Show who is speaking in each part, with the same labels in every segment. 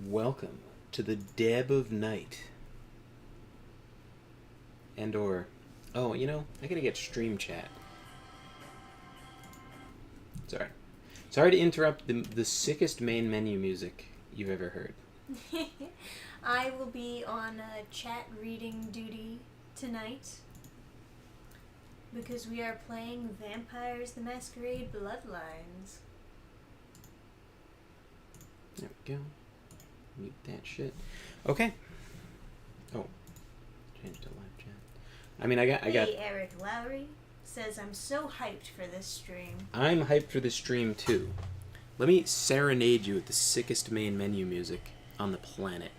Speaker 1: Welcome to the deb of night. Oh, I gotta get stream chat. Sorry to interrupt the sickest main menu music you've ever heard.
Speaker 2: I will be on chat reading duty tonight because we are playing Vampires the Masquerade Bloodlines.
Speaker 1: There we go. Mute that shit. Okay. Oh. Change to live chat. I mean, I got...
Speaker 2: Hey, Eric Lowry says, I'm so hyped for this stream.
Speaker 1: I'm hyped for this stream, too. Let me serenade you with the sickest main menu music on the planet.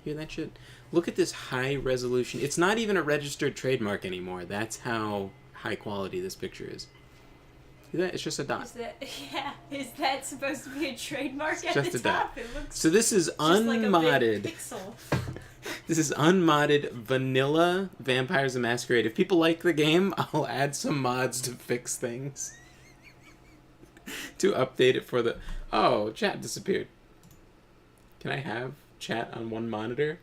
Speaker 1: Hear that shit? Look at this high resolution. It's not even a registered trademark anymore. That's how high quality this picture is. See that? It's just a dot.
Speaker 2: Is that supposed to be a trademark
Speaker 1: it's
Speaker 2: at
Speaker 1: just
Speaker 2: the
Speaker 1: a
Speaker 2: top?
Speaker 1: dot.
Speaker 2: It looks
Speaker 1: so this is unmodded.
Speaker 2: Like a big pixel.
Speaker 1: This is unmodded vanilla Vampires the Masquerade. If people like the game, I'll add some mods to fix things. To update it for the... Oh, chat disappeared. Can I have chat on one monitor?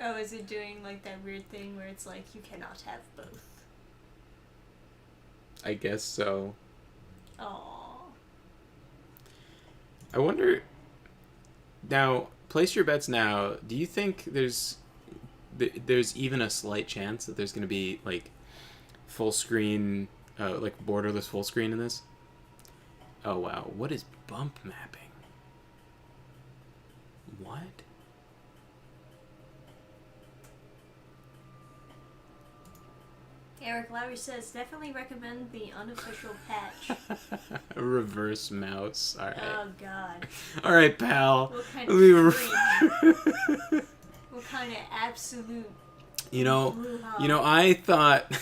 Speaker 2: Oh, is it doing like that weird thing where it's like you cannot have both?
Speaker 1: I guess so.
Speaker 2: Aww.
Speaker 1: I wonder... Now, place your bets now. Do you think there's even a slight chance that there's going to be, like, full screen, like, borderless full screen in this? Oh, wow. What is bump mapping? What?
Speaker 2: Eric Lowry says, definitely recommend the unofficial patch.
Speaker 1: Reverse mouse. All right.
Speaker 2: Oh, God.
Speaker 1: All right, pal.
Speaker 2: What kind of freak? What kind of absolute...
Speaker 1: I thought...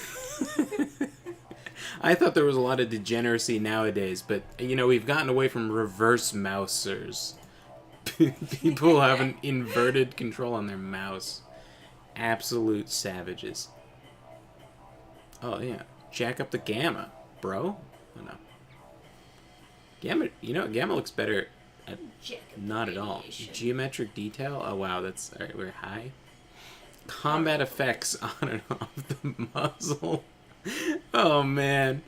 Speaker 1: I thought there was a lot of degeneracy nowadays, but, we've gotten away from reverse mousers. People have an inverted control on their mouse. Absolute savages. Oh, yeah. Jack up the gamma, bro. Oh, no. Gamma looks better at... Not at all. Geometric detail? Oh, wow, that's... Alright, we're high. Combat effects on and off the muzzle. Oh, man.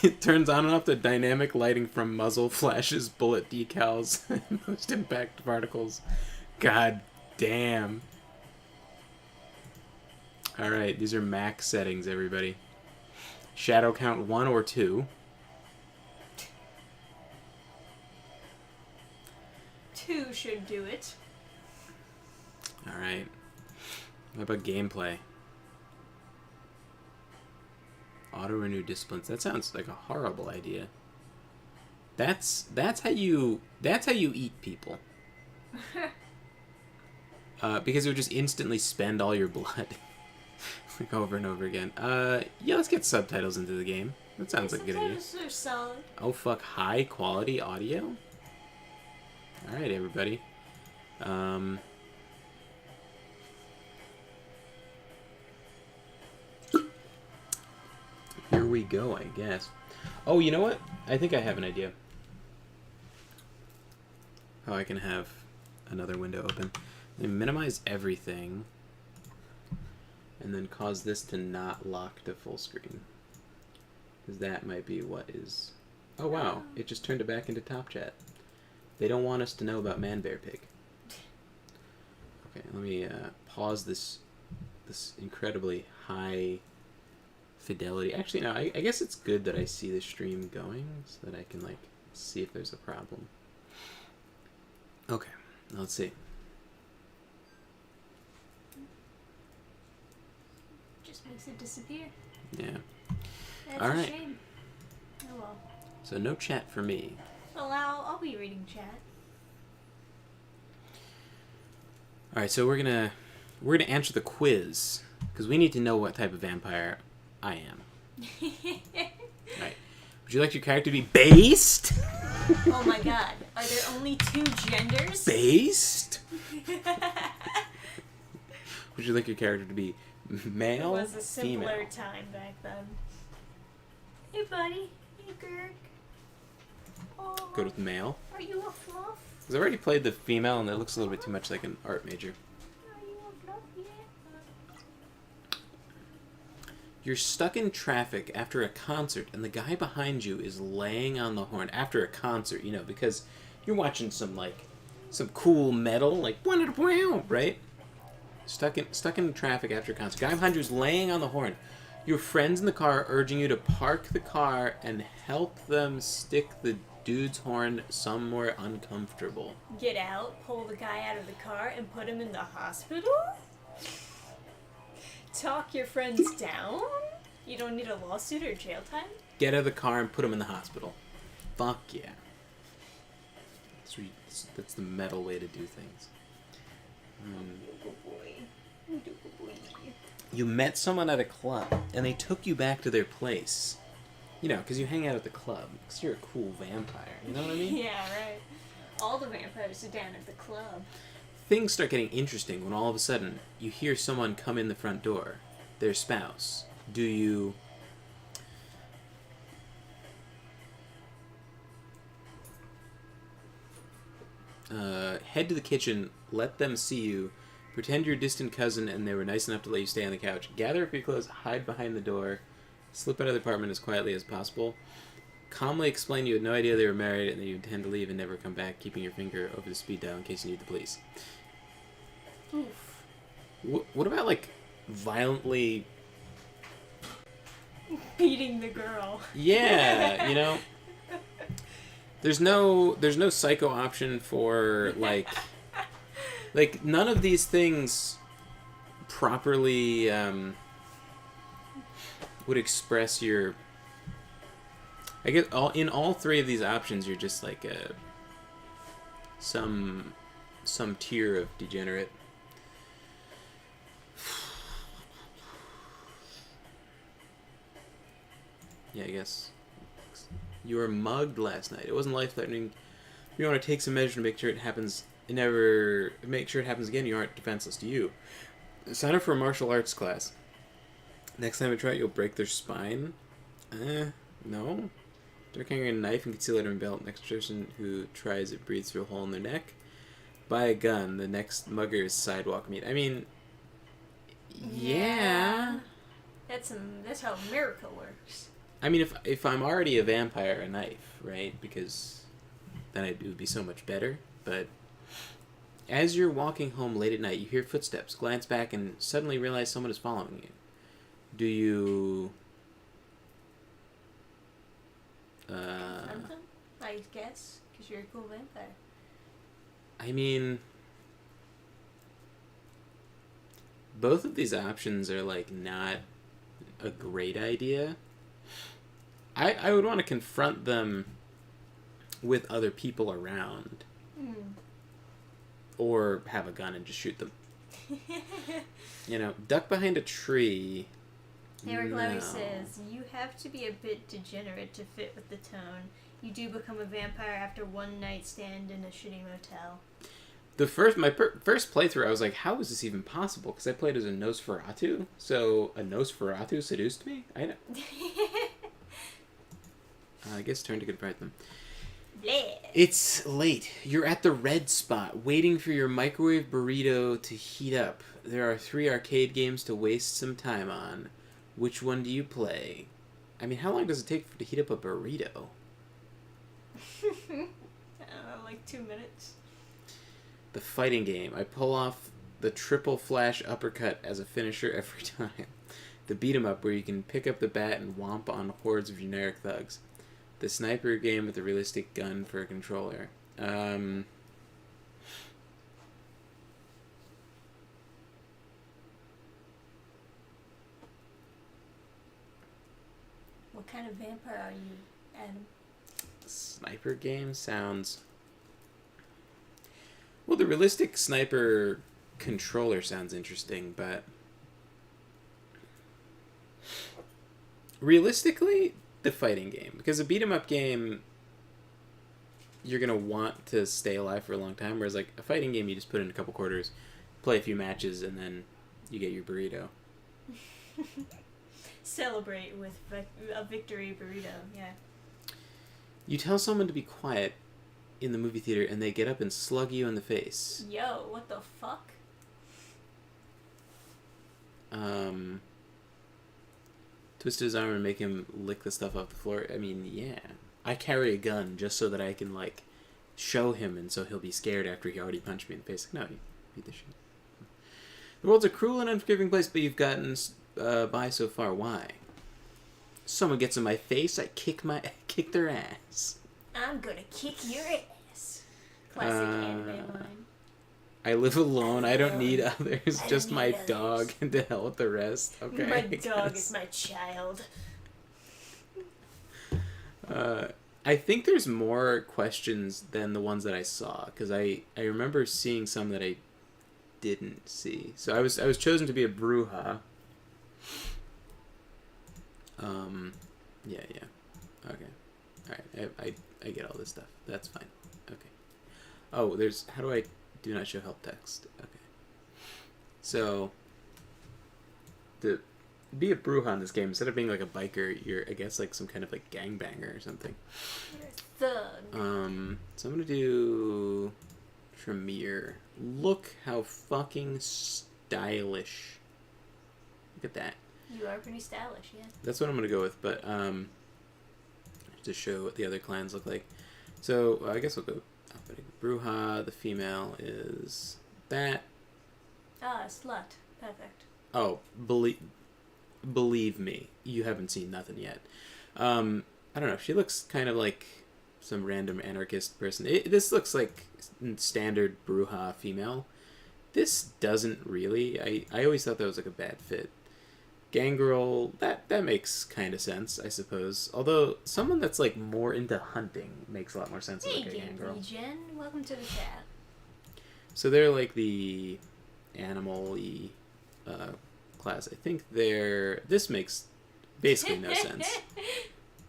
Speaker 1: It turns on and off the dynamic lighting from muzzle, flashes, bullet decals, and most impact particles. God damn. Alright, these are max settings, everybody. Shadow count 1 or 2.
Speaker 2: 2 should do it.
Speaker 1: Alright. What about gameplay? Auto-renew disciplines. That sounds like a horrible idea. That's how you eat people. Because it would just instantly spend all your blood. Like over and over again. Yeah, let's get subtitles into the game. That sounds like a good idea.
Speaker 2: Subtitles are solid.
Speaker 1: Oh fuck, high quality audio? Alright, everybody. Here we go, I guess. Oh, you know what? I think I have an idea. How I can have another window open. Minimize everything. And then cause this to not lock to full screen. Because that might be what is... Oh wow, it just turned it back into top chat. They don't want us to know about Man Bear Pig. Okay, let me pause this incredibly high fidelity. Actually, no, I guess it's good that I see the stream going so that I can, like, see if there's a problem. Okay, let's see.
Speaker 2: Makes it disappear.
Speaker 1: Yeah.
Speaker 2: That's
Speaker 1: all
Speaker 2: a
Speaker 1: right.
Speaker 2: shame. Oh well.
Speaker 1: So no chat for me.
Speaker 2: Well, I'll be reading chat.
Speaker 1: All right, so we're gonna answer the quiz because we need to know what type of vampire I am. All right. Would you like your character to be based?
Speaker 2: Oh my God! Are there only 2 genders?
Speaker 1: Based? Would you like your character to be male?
Speaker 2: It was a simpler
Speaker 1: female?
Speaker 2: time back then. Hey, buddy. Hey, Greg. Oh,
Speaker 1: Good with male.
Speaker 2: are you a fluff?
Speaker 1: Because I've already played the female, and it looks a little bit too much like an art major. You're stuck in traffic after a concert, and the guy behind you is laying on the horn after a concert, because you're watching some cool metal, like, right? Stuck in traffic after a concert. Guy behind you is laying on the horn. Your friends in the car urging you to park the car and help them stick the dude's horn somewhere uncomfortable.
Speaker 2: Get out, pull the guy out of the car, and put him in the hospital? Talk your friends down? You don't need a lawsuit or jail time?
Speaker 1: Get out of the car and put him in the hospital. Fuck yeah. That's the metal way to do things. You met someone at a club, and they took you back to their place. Because you hang out at the club. Because you're a cool vampire. You know what I mean?
Speaker 2: Yeah, right. All the vampires are down at the club.
Speaker 1: Things start getting interesting when all of a sudden you hear someone come in the front door. Their spouse. Do you... head to the kitchen, let them see you, pretend you're a distant cousin and they were nice enough to let you stay on the couch, gather up your clothes, hide behind the door, slip out of the apartment as quietly as possible, calmly explain you had no idea they were married and that you intend to leave and never come back, keeping your finger over the speed dial in case you need the police.
Speaker 2: Oof.
Speaker 1: What about, violently...
Speaker 2: beating the girl?
Speaker 1: Yeah, There's no psycho option for, none of these things properly would express your... I guess in all three of these options, you're just some tier of degenerate. Yeah, I guess. You were mugged last night. It wasn't life-threatening. You want to take some measure to make sure it happens. Make sure it happens again. You aren't defenseless to you. Sign up for a martial arts class. Next time you try it, you'll break their spine. No. They're carrying a knife and conceal it in a belt. Next person who tries it breathes through a hole in their neck. Buy a gun. The next mugger is sidewalk meat. I mean, yeah.
Speaker 2: That's how a miracle works.
Speaker 1: I mean, if I'm already a vampire, a knife, right? Because then it would be so much better. But as you're walking home late at night, you hear footsteps, glance back, and suddenly realize someone is following you. Do you...
Speaker 2: Confront them, I guess, because you're a cool vampire.
Speaker 1: I mean... both of these options are, not a great idea. I would want to confront them with other people around. Or have a gun and just shoot them. Duck behind a tree.
Speaker 2: Eric Larry says, you have to be a bit degenerate to fit with the tone. You do become a vampire after one night stand in a shitty motel.
Speaker 1: My first playthrough, I was like, how is this even possible? Because I played as a Nosferatu. So a Nosferatu seduced me? I know. I guess turn to confront them.
Speaker 2: Bleh.
Speaker 1: It's late. You're at the red spot, waiting for your microwave burrito to heat up. There are 3 arcade games to waste some time on. Which one do you play? I mean, how long does it take to heat up a burrito?
Speaker 2: I don't know, 2 minutes.
Speaker 1: The fighting game. I pull off the triple flash uppercut as a finisher every time. The beat 'em up, where you can pick up the bat and womp on hordes of generic thugs. The sniper game with a realistic gun for a controller.
Speaker 2: What kind of vampire are you, Adam?
Speaker 1: Sniper game sounds... well, the realistic sniper controller sounds interesting, but... realistically, the fighting game. Because a beat-em-up game, you're going to want to stay alive for a long time, whereas a fighting game, you just put in a couple quarters, play a few matches, and then you get your burrito.
Speaker 2: Celebrate with a victory burrito, yeah.
Speaker 1: You tell someone to be quiet in the movie theater and they get up and slug you in the face.
Speaker 2: Yo, what the fuck?
Speaker 1: Twist his arm and make him lick the stuff off the floor. I mean, yeah. I carry a gun just so that I can, like, show him, and so he'll be scared after he already punched me in the face. Like, no, you beat the shit. The world's a cruel and unforgiving place, but you've gotten by so far. Why? Someone gets in my face, I kick their ass.
Speaker 2: I'm gonna kick your ass. Classic anime line.
Speaker 1: I live alone. I don't need others. Just my dog, and to hell with the rest. Okay.
Speaker 2: My dog is my child.
Speaker 1: I think there's more questions than the ones that I saw, because I remember seeing some that I didn't see. So I was chosen to be a Bruja. Yeah. Okay. Alright, I get all this stuff. That's fine. Okay. Oh, there's... How do I... Do not show help text. Okay. So... To be a Bruja in this game, instead of being like a biker, you're, I guess, like some kind of like gangbanger or something.
Speaker 2: You're a thug.
Speaker 1: So I'm gonna do... Tremere. Look how fucking stylish. Look at that.
Speaker 2: You are pretty stylish, yeah.
Speaker 1: That's what I'm gonna go with, but to show what the other clans look like. So I guess we'll go alphabetic. Bruja. The female is that.
Speaker 2: Ah, slut. Perfect.
Speaker 1: Oh, believe me, you haven't seen nothing yet. I don't know. She looks kind of like some random anarchist person. This looks like standard Bruja female. This doesn't really. I always thought that was like a bad fit. Gangrel, that makes kind of sense, I suppose. Although, someone that's, like, more into hunting makes a lot more sense
Speaker 2: Hey,
Speaker 1: as, like, a Gangrel.
Speaker 2: Jen. Welcome to the chat.
Speaker 1: So they're, like, the animal-y class. I think they're... This makes basically no sense.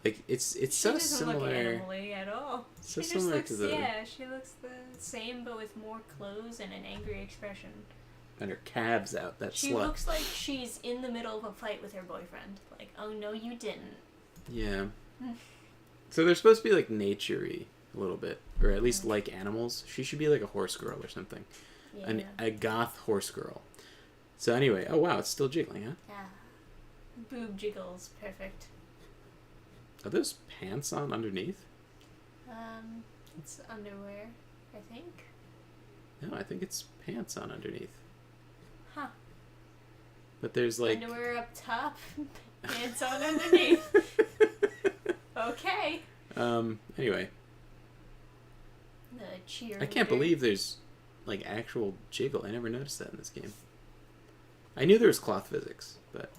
Speaker 1: Like, it's so similar...
Speaker 2: She doesn't look animal-y at all.
Speaker 1: So
Speaker 2: she
Speaker 1: similar
Speaker 2: just looks,
Speaker 1: to the...
Speaker 2: Yeah, she looks the same, but with more clothes and an angry expression.
Speaker 1: And her calves out, that
Speaker 2: She
Speaker 1: slut.
Speaker 2: looks like she's in the middle of a fight with her boyfriend. Like, oh no, you didn't.
Speaker 1: Yeah. So they're supposed to be, like, nature-y a little bit. Or at least like animals. She should be, like, a horse girl or something.
Speaker 2: Yeah.
Speaker 1: A goth horse girl. So anyway, oh wow, it's still jiggling, huh?
Speaker 2: Ah. Boob jiggles. Perfect.
Speaker 1: Are those pants on underneath?
Speaker 2: It's underwear, I think.
Speaker 1: No, I think it's pants on underneath.
Speaker 2: Huh.
Speaker 1: But there's like...
Speaker 2: Underwear up top, pants on underneath. Okay.
Speaker 1: Anyway.
Speaker 2: The cheerleader.
Speaker 1: I can't believe there's, like, actual jiggle. I never noticed that in this game. I knew there was cloth physics, but...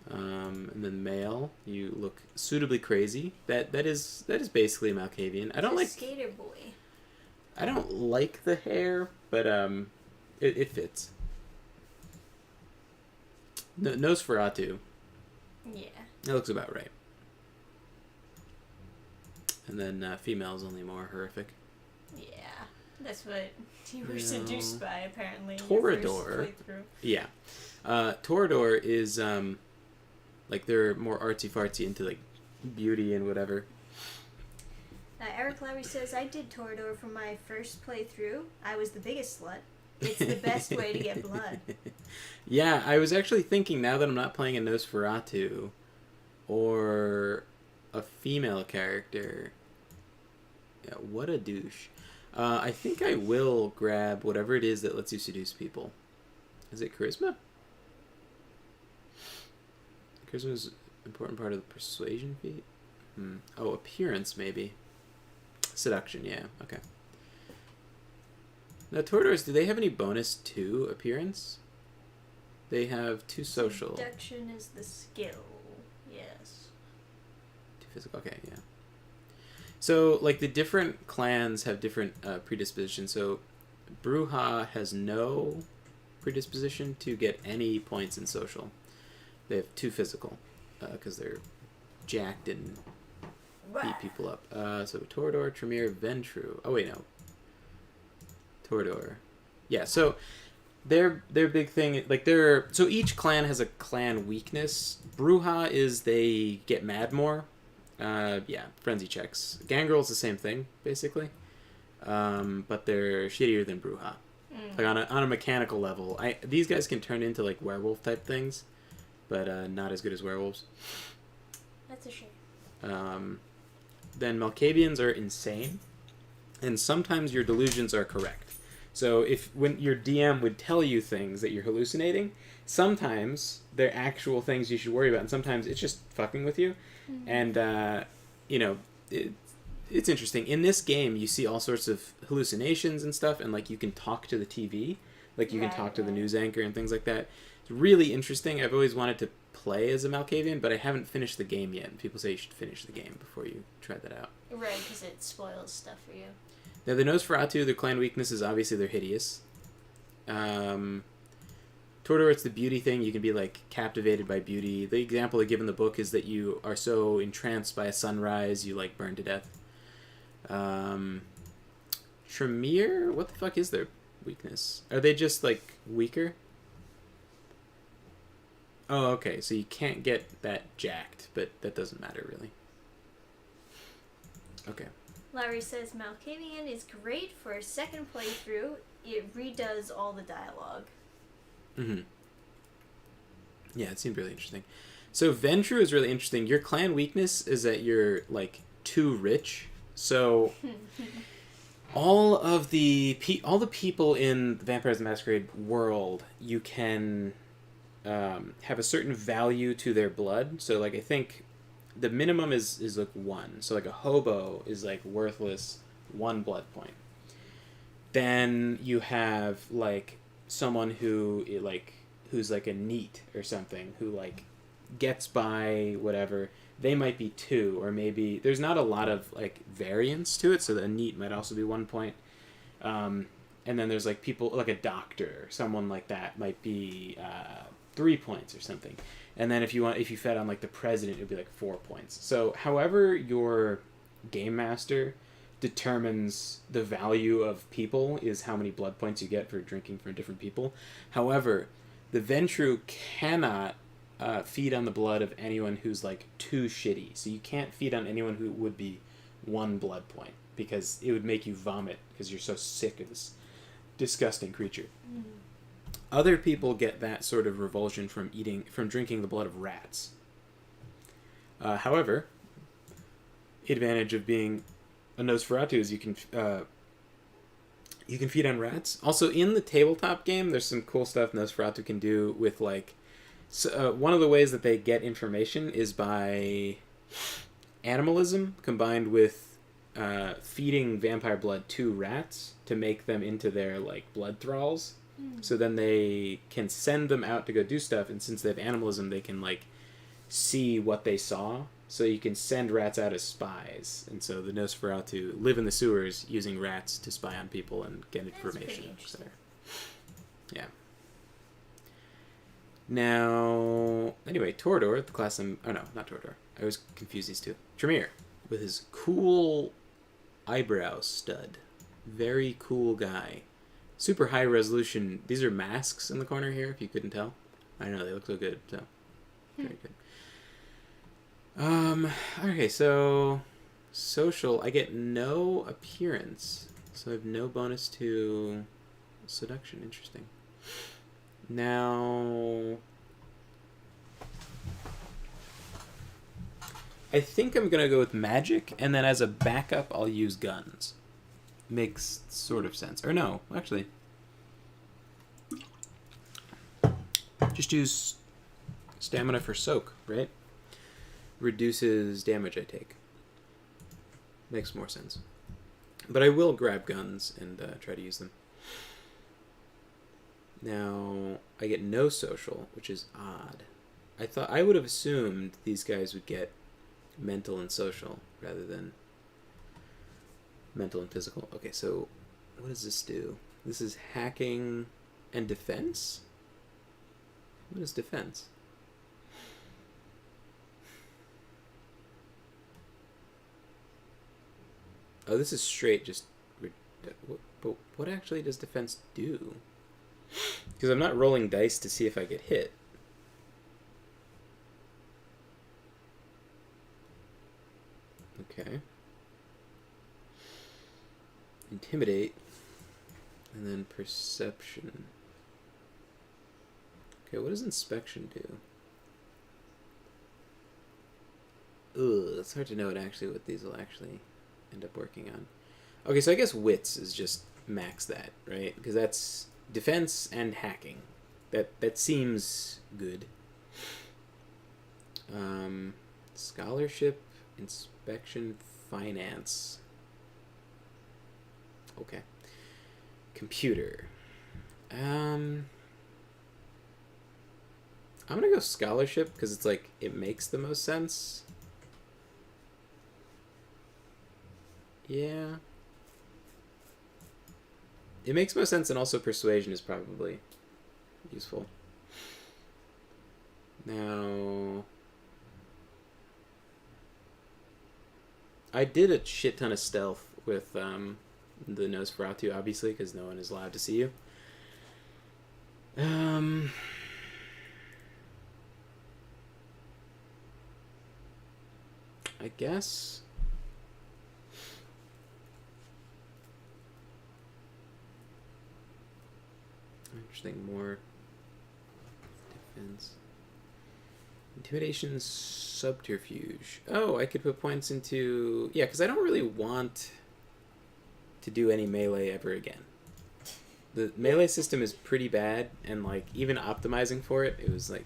Speaker 1: and then male, you look suitably crazy. That is basically Malkavian. I don't like...
Speaker 2: Skater boy.
Speaker 1: I don't like the hair, but it fits. Nosferatu.
Speaker 2: Yeah.
Speaker 1: That looks about right. And then female is only more horrific.
Speaker 2: Yeah. That's what you were seduced by, apparently.
Speaker 1: Torador. Yeah. Torador is, like, they're more artsy-fartsy into, like, beauty and whatever.
Speaker 2: Eric Lowry says, I did Torador for my first playthrough. I was the biggest slut. It's the best way to get blood.
Speaker 1: Yeah, I was actually thinking, now that I'm not playing a Nosferatu or a female character, yeah, what a douche. I think I will grab whatever it is that lets you seduce people. Is it charisma? Charisma is an important part of the persuasion feat. Oh, appearance, maybe. Seduction, yeah, okay. Now, Toradors, do they have any bonus to appearance? They have 2 social.
Speaker 2: Seduction is the skill, yes.
Speaker 1: 2 physical, okay, yeah. So, like, the different clans have different predispositions. So, Bruja has no predisposition to get any points in social. They have 2 physical, because they're jacked and beat people up. So, Torador, Tremere, Ventru. Oh, wait, no. Torador. Yeah, so their big thing, like, so each clan has a clan weakness. Bruja is they get mad more. Yeah, frenzy checks. Gangrel's the same thing, basically. But they're shittier than Bruja. Like on a mechanical level. These guys can turn into like werewolf type things, but not as good as werewolves.
Speaker 2: That's a shame.
Speaker 1: Then Malkavians are insane, and sometimes your delusions are correct. So when your DM would tell you things that you're hallucinating, sometimes they're actual things you should worry about, and sometimes it's just fucking with you. And it's interesting. In this game, you see all sorts of hallucinations and stuff, and like you can talk to the TV, like you can talk to the news anchor and things like that. It's really interesting. I've always wanted to play as a Malkavian, but I haven't finished the game yet. And people say you should finish the game before you try that out.
Speaker 2: Right, because it spoils stuff for you.
Speaker 1: Now, the Nosferatu, their clan weakness is obviously they're hideous. Tordor, it's the beauty thing. You can be, like, captivated by beauty. The example they give in the book is that you are so entranced by a sunrise, you, like, burn to death. Tremere? What the fuck is their weakness? Are they just, like, weaker? Oh, okay. So you can't get that jacked, but that doesn't matter, really. Okay.
Speaker 2: Larry says Malkavian is great for a second playthrough. It redoes all the dialogue.
Speaker 1: Mm-hmm. Yeah, it seemed really interesting. So Ventru is really interesting. Your clan weakness is that you're, like, too rich. So all the people in the Vampires the Masquerade world, you can have a certain value to their blood. So, like, I think the minimum is like 1. So, like, a hobo is, like, worthless 1 blood point. Then you have, like, someone who's like a neat or something, who, like, gets by whatever. They might be 2, or maybe there's not a lot of, like, variance to it, so the neat might also be 1 point. And then there's, like, people like a doctor, someone like that might be 3 points or something. And then if you fed on, like, the president, it would be like 4 points. So however your game master determines the value of people is how many blood points you get for drinking from different people. However, the Ventru cannot feed on the blood of anyone who's, like, too shitty. So you can't feed on anyone who would be 1 blood point, because it would make you vomit because you're so sick of this disgusting creature. Other people get that sort of revulsion from drinking the blood of rats. However, advantage of being a Nosferatu is you can feed on rats. Also, in the tabletop game, there's some cool stuff Nosferatu can do with, like, one of the ways that they get information is by animalism combined with feeding vampire blood to rats to make them into their, like, blood thralls. So then they can send them out to go do stuff, and since they have animalism, they can, like, see what they saw. So you can send rats out as spies, and so the Nosferatu live in the sewers using rats to spy on people and get information, etc. Yeah. Now, anyway, Tordor, the class oh no, not Tordor. I always confuse these two. Tremere, with his cool eyebrow stud. Very cool guy. Super high resolution. These are masks in the corner here, if you couldn't tell. I know, they look so good, so very good. Okay, so social, I get no appearance, so I have no bonus to seduction. Interesting. Now, I think I'm gonna go with magic, and then as a backup, I'll use guns. Makes sort of sense. Or no, actually, just use stamina for soak, right? Reduces damage I take. Makes more sense. But I will grab guns and try to use them. Now, I get no social, which is odd. I would have assumed these guys would get mental and social rather than mental and physical. Okay, so what does this do? This is hacking and defense? What is defense? Oh, this is straight just... But what actually does defense do? Because I'm not rolling dice to see if I get hit. Okay. Intimidate. And then perception. Okay, what does inspection do? Ugh, it's hard to know what these will actually end up working on. Okay, so I guess wits is just max that, right? Because that's defense and hacking. That seems good. Scholarship, inspection, finance. Okay. Computer. I'm gonna go scholarship because it's like it makes the most sense. Yeah. It makes most sense, and also persuasion is probably useful. Now, I did a shit ton of stealth with the Nosferatu, obviously, because no one is allowed to see you. I guess. Interesting, more defense. Intimidation, subterfuge. Oh, I could put points into... Yeah, because I don't really want to do any melee ever again. The melee system is pretty bad, and like even optimizing for it, it was like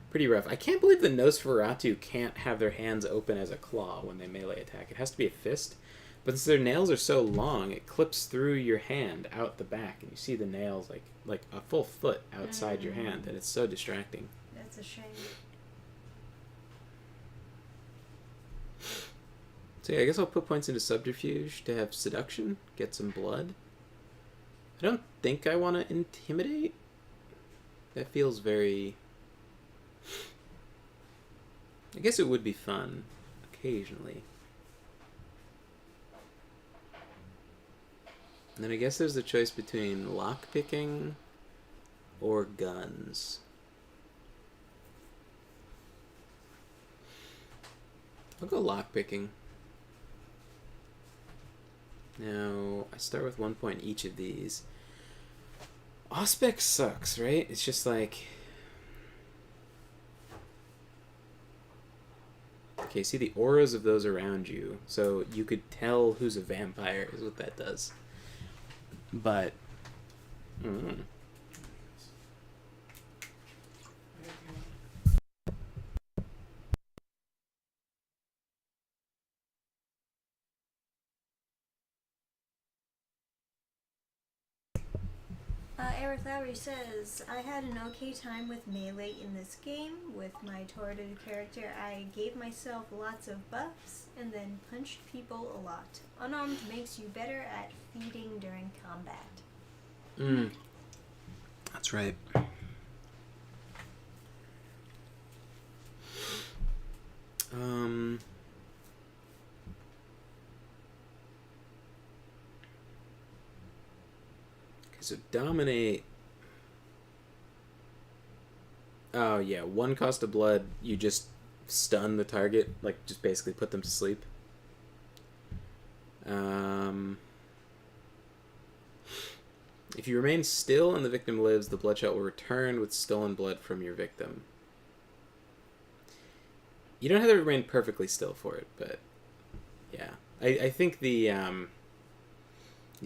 Speaker 1: pretty rough. I can't believe the Nosferatu can't have their hands open as a claw when they melee attack. It has to be a fist. But since their nails are so long, it clips through your hand out the back, and you see the nails like a full foot outside your hand, and it's so distracting.
Speaker 2: That's a shame.
Speaker 1: So yeah, I guess I'll put points into subterfuge to have seduction, get some blood. I don't think I want to intimidate. That feels very... I guess it would be fun, occasionally. And then I guess there's the choice between lockpicking or guns. I'll go lockpicking. Now, I start with 1 point each of these. Auspex sucks, right? It's just like... Okay, see the auras of those around you. So you could tell who's a vampire is what that does. But...
Speaker 2: Eric Lowry says, I had an okay time with melee in this game. With my targeted character, I gave myself lots of buffs and then punched people a lot. Unarmed makes you better at feeding during combat.
Speaker 1: That's right. So dominate. Oh yeah, 1 cost of blood, you just stun the target, like just basically put them to sleep. If you remain still and the victim lives, the bloodshot will return with stolen blood from your victim. You don't have to remain perfectly still for it, but yeah. I think the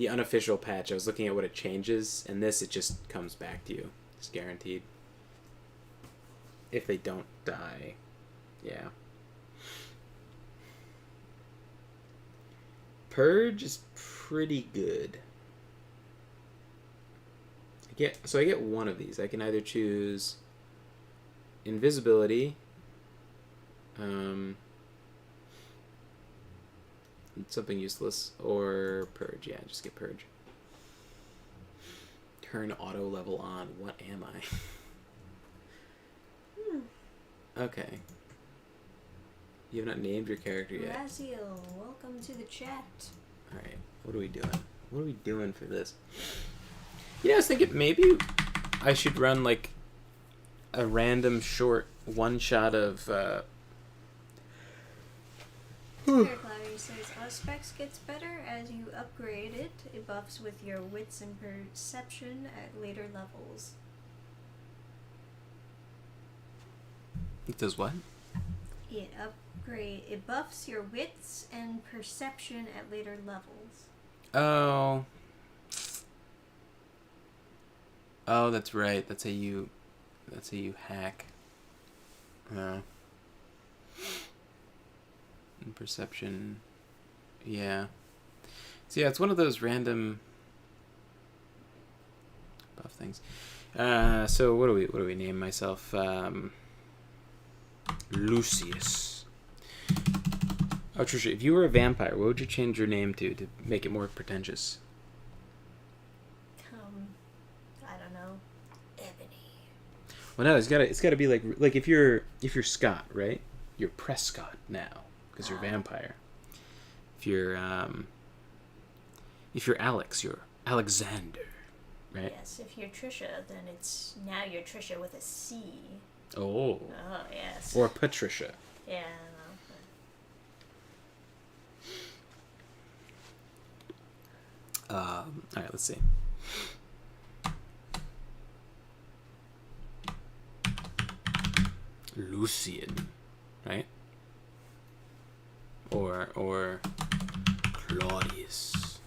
Speaker 1: unofficial patch, I was looking at what it changes, and this, it just comes back to you. It's guaranteed. If they don't die. Yeah. Purge is pretty good. I get one of these. I can either choose invisibility, something useless, or purge. Yeah, just get purge. Turn auto level on. What am I? Okay. You have not named your character yet.
Speaker 2: Raziel, welcome to the chat.
Speaker 1: Alright, what are we doing? What are we doing for this? You know, I was thinking maybe I should run like a random short one-shot of
Speaker 2: Eric Lowry says, Specs gets better as you upgrade it. It buffs with your wits and perception at later levels.
Speaker 1: It does what?
Speaker 2: It buffs your wits and perception at later levels.
Speaker 1: Oh. Oh, that's right. That's how you hack. And perception. Yeah. So yeah, it's one of those random buff things. So what do we name myself? Lucius. Oh, Trisha, if you were a vampire, what would you change your name to make it more pretentious?
Speaker 2: I don't know. Ebony.
Speaker 1: Well, no, it's gotta be like if you're Scott, right? You're Prescott now because you're a vampire. If you're Alex, you're Alexander, right?
Speaker 2: Yes. If you're Trisha, then now you're Trisha with a C.
Speaker 1: Oh.
Speaker 2: Oh yes.
Speaker 1: Or Patricia.
Speaker 2: Yeah.
Speaker 1: All right, let's see. Lucian, right? Or Claudius.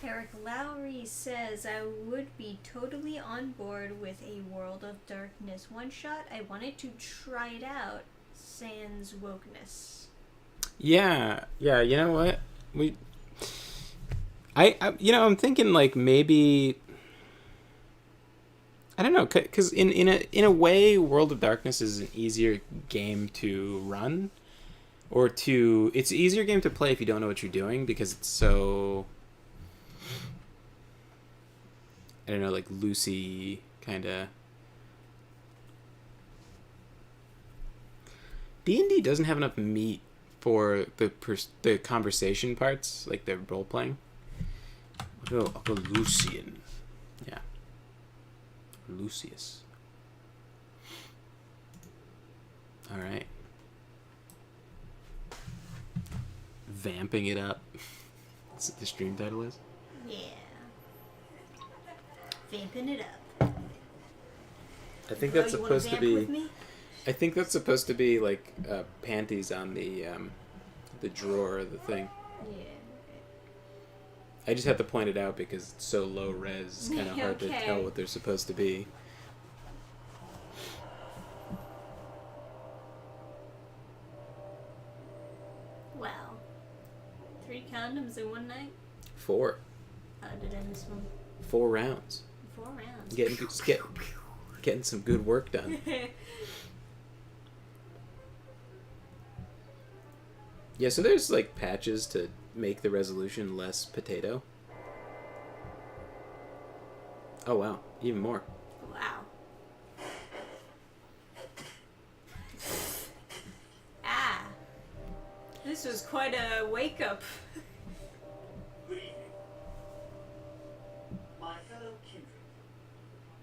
Speaker 2: Eric Lowry says, I would be totally on board with a World of Darkness one-shot. I wanted to try it out. Sans wokeness.
Speaker 1: Yeah, you know what? I'm thinking like maybe I don't know, because in a way, World of Darkness is an easier game to run, it's an easier game to play if you don't know what you're doing because it's so, I don't know, like Lucy kind of. D&D doesn't have enough meat for the conversation parts, like the role playing. I'll go Lucian. Yeah. Lucius. Alright. Vamping it up. That's what the stream title is?
Speaker 2: Yeah. Vamping it up.
Speaker 1: I think that's supposed to be...
Speaker 2: With me?
Speaker 1: I think that's supposed to be like panties on the drawer of the thing.
Speaker 2: Yeah.
Speaker 1: I just have to point it out because it's so low res. It's kind of hard to tell what they're supposed to be.
Speaker 2: Wow. 3 condoms in one night?
Speaker 1: 4.
Speaker 2: Did I miss one?
Speaker 1: 4 rounds.
Speaker 2: 4 rounds.
Speaker 1: Getting some good work done. Yeah, so there's like patches to make the resolution less potato. Oh wow, even more.
Speaker 2: Wow. Ah. This was quite a wake up.
Speaker 3: Good evening. My fellow kindred,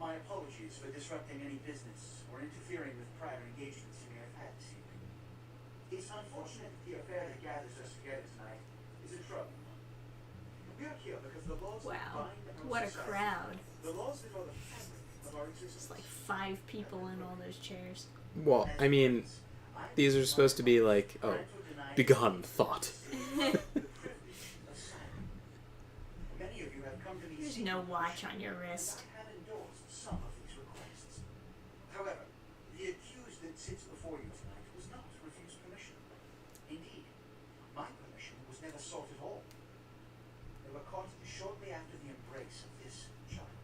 Speaker 3: my apologies for disrupting any business or interfering with prior engagements you may have had this evening. It's unfortunate that the affair that gathers us together tonight is a troubling one. We are here because the laws that
Speaker 2: Wow.
Speaker 3: bind our
Speaker 2: What a
Speaker 3: society,
Speaker 2: crowd.
Speaker 3: the laws that are the fabric of our existence.
Speaker 2: It's like 5 people in all those chairs.
Speaker 1: Well, I mean, these are supposed to be like, oh, begone thought.
Speaker 3: Many of you have come to me
Speaker 2: There's no watch on your wrist.
Speaker 3: have endorsed some of these requests. However, the accused that sits before you tonight was not refused permission. Indeed, my permission was never sought at all. They were caught shortly after the embrace of this child.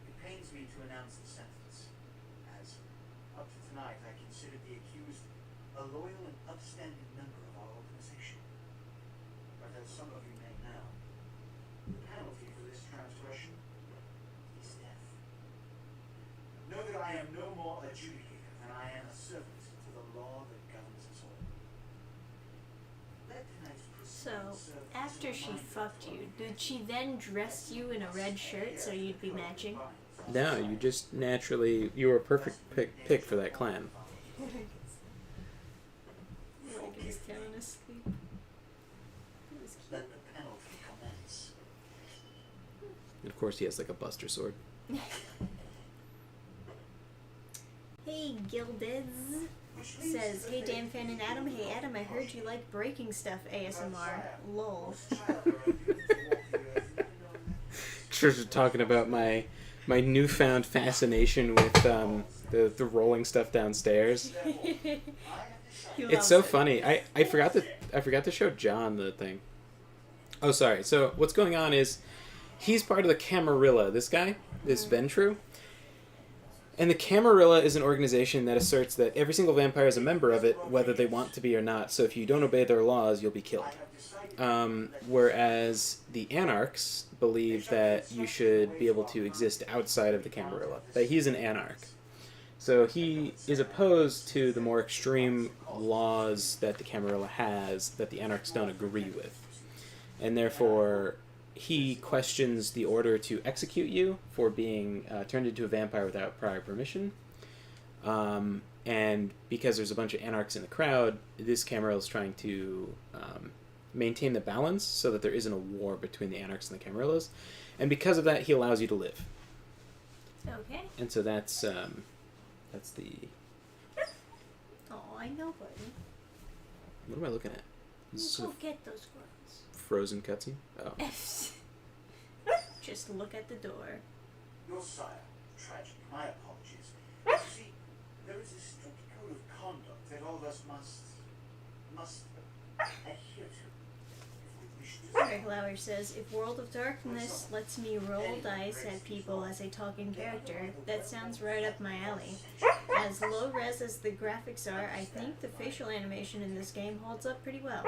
Speaker 3: It pains me to announce the sentence, as up to tonight I considered the accused a loyal and upstanding member of our organization. But as some of you may know, the penalty for this transgression is death. Know that I am no more adjudicator than I am a servant to the law that governs us all. Let tonight's
Speaker 2: So,
Speaker 3: proceedings serve as
Speaker 2: after
Speaker 3: a
Speaker 2: she
Speaker 3: reminder
Speaker 2: fucked you, did she then dress you in a red shirt so you'd be matching?
Speaker 1: No, you just naturally, you were a perfect pick for that clan. And of course, he has like a Buster Sword.
Speaker 2: Hey, Gildeds says, hey Dan, Fan, and Adam. Hey Adam, I heard you like breaking stuff ASMR. Lol.
Speaker 1: Just talking about my newfound fascination with the rolling stuff downstairs. It's so funny. I forgot to show John the thing. Oh, sorry. So what's going on is he's part of the Camarilla. This guy, this Ventru. And the Camarilla is an organization that asserts that every single vampire is a member of it, whether they want to be or not. So if you don't obey their laws, you'll be killed. Whereas the Anarchs believe that you should be able to exist outside of the Camarilla. That he's an Anarch. So he is opposed to the more extreme laws that the Camarilla has that the Anarchs don't agree with. And therefore, he questions the order to execute you for being turned into a vampire without prior permission. And because there's a bunch of Anarchs in the crowd, this Camarilla is trying to maintain the balance so that there isn't a war between the Anarchs and the Camarillas. And because of that, he allows you to live.
Speaker 2: Okay.
Speaker 1: And so that's the...
Speaker 2: Oh, I know, buddy.
Speaker 1: What am I looking at?
Speaker 2: Go get those squirrels.
Speaker 1: Frozen cutscene? Oh.
Speaker 2: Just look at the door.
Speaker 3: Your sire, tragedy, my apologies. You see, there is a strict code of conduct that all of us must adhere to if we wish to.
Speaker 2: Eric Lauer says, if World of Darkness lets me roll dice at people as a talking character, that sounds right up my alley. As low res as the graphics are, I think the facial animation in this game holds up pretty well.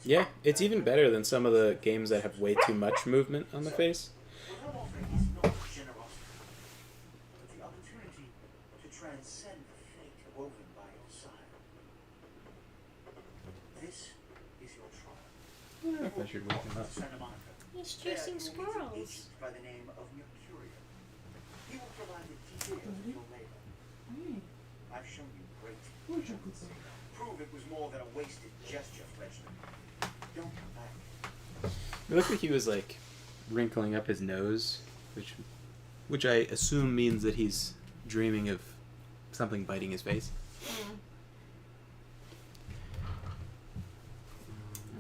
Speaker 1: Yeah, it's even better than some of the games that have way too much movement on the face.
Speaker 3: What I'm offering is not generosity, but the opportunity to transcend the fate woven by your sire. This is your trial.
Speaker 1: I should wake him up.
Speaker 3: Santa Monica.
Speaker 2: He's chasing
Speaker 3: There, you will meet an
Speaker 2: squirrels.
Speaker 3: agent by the name of Mercurio. He will provide the details of your labor. I've shown you great diligence. Prove it was more than a wasted gesture, Fletchman. Don't come back.
Speaker 1: It looked like he was like wrinkling up his nose, which I assume means that he's dreaming of something biting his face.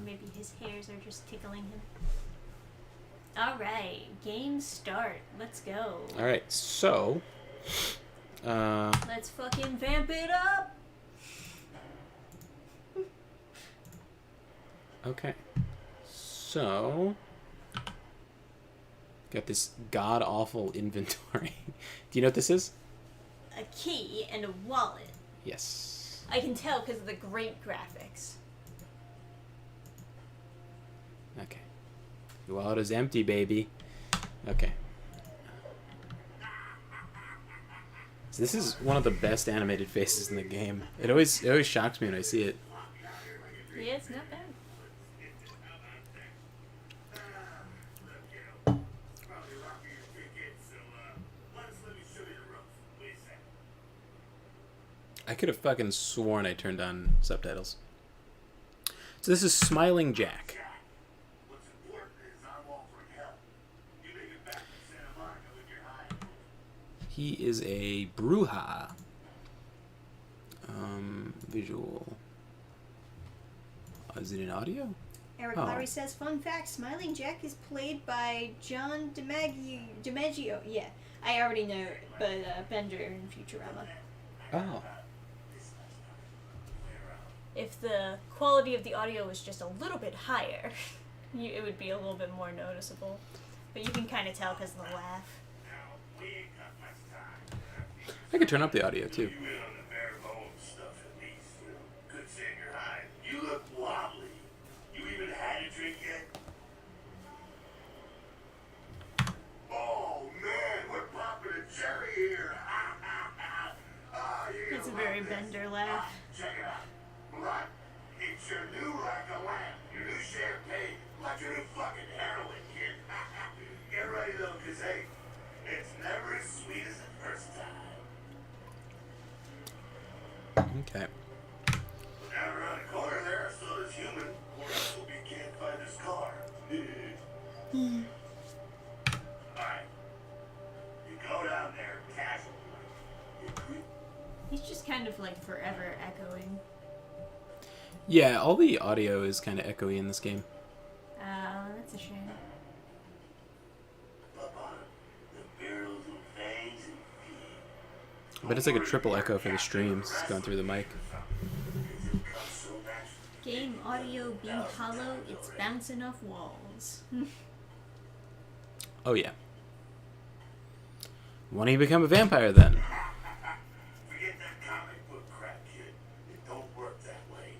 Speaker 2: Maybe his hairs are just tickling him. Alright, game start. Let's go.
Speaker 1: Alright, so...
Speaker 2: Let's fucking vamp it up!
Speaker 1: Okay. So... Got this god-awful inventory. Do you know what this is?
Speaker 2: A key and a wallet.
Speaker 1: Yes.
Speaker 2: I can tell because of the great graphics.
Speaker 1: Okay. Your wallet is empty, baby. Okay. So this is one of the best animated faces in the game. It always shocks me when I see it.
Speaker 2: Yeah, it's not bad.
Speaker 1: I could have fucking sworn I turned on subtitles. So this is Smiling Jack.
Speaker 3: What's important is I'm offering help. You make it back to Santa Monica with your hide.
Speaker 1: He is a Bruja. Visual. Is it in audio?
Speaker 2: Eric
Speaker 1: Oh.
Speaker 2: Lowry says, fun fact, Smiling Jack is played by John DiMaggio. Yeah, I already know, but Bender in Futurama.
Speaker 1: Oh.
Speaker 2: If the quality of the audio was just a little bit higher, it would be a little bit more noticeable. But you can kind of tell because of the laugh.
Speaker 1: I could turn up the audio too.
Speaker 3: You look wobbly. You even had a drink yet? Oh man, we're popping a cherry here.
Speaker 2: It's a very Bender laugh.
Speaker 3: Check it out. Blood. It's your new like a lamp. Your new champagne. Like your new fucking heroin, kid. Get ready though, cause hey, it's never as sweet as the first time.
Speaker 1: Okay.
Speaker 3: Down around the corner there, so there's human. Or else we can't find his car.
Speaker 2: kind of like forever echoing.
Speaker 1: Yeah, all the audio is kind of echoey in this game.
Speaker 2: That's a shame.
Speaker 1: But it's like a triple echo for the streams going through the mic.
Speaker 2: Game audio be hollow, it's bouncing off walls.
Speaker 1: Oh yeah. Why don't you become a vampire then?
Speaker 3: Forget that comic book crap, kid. It don't work that way.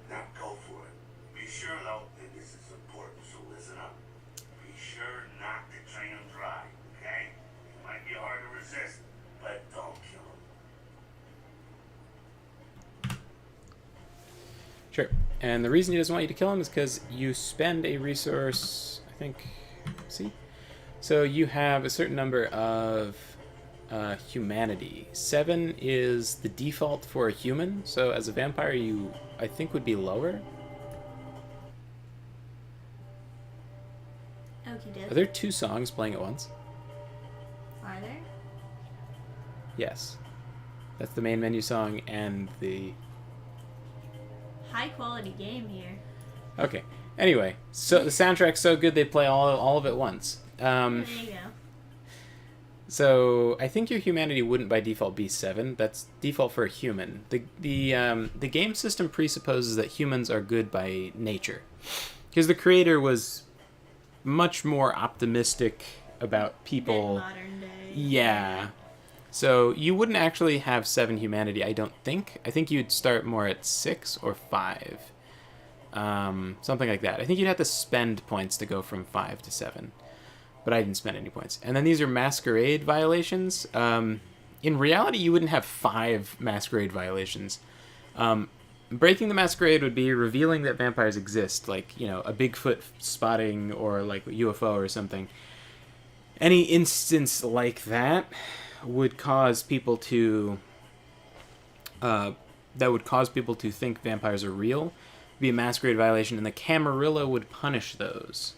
Speaker 3: Now go for it. Be sure, though, and this is important, so listen up. Be sure not to train him dry, okay? It might be hard to resist, but don't kill him.
Speaker 1: Sure. And the reason he doesn't want you to kill him is because you spend a resource, I think, see? So you have a certain number of humanity. 7 is the default for a human, so as a vampire you, I think, would be lower.
Speaker 2: Okay,
Speaker 1: Are there 2 songs playing at once?
Speaker 2: Are there?
Speaker 1: Yes. That's the main menu song and the...
Speaker 2: High quality game here.
Speaker 1: Okay. Anyway, so the soundtrack's so good they play all of it once.
Speaker 2: There you go.
Speaker 1: So I think your humanity wouldn't by default be 7. That's default for a human. The game system presupposes that humans are good by nature, because the creator was much more optimistic about people.
Speaker 2: Than modern day.
Speaker 1: Yeah. So you wouldn't actually have 7 humanity, I don't think. I think you'd start more at 6 or 5. Something like that. I think you'd have to spend points to go from 5 to 7. But I didn't spend any points. And then these are Masquerade violations. In reality, you wouldn't have 5 Masquerade violations. Breaking the Masquerade would be revealing that vampires exist, like, you know, a Bigfoot spotting or like a UFO or something. Any instance like that would cause people to think vampires are real, be a Masquerade violation, and the Camarilla would punish those.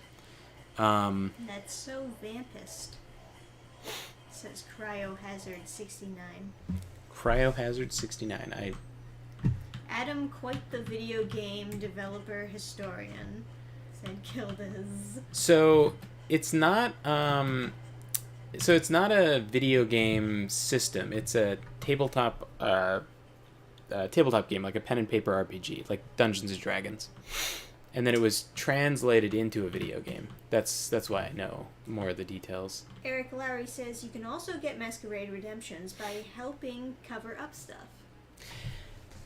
Speaker 2: That's so vampist. Says Cryohazard 69.
Speaker 1: Cryohazard 69.
Speaker 2: Adam, quite the video game developer historian, said Kildas.
Speaker 1: So it's not a video game system. It's a tabletop game, like a pen and paper RPG, like Dungeons and Dragons. And then it was translated into a video game. That's why I know more of the details.
Speaker 2: Eric Lowry says you can also get Masquerade redemptions by helping cover up stuff.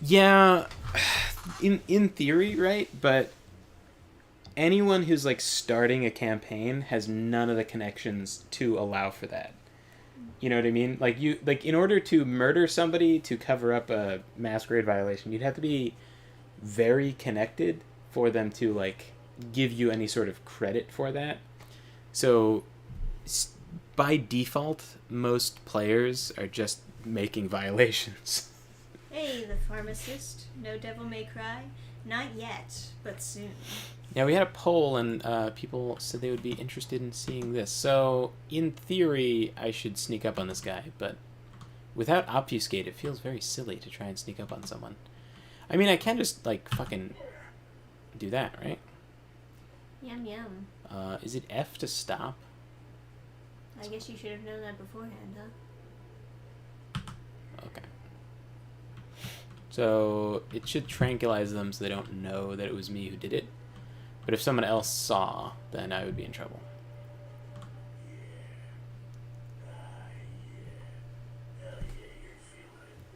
Speaker 1: Yeah, in theory, right? But anyone who's like starting a campaign has none of the connections to allow for that. You know what I mean? Like in order to murder somebody to cover up a Masquerade violation, you'd have to be very connected for them to like give you any sort of credit for that. So by default, most players are just making violations.
Speaker 2: Hey, the pharmacist. No Devil May Cry? Not yet, but soon.
Speaker 1: Yeah, we had a poll, and people said they would be interested in seeing this. So, in theory, I should sneak up on this guy, but without obfuscate, it feels very silly to try and sneak up on someone. I mean, I can just, like, fucking do that, right?
Speaker 2: Yum yum.
Speaker 1: Is it F to stop?
Speaker 2: I guess you should have known that beforehand, huh?
Speaker 1: Okay. So, it should tranquilize them so they don't know that it was me who did it. But if someone else saw, then I would be in trouble.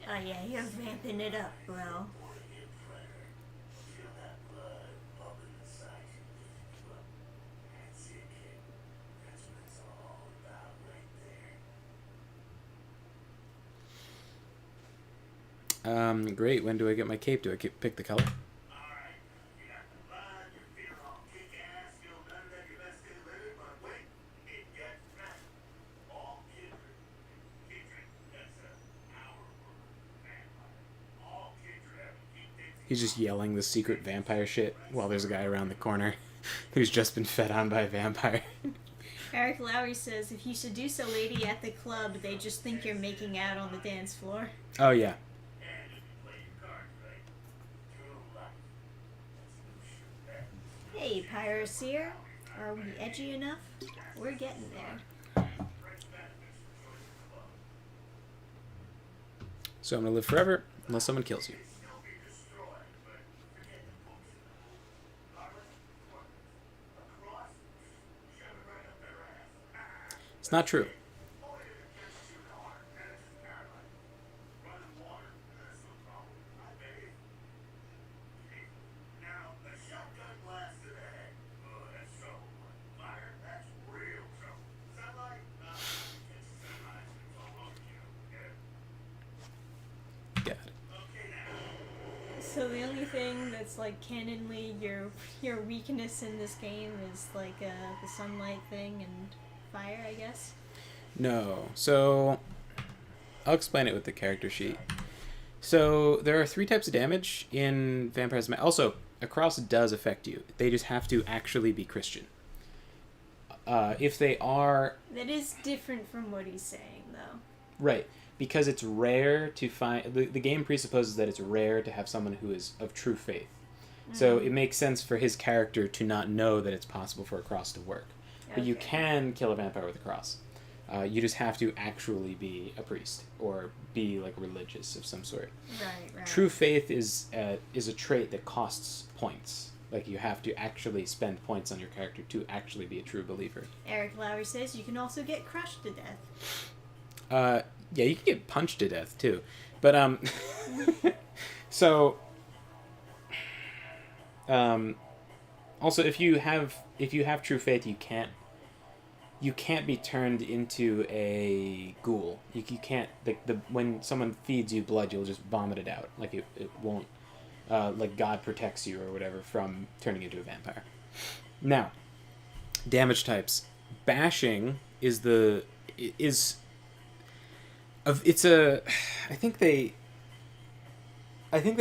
Speaker 2: Oh yeah, you're vamping it up, bro.
Speaker 1: Great. When do I get my cape? Do I pick the color? He's just yelling the secret vampire shit while there's a guy around the corner who's just been fed on by a vampire.
Speaker 2: Eric Lowry says if you seduce a lady at the club, they just think you're making out on the dance floor.
Speaker 1: Oh, yeah.
Speaker 2: Hey, Pyroseer. Are we edgy enough? We're getting there.
Speaker 1: So I'm gonna live forever unless someone kills you. It's not true. Got it.
Speaker 2: So the only thing that's like canonly your weakness in this game is like the sunlight thing and fire, I guess.
Speaker 1: No. So I'll explain it with the character sheet. So there are 3 types of damage in Vampires. Also, a cross does affect you. They just have to actually be Christian. If they are...
Speaker 2: That is different from what he's saying, though.
Speaker 1: Right. Because it's rare to find... The game presupposes that it's rare to have someone who is of true faith. So it makes sense for his character to not know that it's possible for a cross to work. But you can kill a vampire with a cross. You just have to actually be a priest or be like religious of some sort.
Speaker 2: Right.
Speaker 1: True faith is a trait that costs points. Like you have to actually spend points on your character to actually be a true believer.
Speaker 2: Eric Lowry says you can also get crushed to death.
Speaker 1: Yeah, you can get punched to death too. But so also if you have true faith, you can't be turned into a ghoul. You can't when someone feeds you blood, you'll just vomit it out. Like it won't like God protects you or whatever from turning into a vampire. Now, damage types. Bashing is I think they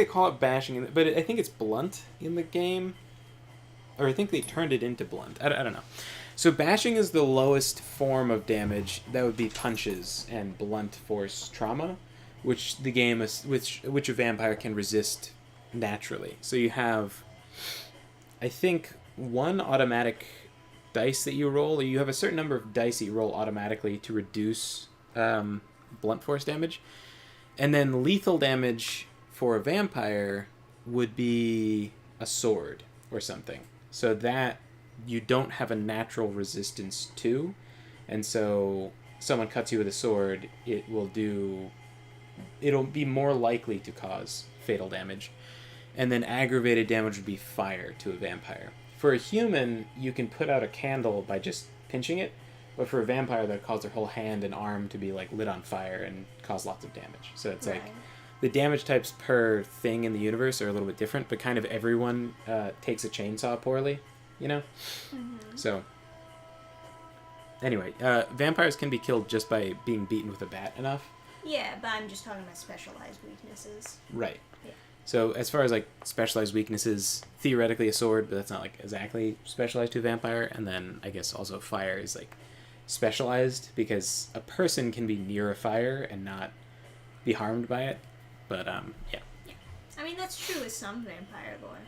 Speaker 1: call it bashing, but I think it's blunt in the game, or I think they turned it into blunt. I don't know. So bashing is the lowest form of damage. That would be punches and blunt force trauma, which which a vampire can resist naturally. So you have, I think, 1 automatic dice that you roll. You have a certain number of dice that you roll automatically to reduce blunt force damage, and then lethal damage for a vampire would be a sword or something. So that you don't have a natural resistance to, and so someone cuts you with a sword, it'll be more likely to cause fatal damage. And then aggravated damage would be fire to a vampire. For a human, you can put out a candle by just pinching it, but for a vampire, that cause their whole hand and arm to be like lit on fire and cause lots of damage. So it's like the damage types per thing in the universe are a little bit different, but kind of everyone takes a chainsaw poorly, you know? Mm-hmm. So anyway, vampires can be killed just by being beaten with a bat enough.
Speaker 2: Yeah, but I'm just talking about specialized weaknesses.
Speaker 1: Right.
Speaker 2: Yeah.
Speaker 1: So as far as like specialized weaknesses, theoretically a sword, but that's not like exactly specialized to a vampire. And then I guess also fire is like specialized because a person can be near a fire and not be harmed by it. But yeah.
Speaker 2: I mean, that's true with some vampire lore.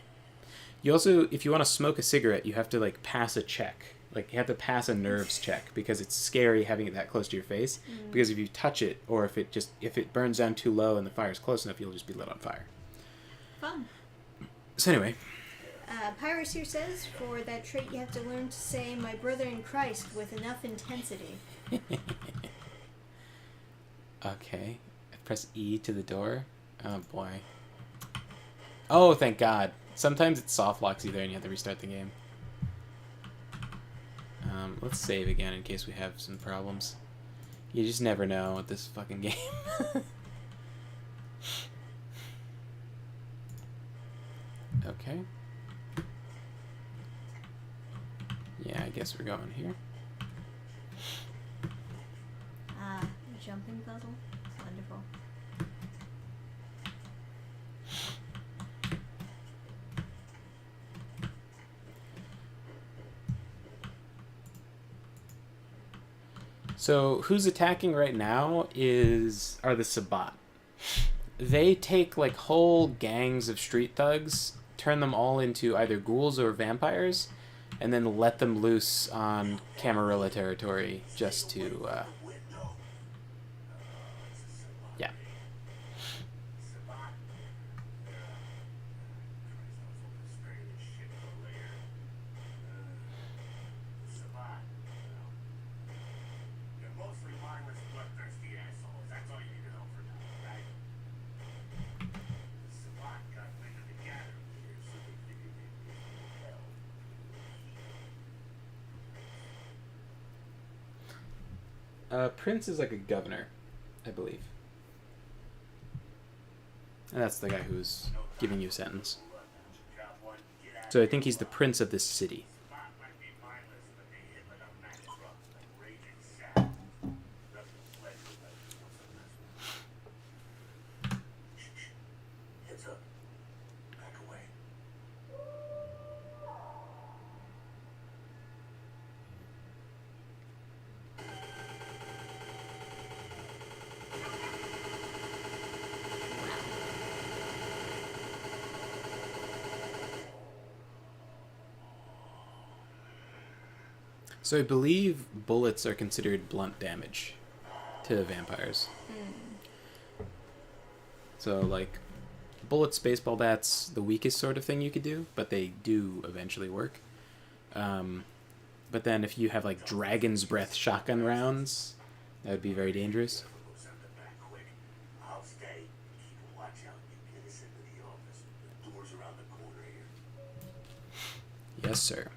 Speaker 1: You also, if you want to smoke a cigarette, you have to like pass a check. Like you have to pass a nerves check because it's scary having it that close to your face. Because if you touch it, or if it burns down too low and the fire's close enough, you'll just be lit on fire.
Speaker 2: Fun.
Speaker 1: So anyway.
Speaker 2: Pyroseer says, for that trait you have to learn to say, "My brother in Christ," with enough intensity.
Speaker 1: Okay. Press E to the door. Oh boy. Oh, thank God. Sometimes it soft locks you there and you have to restart the game. Let's save again in case we have some problems. You just never know with this fucking game. Okay. Yeah, I guess we're going here.
Speaker 2: Jumping puzzle. Wonderful.
Speaker 1: So who's attacking right now are the Sabbat. They take like whole gangs of street thugs turn them all into either ghouls or vampires, and then let them loose on Camarilla territory just to, yeah. Prince is like a governor, I believe. And that's the guy who's giving you a sentence. So I think he's the prince of this city.
Speaker 3: Heads up. Back away.
Speaker 1: So I believe bullets are considered blunt damage to vampires. So, like, bullets, baseball bats, the weakest sort of thing you could do, but they do eventually work. But then if you have, like, dragon's breath shotgun rounds, that would be very dangerous.
Speaker 3: I'll stay. Keep a watch out. Get us into the office. The door's around the corner here.
Speaker 1: Yes, sir.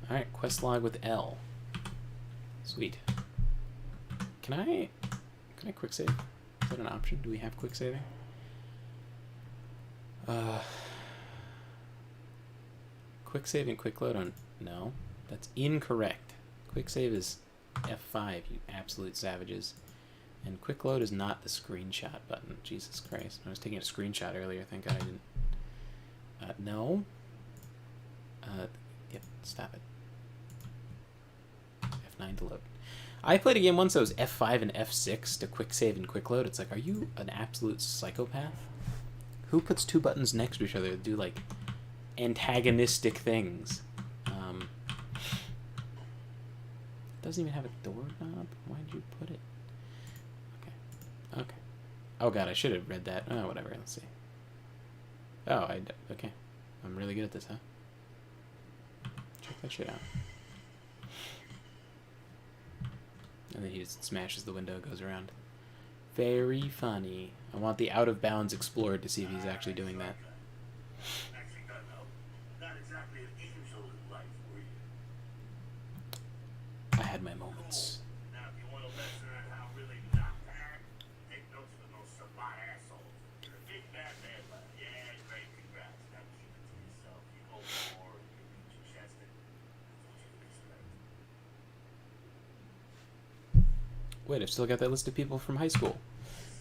Speaker 1: Alright, quest log with L. Sweet. Can I quick save? Is that an option? Do we have quick saving? Quick save and quick load on... No, that's incorrect. Quick save is F5, you absolute savages. And quick load is not the screenshot button. Jesus Christ. I was taking a screenshot earlier. Thank God I didn't. No. Yep, stop it. F9 to load. I played a game once that was F5 and F6 to quick save and quick load. It's like, are you an absolute psychopath? Who puts two buttons next to each other to do, like, antagonistic things? It doesn't even have a doorknob. Why did you put it? Okay. Oh god, I should have read that. Oh, whatever. Let's see. Oh, okay. I'm really good at this, huh? Check that shit out. And then he just smashes the window, goes around. Very funny. I want the out of bounds explored to see if he's actually doing that.
Speaker 3: Actually, no. Not exactly an angel in life, were you?
Speaker 1: I had my moments.
Speaker 3: Now, if you want a lesson on how really not to act, take notes from those Sabat assholes. You're a big bad man, but yeah, great, congrats. Now keep it to yourself. You go forward, you beat your chest in. That's what you expect.
Speaker 1: Wait, I've still got that list of people from high school.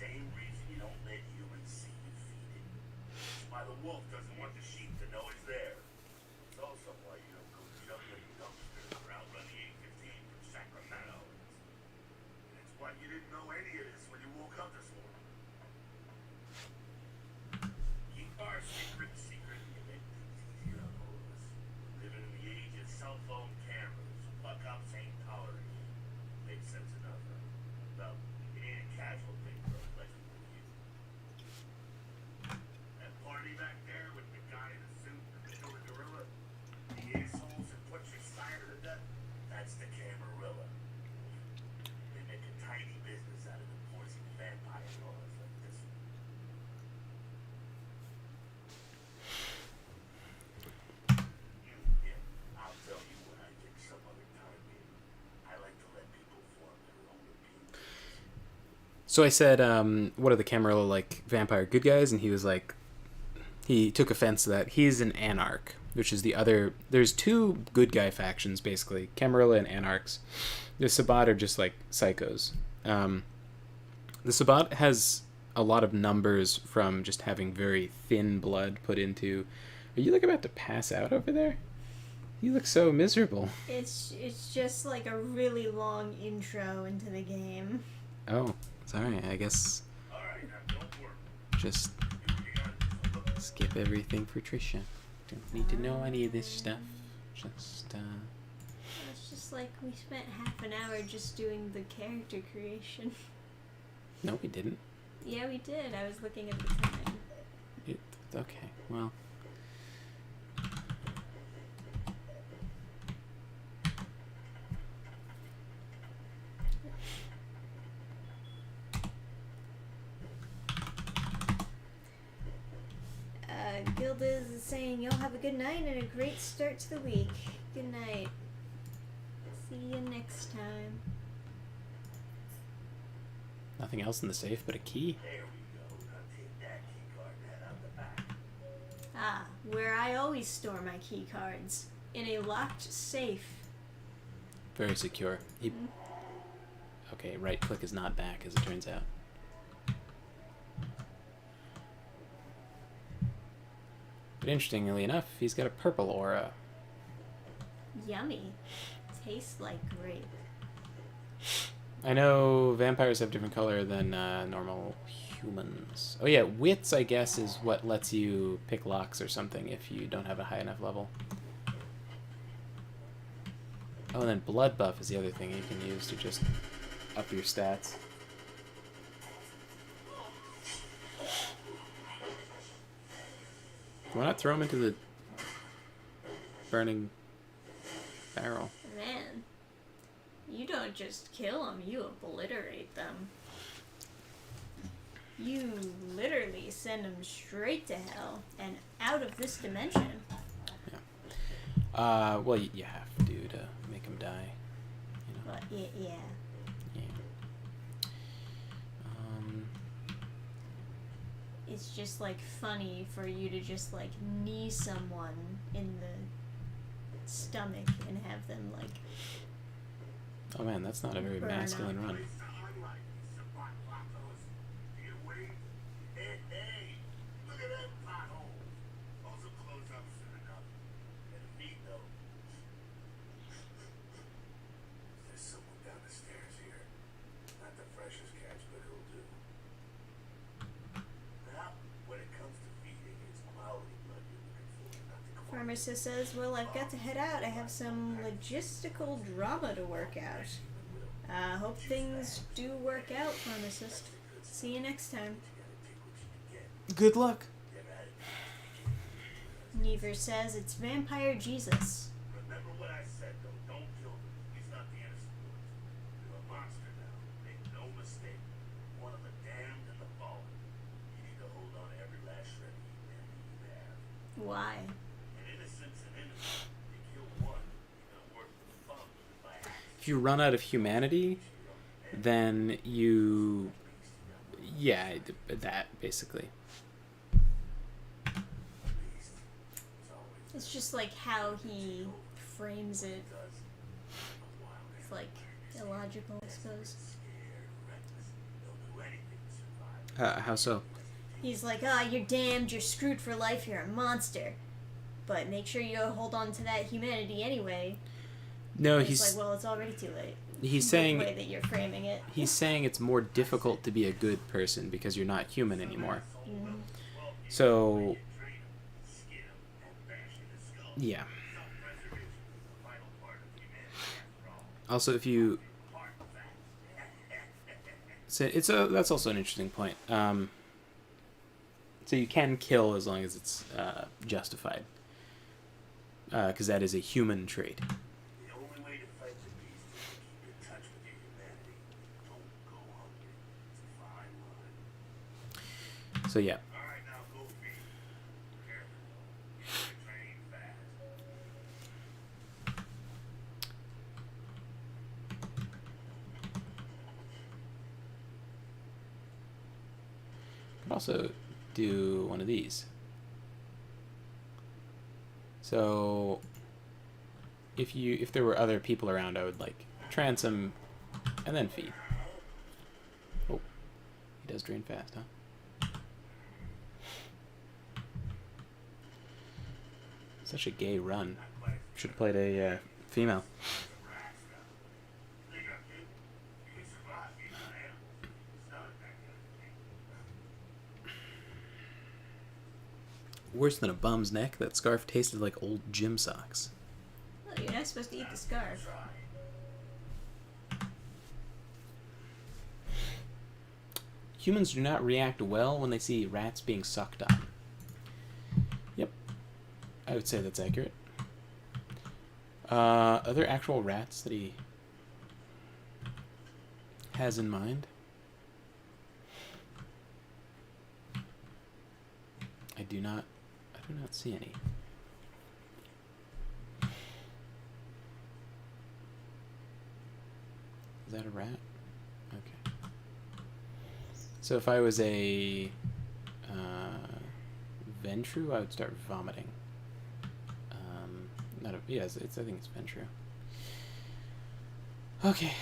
Speaker 3: Same reason you don't let humans see you feed it. Why the wolf doesn't want the sheep to know it's there. It's also why you don't go juggling dumpsters or outrun the 815 from Sacramento. And it's why you didn't know any of this when you woke up this morning. Keep our secret secret and you make things easier on all of us. Living in the age of cell phone cameras, fuck ups ain't tolerated. Makes sense enough, huh? Well, it ain't a casual thing for a pleasure with you. That party back there with the guy in the suit and the killer gorilla, the assholes that put your sire to death, that's the Camarilla. They make a tiny business out of enforcing vampire laws like this. I'll tell you what I think some other time, maybe. I like to let people form their own opinions.
Speaker 1: So I said, what are the Camarilla, like, vampire good guys? And he was like, he took offense to that. He's an anarch, which is the other... There's two good guy factions, basically. Camarilla and anarchs. The Sabat are just, like, psychos. The Sabat has a lot of numbers from just having very thin blood put into... Are you, like, about to pass out over there? You look so miserable.
Speaker 2: It's just like a really long intro into the game.
Speaker 1: Oh, sorry. I guess
Speaker 3: Alright, now don't worry.
Speaker 1: just...
Speaker 3: Do what you gotta do.
Speaker 1: Skip everything for Trisha. Don't need to know any of this stuff. Just,
Speaker 2: It's just like we spent half an hour just doing the character creation.
Speaker 1: No, we didn't.
Speaker 2: Yeah, we did. I was looking at the time.
Speaker 1: Okay, well.
Speaker 2: Gildas is saying, you'll have a good night and a great start to the week. Good night. See you next time.
Speaker 1: Nothing else in the safe but a key.
Speaker 3: There we go. Now take that key card and head out the back.
Speaker 2: Ah, where I always store my key cards. In a locked safe.
Speaker 1: Very secure. Okay, right click is not back, as it turns out. But interestingly enough, he's got a purple aura.
Speaker 2: Yummy. Tastes like grape.
Speaker 1: I know vampires have different color than normal humans. Oh yeah, wits, I guess, is what lets you pick locks or something if you don't have a high enough level. Oh, and then blood buff is the other thing you can use to just up your stats. Why not throw him into the burning barrel?
Speaker 2: Man, you don't just kill them, you obliterate them. You literally send them straight to hell and out of this dimension.
Speaker 1: Well, you have to make him die. You know?
Speaker 2: But yeah. It's just like funny for you to just like knee someone in the stomach and have them like.
Speaker 1: Oh man, that's not a very
Speaker 2: Burn
Speaker 1: masculine
Speaker 2: up.
Speaker 1: run.
Speaker 2: Pharmacist says, well, I've got to head out. I have some logistical drama to work out. Hope things do work out, pharmacist. See you next time.
Speaker 1: Good luck.
Speaker 2: Never says it's Vampire Jesus.
Speaker 3: Remember what I said, though. Don't kill him. He's not the innocent one. You're a monster now. Make no mistake. One of the damned and the fallen. You need to hold on to every last shred of humanity you have.
Speaker 2: Why?
Speaker 1: If you run out of humanity, then you... Yeah, that, basically.
Speaker 2: It's just like how he frames it. It's like illogical, I suppose.
Speaker 1: How so?
Speaker 2: He's like, you're damned, you're screwed for life, you're a monster. But make sure you hold on to that humanity anyway.
Speaker 1: No,
Speaker 2: He's like, well, it's already too late.
Speaker 1: He's saying...
Speaker 2: The way that you're framing it.
Speaker 1: He's saying it's more difficult to be a good person because you're not human anymore.
Speaker 2: Mm-hmm.
Speaker 1: So... Yeah. Also, if you... So that's also an interesting point. So you can kill as long as it's justified. Because that is a human trait. So yeah. Could also do one of these. So if there were other people around, I would like trance him and then feed. Oh, he does drain fast, huh? Such a gay run. Should have played a female. worse than a bum's neck. That scarf tasted like old gym socks.
Speaker 2: Well, you're not supposed to eat the scarf.
Speaker 1: Humans do not react well when they see rats being sucked on. Yep. I would say that's accurate. Other actual rats that he has in mind? I do not see any. Is that a rat? Okay. So if I was a Ventru, I would start vomiting. Not a, yes, I think it's Ventru. Okay.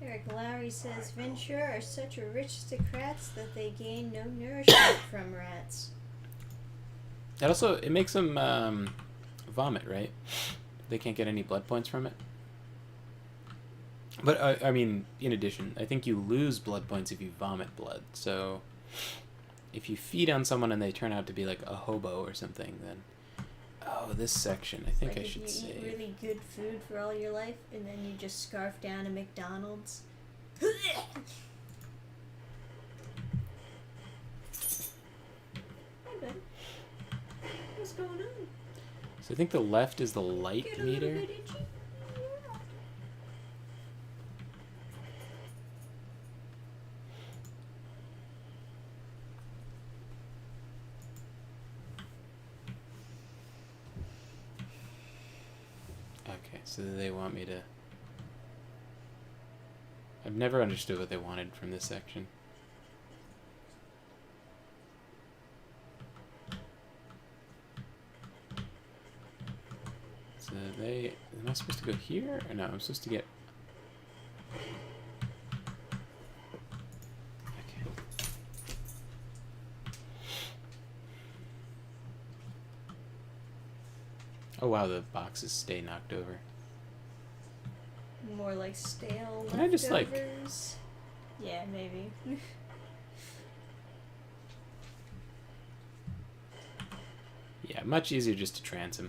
Speaker 2: Eric Lowry says Ventura are such aristocrats that they gain no nourishment from rats.
Speaker 1: It also, it makes them vomit, right? They can't get any blood points from it. But, I mean, in addition, I think you lose blood points if you vomit blood. So, if you feed on someone and they turn out to be like a hobo or something, then... Oh, this section. I think
Speaker 2: like
Speaker 1: I should say.
Speaker 2: If you eat really good food for all your life, and then you just scarf down a McDonald's. Hey, buddy. What's going on?
Speaker 1: So I think the left is the light
Speaker 2: Get a
Speaker 1: meter.
Speaker 2: little bit itchy?
Speaker 1: Okay, so they want me to... I've never understood what they wanted from this section. So they... Am I supposed to go here? Or no, I'm supposed to get... Okay. Oh wow, the boxes stay knocked over.
Speaker 2: More like stale
Speaker 1: Can I just, like-
Speaker 2: leftovers. Yeah, maybe.
Speaker 1: Yeah, much easier just to transom.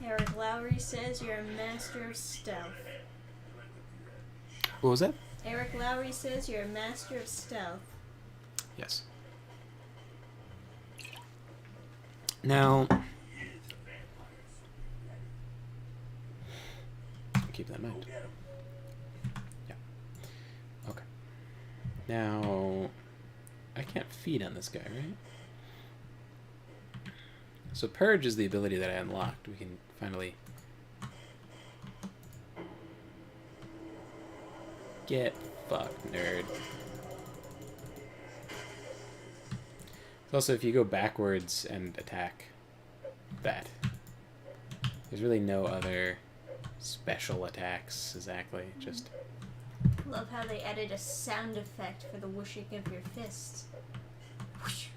Speaker 2: Eric Lowry says you're a master of stealth.
Speaker 1: What was that?
Speaker 2: Eric Lowry says you're a master of stealth.
Speaker 1: Yes. Now, keep that in mind. Yeah. Okay. Now, I can't feed on this guy, right? So Purge is the ability that I unlocked. We can finally get fucked, nerd. Also, if you go backwards and attack that, there's really no other special attacks, exactly. Just...
Speaker 2: Love how they added a sound effect for the whooshing of your fist. Whoosh.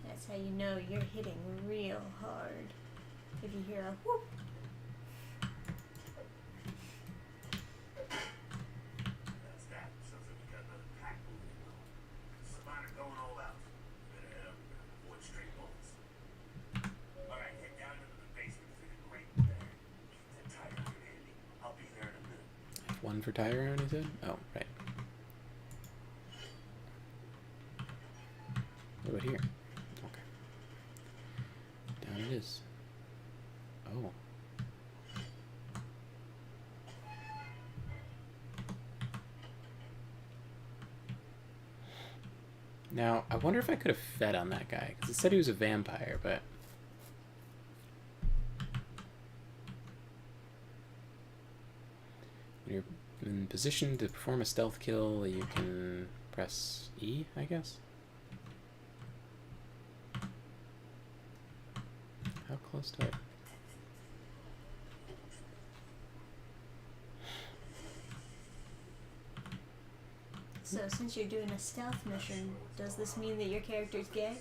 Speaker 2: That's how you know you're hitting real hard. If you hear a whoop.
Speaker 3: That's that. Sounds like we got another pack moving now. Savannah going all out. Better avoid straight bullets. Alright, head down into the basement through the grate there. Keep that tight
Speaker 1: for Tyrone, he said? Oh, right. What about here? Okay. Down it is. Oh. Now, I wonder if I could have fed on that guy, because it said he was a vampire, but... When you're in position to perform a stealth kill, you can press E, I guess? How close to it?
Speaker 2: So, since you're doing a stealth mission, does this mean that your character's gay?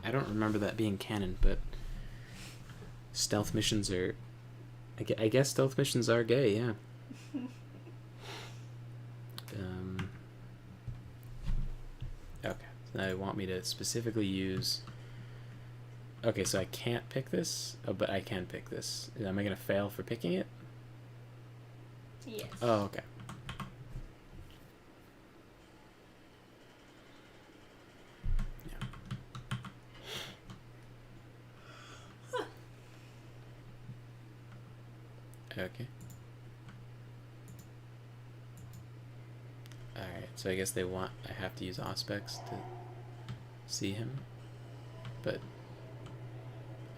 Speaker 1: I don't remember that being canon, but stealth missions are... I guess stealth missions are gay, yeah. Okay, so they want me to specifically use... Okay, so I can't pick this, but I can pick this. Am I going to fail for picking it?
Speaker 2: Yes.
Speaker 1: Oh, okay. Okay. Alright, so I guess they want... I have to use Auspex to see him. But...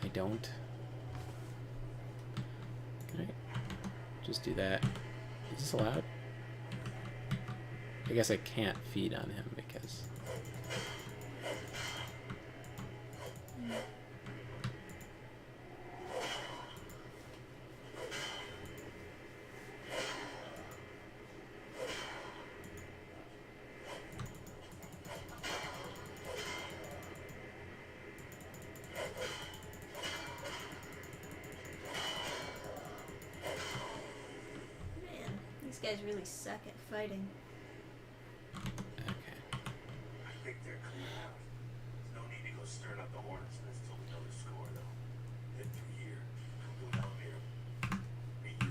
Speaker 1: I don't. Can I just do that? Is this allowed? I guess I can't feed on him because...
Speaker 2: These guys really suck at fighting.
Speaker 1: Okay.
Speaker 3: I think they're clear out. There's no need to go stirring up the hornets until we know the score, though. Head through here. Come to an elevator. Meet you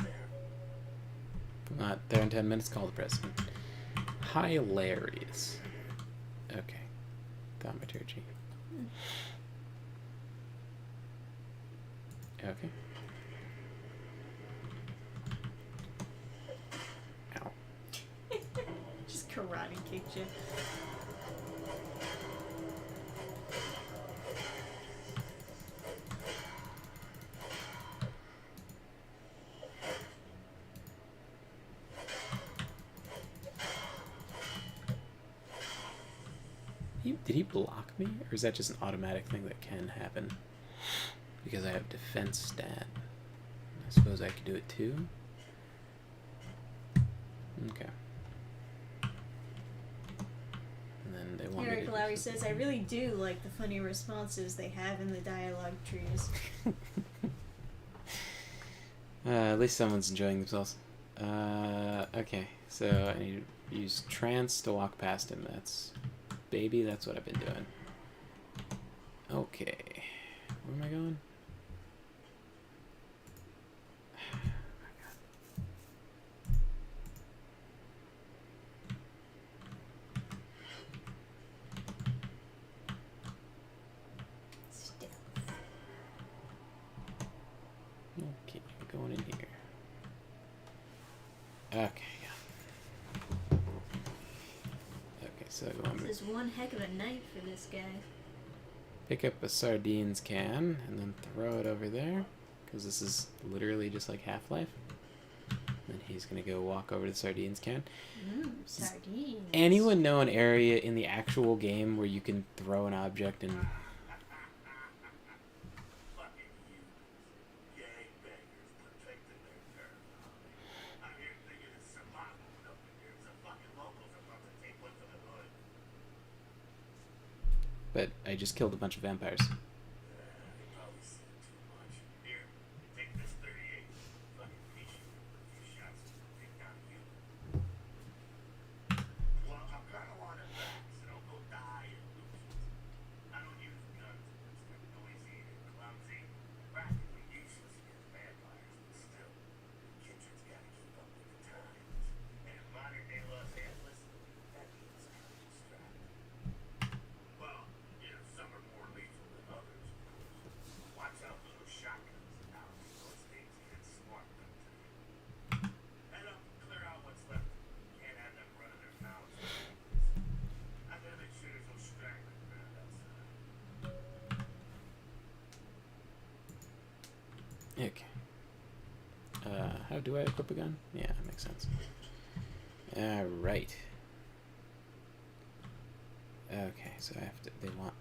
Speaker 3: there.
Speaker 1: Not there in 10 minutes. Call the president. Hilarious. Okay. Thaumaturgy. Okay. Ow.
Speaker 2: Just karate kicked you.
Speaker 1: Did he block me? Or is that just an automatic thing that can happen? Because I have defense stat. I suppose I could do it too? Okay. And then they want me
Speaker 2: Eric
Speaker 1: to...
Speaker 2: Lowry says, I really do like the funny responses they have in the dialogue trees.
Speaker 1: At least someone's enjoying themselves. Okay, so I need to use trance to walk past him. That's... Baby, that's what I've been doing. Okay. Where am I going? Okay, going in here. Okay, yeah. Okay, so
Speaker 2: This is one heck of a night for this guy.
Speaker 1: pick up a sardines can and then throw it over there, because this is literally just like Half-Life. Then he's gonna go walk over to the sardines can.
Speaker 2: Sardines.
Speaker 1: Anyone know an area in the actual game where you can throw an object and...
Speaker 3: Fucking you. Gangbangers protecting their territory. I'm here thinking it's survival up in here. Some fucking locals are about to take one for the hood.
Speaker 1: But I just killed a bunch of vampires.
Speaker 3: They probably said too much. Here, take this 38. Fucking piece you with a few shots to take down you. Well, I'm kinda on it back, so don't go die and lose it. I don't use guns against them.
Speaker 1: Okay. How do I equip a gun? Yeah, that makes sense. Alright. Okay, so I have to.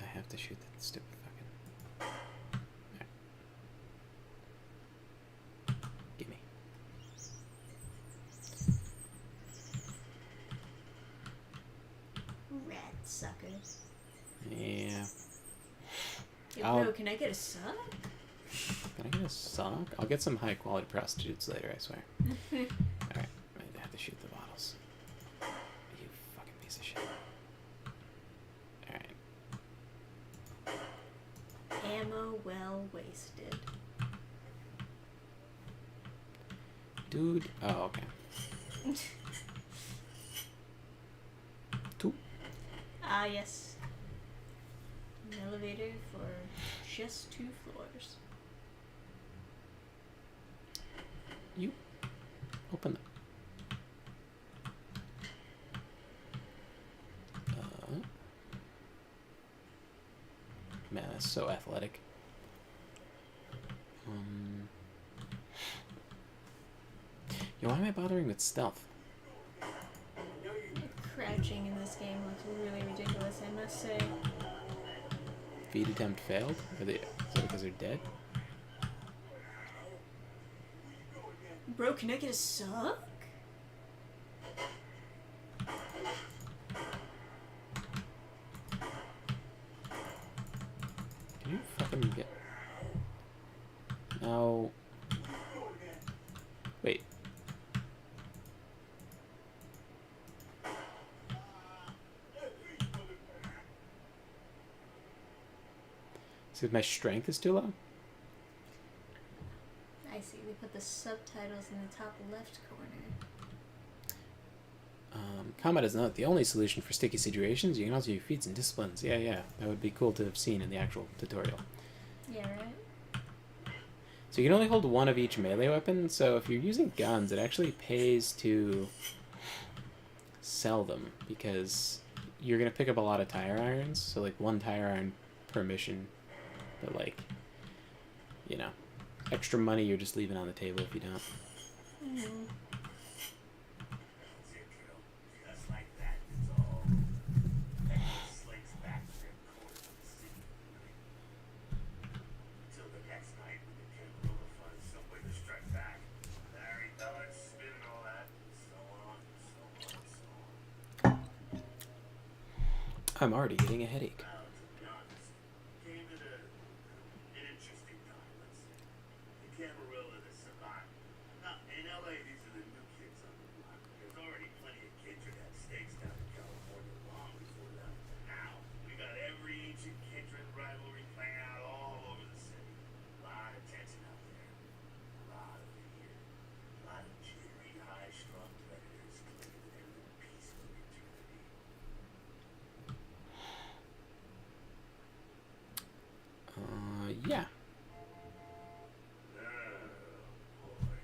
Speaker 1: I have to shoot that stupid fucking. Alright. Gimme.
Speaker 2: Rat suckers.
Speaker 1: Yeah.
Speaker 2: Hey, bro, can I get a suck?
Speaker 1: Can I get a sock? I'll get some high quality prostitutes later, I swear. Alright, I have to shoot the bottles. You fucking piece of shit. Alright.
Speaker 2: Ammo well wasted.
Speaker 1: Dude. Oh, okay. Two.
Speaker 2: Ah, yes. An elevator for just 2 floors.
Speaker 1: You. Open them. Man, that's so athletic. Yo, why am I bothering with stealth?
Speaker 2: Crouching in this game looks really ridiculous, I must say.
Speaker 1: Feed attempt failed? Is it because they're dead?
Speaker 2: Bro, can I get a suck?
Speaker 1: Can you fucking get... No. Wait. See if my strength is too low?
Speaker 2: I see, they put the subtitles in the top left corner.
Speaker 1: Combat is not the only solution for sticky situations. You can also use feats and disciplines. Yeah. That would be cool to have seen in the actual tutorial.
Speaker 2: Yeah, right?
Speaker 1: So you can only hold one of each melee weapon, so if you're using guns, it actually pays to sell them, because you're going to pick up a lot of tire irons, so like 1 tire iron per mission, but like, you know, extra money you're just leaving on the table if you don't.
Speaker 2: Mm-hmm.
Speaker 3: Just like that, it's all. Slinks back to their corner of the city. Till the next night when the general will find some way to strike back. Larry Dodge spinning all that, and so on, and so on, and so on.
Speaker 1: I'm already getting a headache.
Speaker 3: Well, to be honest, came at an interesting time, let's say. The Camarilla that survived. Now, in LA, these are the new kids on the block. There's already plenty of kids that had stakes down in California long before them. Now, we got every ancient kindred rivalry playing out all over the city. A lot of tension out there. A lot of fear. A lot of jittery, high-strung predators clinging to their little piece of eternity.
Speaker 1: Yeah.
Speaker 3: Oh, boy.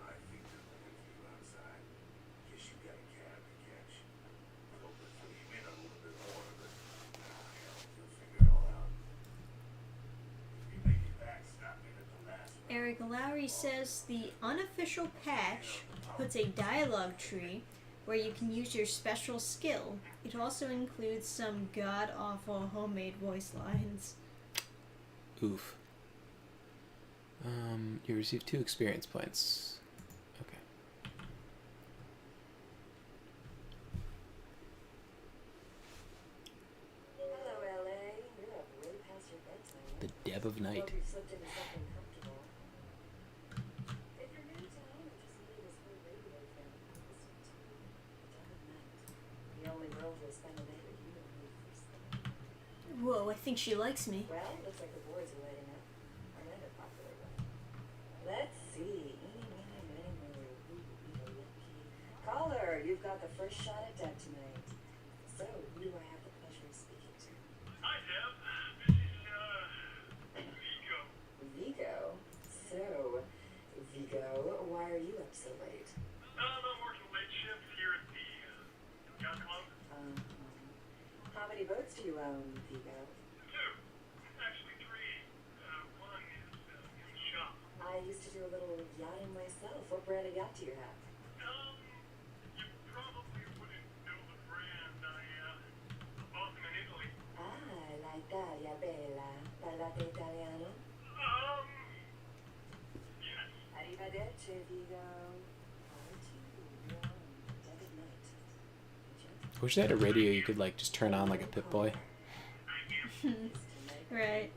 Speaker 3: I think they're looking for you outside. Guess you got a cab to catch. Hoping to leave in a little bit more, but hell, you'll figure it all out. If you make it back, stop in at the last one.
Speaker 2: Eric Lowry says the unofficial patch puts a dialogue tree where you can use your special skill. It also includes some god-awful homemade voice lines.
Speaker 1: Oof. You receive 2 experience points. Okay.
Speaker 4: Hello, LA. You're up way past your bedtime.
Speaker 1: The Deb of Night.
Speaker 4: Hope you've slipped into something comfortable. If you're new to town or just needing a smooth radio friend, listen to The Deb of Night. The only girl to spend the night with you and me first thing.
Speaker 2: Whoa, I think she likes me.
Speaker 4: Well, looks like the boys are lighting up. Another popular one. Let's see. Eeny, meeny, miny, moe. Ooh, lucky. Caller, you've got the first shot at Deb tonight. So, who do I have the pleasure of speaking to?
Speaker 5: Hi, Deb. This is, Vigo.
Speaker 4: Vigo. So, Vigo, why are you up so late?
Speaker 5: I'm working late shift here at the yacht club.
Speaker 4: How many boats do you own, Vigo?
Speaker 5: 2. Actually 3. One is in the shop.
Speaker 4: do a little yachting myself. What brand of yacht do you have?
Speaker 5: You probably wouldn't know the brand. I bought them in Italy.
Speaker 4: Ah, la Italia bella. Parlate italiano?
Speaker 5: Yes.
Speaker 4: Arrivederci, Vigo. 1, 2, 1. Dead night.
Speaker 1: I wish they had a radio you could like just turn on like a Pip-Boy.
Speaker 2: Right.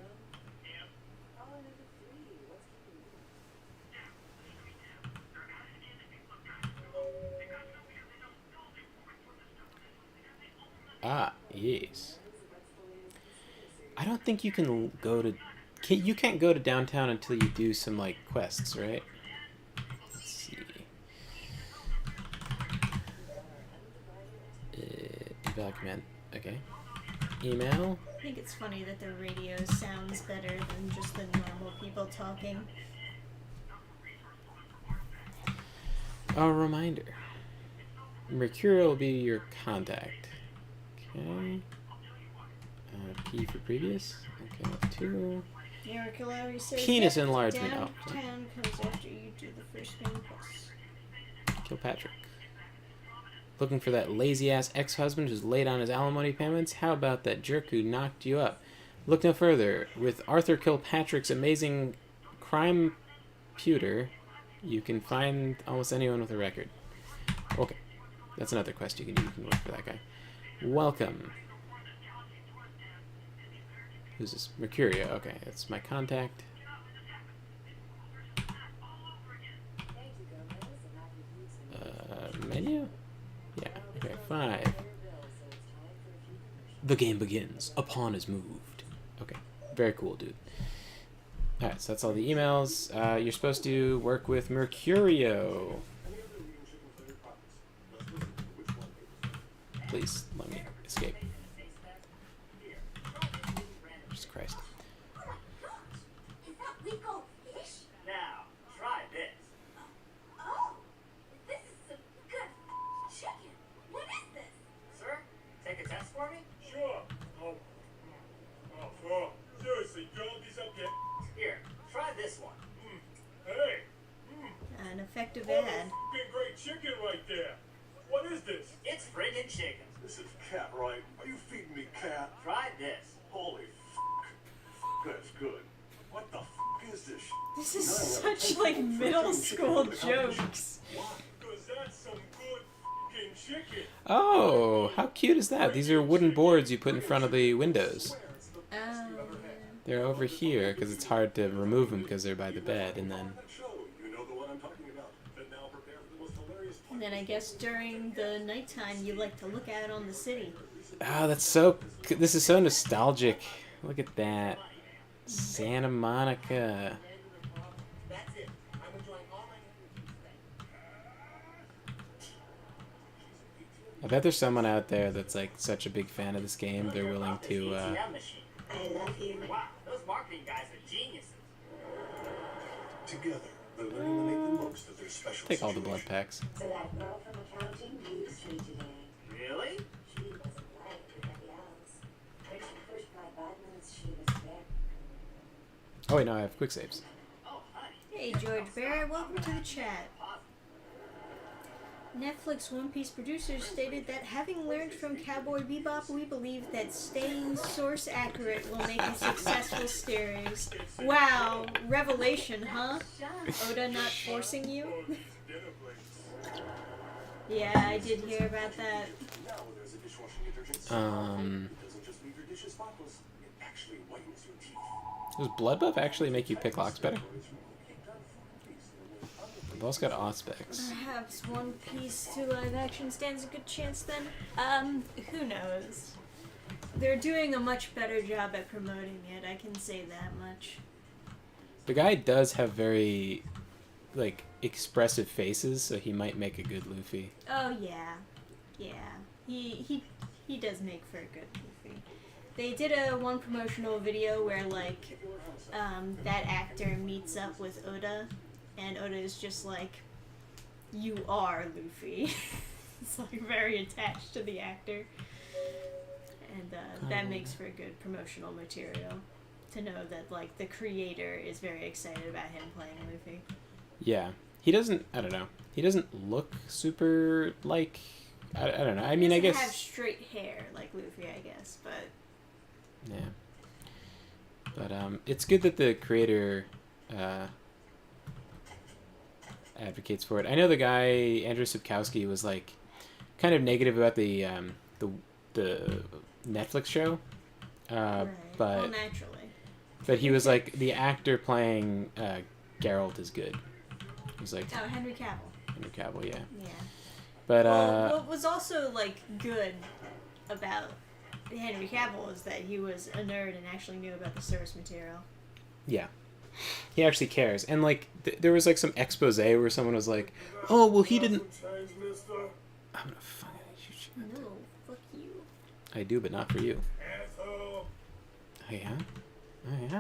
Speaker 4: Caller number 3. What's keeping you?
Speaker 1: Ah, yes. I don't think you can go to... You can't go to downtown until you do some, like, quests, right? Let's see. Email command. Okay. Email.
Speaker 2: I think it's funny that the radio sounds better than just the normal people talking.
Speaker 1: A reminder. Mercurial will be your contact. Okay. P for previous. Okay, that's 2.
Speaker 2: Miraculary says
Speaker 1: Penis
Speaker 2: "Yep,
Speaker 1: enlargement." Oh.
Speaker 2: Downtown comes after you do the first main quest.
Speaker 1: Kill Patrick. Looking for that lazy-ass ex-husband who's late on his alimony payments? How about that jerk who knocked you up? Look no further. With Arthur Kilpatrick's amazing crime pewter, you can find almost anyone with a record. Okay. That's another quest you can do. You can look for that guy. Welcome. Who's this? Mercurio. Okay, that's my contact. Menu? Yeah, okay, 5. The game begins. A pawn is moved. Okay, very cool, dude. Alright, so that's all the emails. You're supposed to work with Mercurio. Please, let me escape. Jesus Christ.
Speaker 6: Is that legal fish?
Speaker 3: Now, try this.
Speaker 6: Oh, this is some good chicken. What is this?
Speaker 3: Sir, take a test for me?
Speaker 5: Sure. Seriously, don't these up yet?
Speaker 3: Here, try this one.
Speaker 5: Hey,
Speaker 2: An effective
Speaker 5: oh,
Speaker 2: ad.
Speaker 5: fucking great chicken right there. What is this?
Speaker 3: It's friggin' chicken.
Speaker 7: This is cat, right? Are you feeding me cat?
Speaker 3: Try this.
Speaker 7: Holy that's good. What the is this?
Speaker 2: This is such like middle school jokes.
Speaker 5: Because that's some good fucking chicken.
Speaker 1: Oh, how cute is that? These are wooden boards you put in front of the windows.
Speaker 2: Oh,
Speaker 1: They're over here because it's hard to remove them because they're by the bed, and then...
Speaker 7: You know the one I'm talking about. But now prepare for the most hilarious part.
Speaker 2: and then I guess during the nighttime you like to look out on the city.
Speaker 1: Oh, that's so... This is so nostalgic. Look at that. Santa Monica.
Speaker 3: That's it. I'm enjoying all my
Speaker 1: I bet there's someone out there that's like such a big fan of this game, they're willing to...
Speaker 3: ATM machine.
Speaker 6: I love you.
Speaker 3: Wow, those marketing guys are geniuses.
Speaker 7: Together, they're learning to make the most of their special
Speaker 1: Take all the blood
Speaker 7: situation.
Speaker 1: packs.
Speaker 4: So that girl from accounting used me today.
Speaker 3: Really?
Speaker 4: She wasn't like everybody else. When she pushed my buttons, she was there.
Speaker 1: Oh wait, no, I have quick saves.
Speaker 3: Oh, honey.
Speaker 2: Hey George Barrett, welcome to the chat. Netflix One Piece producers stated that having learned from Cowboy Bebop, we believe that staying source accurate will make a successful series. Wow, revelation, huh? Oda not forcing you? Yeah, I did hear about that.
Speaker 7: Now there's a dishwashing detergent. It doesn't just leave your dishes spotless. It actually whitens your teeth.
Speaker 1: Does blood buff actually make you pick locks better? They've also got Auspex.
Speaker 2: Perhaps One Piece to live action stands a good chance then? Who knows? They're doing a much better job at promoting it, I can say that much.
Speaker 1: The guy does have very, like, expressive faces, so he might make a good Luffy.
Speaker 2: Oh yeah. Yeah. He does make for a good Luffy. They did one promotional video where like that actor meets up with Oda and Oda is just like, you are Luffy. It's like very attached to the actor. And that makes for good promotional material. To know that like the creator is very excited about him playing Luffy.
Speaker 1: Yeah. He doesn't, I don't know. He doesn't look super, like, I don't know. I mean, I
Speaker 2: He
Speaker 1: guess...
Speaker 2: doesn't have straight hair like Luffy, I guess, but...
Speaker 1: Yeah. But it's good that the creator advocates for it. I know the guy, Andrew Sapkowski, was, like, kind of negative about the Netflix show.
Speaker 2: right.
Speaker 1: But...
Speaker 2: Well, naturally.
Speaker 1: But he was like, the actor playing Geralt is good. He was like,
Speaker 2: Oh, Henry Cavill.
Speaker 1: Henry Cavill, yeah.
Speaker 2: Yeah.
Speaker 1: But
Speaker 2: Well, what was also, like, good about Henry Cavill is that he was a nerd and actually knew about the source material.
Speaker 1: yeah, he actually cares. And like, there was like some expose where someone was like, "Oh, well, he didn't." I'm gonna fucking shoot you.
Speaker 2: No, fuck you.
Speaker 1: I do, but not for you.
Speaker 7: Asshole.
Speaker 1: Oh yeah. Oh yeah.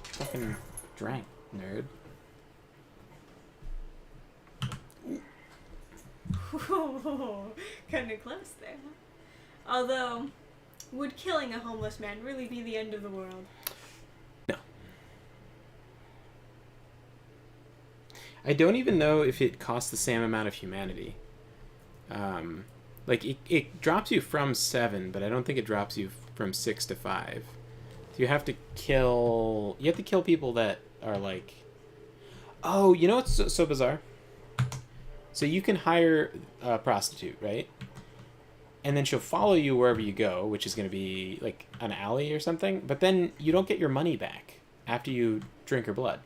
Speaker 1: Fucking drank, nerd.
Speaker 2: Kind of close there. Although, would killing a homeless man really be the end of the world?
Speaker 1: No. I don't even know if it costs the same amount of humanity. Like, it drops you from 7, but I don't think it drops you from 6 to 5. So you have to kill people that are like... Oh, you know what's so bizarre? So you can hire a prostitute, right? And then she'll follow you wherever you go, which is going to be like an alley or something. But then you don't get your money back after you drink her blood.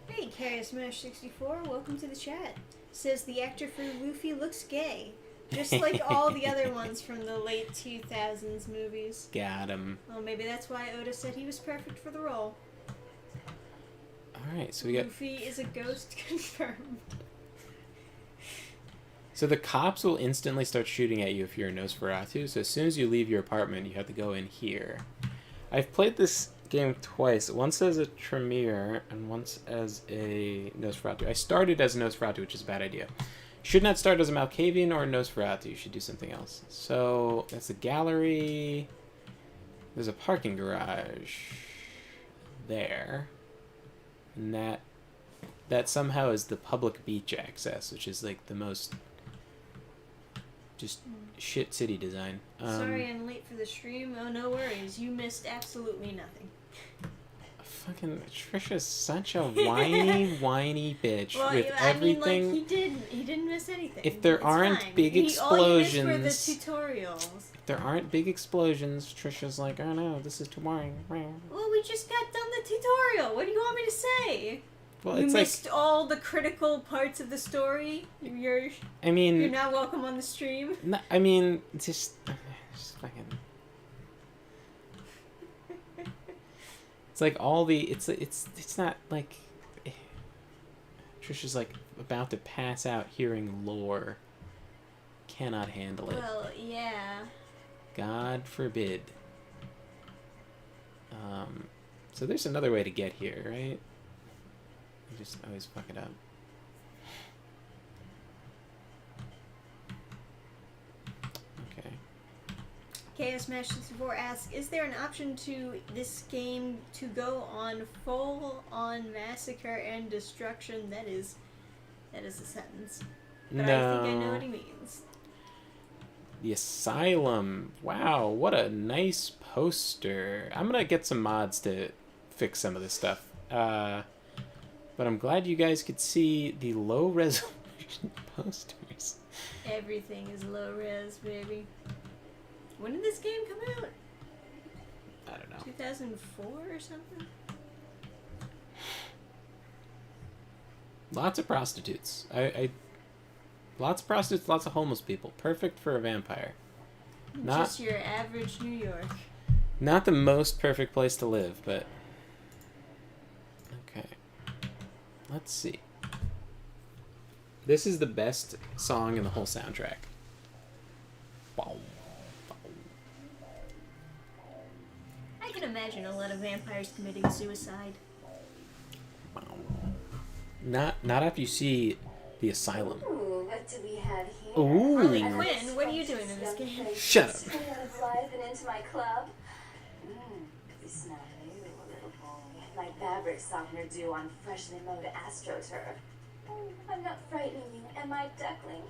Speaker 2: Hey, Smash64, welcome to the chat. Says the actor for Luffy looks gay. Just like all the other ones from the late 2000s movies.
Speaker 1: Got him.
Speaker 2: Well, maybe that's why Oda said he was perfect for the role.
Speaker 1: Alright, so we got...
Speaker 2: Luffy is a ghost confirmed.
Speaker 1: So the cops will instantly start shooting at you if you're a Nosferatu. So as soon as you leave your apartment, you have to go in here. I've played this game twice. Once as a Tremere and once as a Nosferatu. I started as a Nosferatu, which is a bad idea. Should not start as a Malkavian or a Nosferatu. You should do something else. So that's a gallery. There's a parking garage there. And that somehow is the public beach access, which is like the most just shit city design.
Speaker 2: Sorry I'm late for the stream. Oh, no worries. You missed absolutely nothing.
Speaker 1: Fucking Trisha's such a whiny bitch
Speaker 2: Well,
Speaker 1: with
Speaker 2: I
Speaker 1: everything.
Speaker 2: mean, like, he didn't miss anything.
Speaker 1: If there
Speaker 2: It's
Speaker 1: aren't
Speaker 2: fine.
Speaker 1: big
Speaker 2: All he missed were the
Speaker 1: explosions-
Speaker 2: tutorials.
Speaker 1: If there aren't big explosions, Trisha's like, oh no, this is too boring.
Speaker 2: Well, we just got done the tutorial. What do you want me to say?
Speaker 1: Well,
Speaker 2: You
Speaker 1: it's
Speaker 2: missed all the critical parts of the story. You're
Speaker 1: I mean,
Speaker 2: not welcome on the stream.
Speaker 1: no, I mean, just fucking. It's like all the it's not like Trisha's like about to pass out hearing lore. Cannot handle it.
Speaker 2: Well, yeah.
Speaker 1: God forbid. So there's another way to get here, right? I just always fuck it up. Okay.
Speaker 2: KS Smash 64 asks, is there an option to this game to go on full-on massacre and destruction? That is a sentence. But I think I know what he means.
Speaker 1: The Asylum. Wow, what a nice poster. I'm gonna get some mods to fix some of this stuff. But I'm glad you guys could see the low resolution posters.
Speaker 2: Everything is low res, baby. When did this game come out?
Speaker 1: I don't know.
Speaker 2: 2004 or something?
Speaker 1: Lots of prostitutes. Lots of prostitutes, lots of homeless people. Perfect for a vampire. Not
Speaker 2: Just your average New York.
Speaker 1: not the most perfect place to live, but okay. Let's see. This is the best song in the whole soundtrack. Bow, bow.
Speaker 2: I can imagine a lot of vampires committing suicide.
Speaker 1: Not after you see the Asylum.
Speaker 4: Ooh, what do we have here?
Speaker 1: Ooh.
Speaker 2: Harley Quinn, what are you doing in this game?
Speaker 1: Shut up.
Speaker 4: Coming out of life and into my club. This smell you, little boy. Like fabric softener do on freshly mowed AstroTurf. Oh, I'm not frightening you, am I, duckling?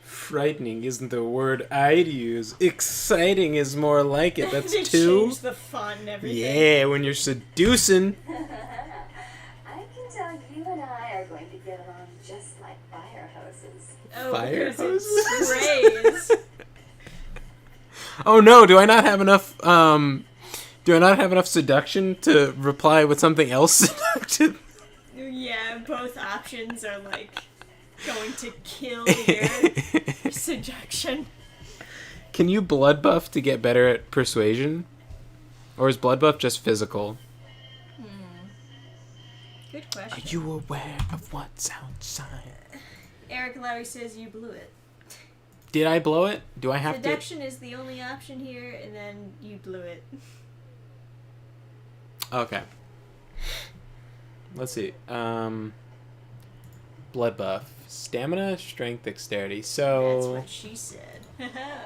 Speaker 1: Frightening isn't the word I'd use. Exciting is more like it. That's
Speaker 2: They
Speaker 1: two.
Speaker 2: changed the font and everything.
Speaker 1: Yeah, when you're seducing.
Speaker 4: I can tell you and I are going to get along just like fire hoses.
Speaker 2: Oh,
Speaker 1: Fire
Speaker 2: because
Speaker 1: hoses?
Speaker 2: it sprays.
Speaker 1: Oh no, do I not have enough seduction to reply with something else seductive?
Speaker 2: Yeah, both options are like going to kill your seduction.
Speaker 1: Can you blood buff to get better at persuasion? Or is blood buff just physical?
Speaker 2: Good
Speaker 1: Are
Speaker 2: question.
Speaker 1: you aware of what's outside?
Speaker 2: Eric Lowry says you blew it.
Speaker 1: Did I blow it? Do I have
Speaker 2: Seduction is the only option here, and then you blew it.
Speaker 1: to... Okay. Let's see. Blood buff. Stamina, strength, dexterity.
Speaker 2: That's
Speaker 1: So...
Speaker 2: what she said.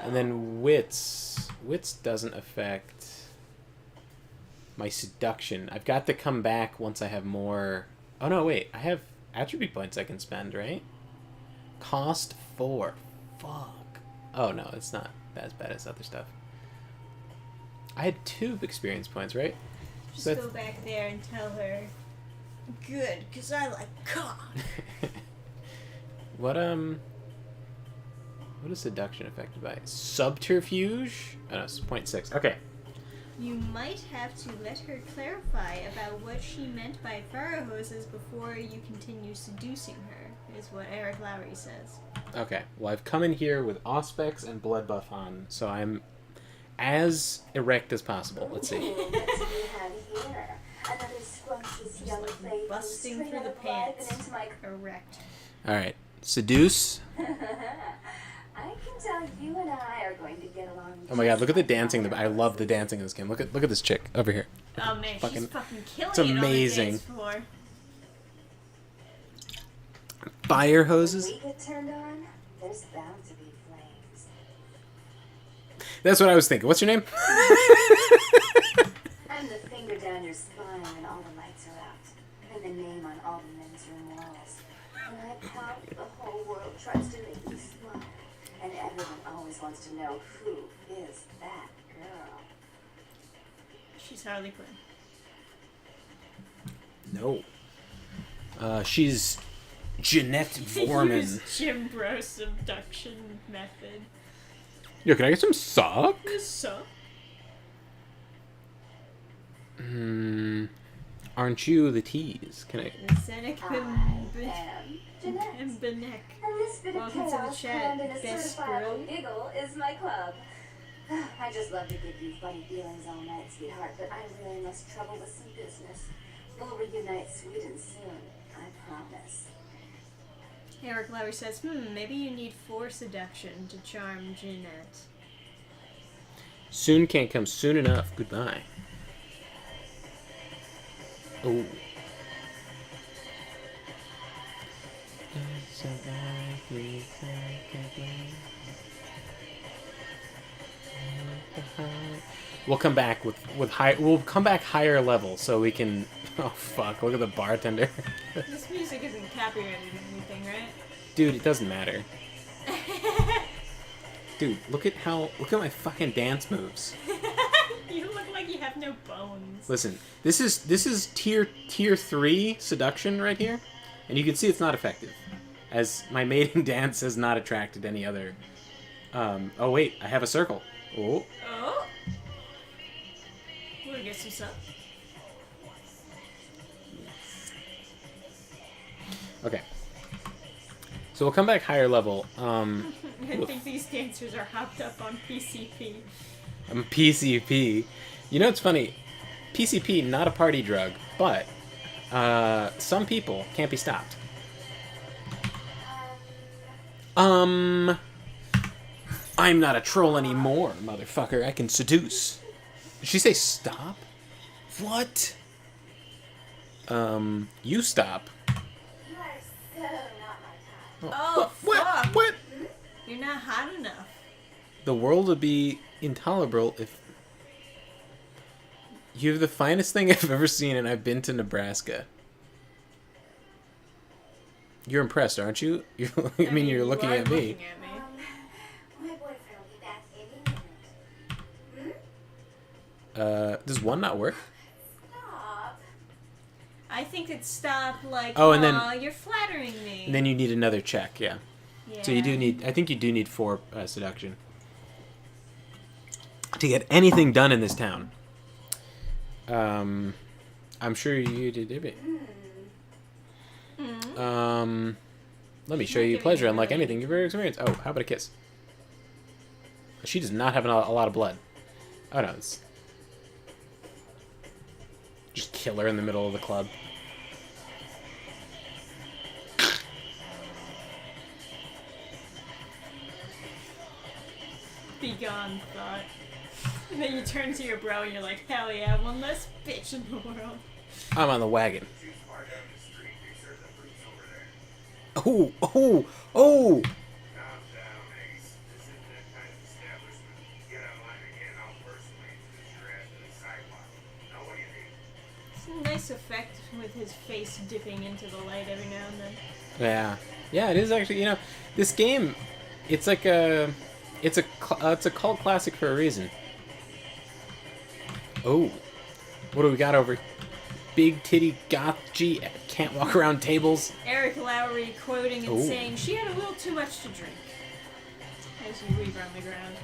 Speaker 1: And then wits. Wits doesn't affect my seduction. I've got to come back once I have more... Oh no, wait. I have attribute points I can spend, right? Cost 4. Fuck. Oh no, it's not as bad as other stuff. I had 2 experience points, right?
Speaker 2: Just
Speaker 1: So
Speaker 2: go back there and tell her, good, because I like cock.
Speaker 1: What is seduction affected by? Subterfuge? Oh no, it's 0.6. Okay.
Speaker 2: You might have to let her clarify about what she meant by fire hoses before you continue seducing her, is what Eric Lowry says.
Speaker 1: Okay. Well, I've come in here with Auspex and blood buff on, so I'm as erect as possible. Let's see.
Speaker 4: Ooh, what do we have here? Another scrumptious young lady
Speaker 2: busting
Speaker 4: straight
Speaker 2: through
Speaker 4: out
Speaker 2: the
Speaker 4: of life
Speaker 2: pants.
Speaker 4: and into my...
Speaker 2: Correct.
Speaker 1: All right. Seduce.
Speaker 4: I can tell you and I are going to get along.
Speaker 1: Oh my god, look at the
Speaker 4: just like
Speaker 1: dancing.
Speaker 4: fire
Speaker 1: I love the
Speaker 4: hoses.
Speaker 1: dancing in this game. Look at this chick over here.
Speaker 2: Oh man,
Speaker 1: Fucking-
Speaker 2: she's fucking killing
Speaker 1: it's
Speaker 2: it on the
Speaker 1: amazing.
Speaker 2: dance floor.
Speaker 1: Fire
Speaker 4: When
Speaker 1: hoses.
Speaker 4: we get turned on, there's bound to be flames.
Speaker 1: That's what I was thinking. What's your name?
Speaker 4: I'm the finger down your spine when all the lights are out, and the name on all the men's room walls. When I pout, the whole world tries to make me smile, and everyone always wants to know who is that girl.
Speaker 2: She's Harley Quinn.
Speaker 1: No. She's Jeanette Vorman.
Speaker 2: Use Jim Bro subduction method.
Speaker 1: Yo, can I get some sock?
Speaker 2: This so.
Speaker 1: Aren't you the tease? Can I?
Speaker 2: Zenek
Speaker 4: I am Jeanette.
Speaker 2: and Benek.
Speaker 4: And this bit of
Speaker 2: Welcome to the
Speaker 4: chaos
Speaker 2: chat,
Speaker 4: crammed in a
Speaker 2: best
Speaker 4: certifiable
Speaker 2: bro.
Speaker 4: giggle is my club. I just love to give you funny feelings all night, sweetheart, but I really must trouble with some business. We'll reunite sweet and soon, I promise.
Speaker 2: Eric Lowry says, maybe you need 4 seduction to charm Jeanette.
Speaker 1: Soon can't come soon enough. Goodbye. Oh. We'll come back with high. We'll come back higher level so we can. Oh fuck! Look at the bartender.
Speaker 2: This music isn't copyrighted or anything, right?
Speaker 1: Dude, it doesn't matter. Dude, look at my fucking dance moves.
Speaker 2: You look like you have no bones.
Speaker 1: Listen, this is tier 3 seduction right here, and you can see it's not effective, as my mating dance has not attracted any other. Oh wait, I have a circle. Oh,
Speaker 2: Oh! We'll get some stuff.
Speaker 1: okay. So we'll come back higher level.
Speaker 2: I think these dancers are hopped up on PCP.
Speaker 1: I'm PCP. You know what's funny? PCP, not a party drug, but some people can't be stopped. I'm not a troll anymore, motherfucker. I can seduce. Did she say stop? What? You stop.
Speaker 6: You are so not my type.
Speaker 2: Oh,
Speaker 1: What?
Speaker 2: fuck!
Speaker 1: What?
Speaker 2: You're not hot enough.
Speaker 1: The world would be intolerable if You have the finest thing I've ever seen, and I've been to Nebraska. You're impressed, aren't you? I mean, you're looking
Speaker 2: are
Speaker 1: at me.
Speaker 2: looking at me.
Speaker 6: My boyfriend will be back any minute.
Speaker 1: Does one not work?
Speaker 6: Stop.
Speaker 2: I think it's stop like,
Speaker 1: Oh, and then-
Speaker 2: "Aw, you're flattering me."
Speaker 1: And then you need another check, yeah.
Speaker 2: Yeah.
Speaker 1: So you do need, I think you do need 4 seduction to get anything done in this town. I'm sure you did it. Let me show you pleasure unlike anything you've ever experienced. Oh, how about a kiss? She does not have a lot of blood. Oh no, it's just kill her in the middle of the club.
Speaker 2: Be gone, thought. And then you turn to your bro and you're like, hell yeah, one less bitch in the world.
Speaker 1: I'm on the wagon.
Speaker 5: Too far down the street. Make sure that brief's over there.
Speaker 1: Oh, oh, oh!
Speaker 5: Calm down, Ace. This isn't that kind of establishment. Get online again. I'll personally introduce your ass to the sidewalk. Now what do you need?
Speaker 2: It's a nice effect with his face dipping into the light every now and then.
Speaker 1: Yeah, yeah, it is actually. You know, this game, it's like a, it's a cult classic for a reason. Oh, what do we got over? Big titty goth G can't walk around tables.
Speaker 2: Eric Lowry quoting and
Speaker 1: Ooh.
Speaker 2: saying, she had a little too much to drink. As you weave around the ground.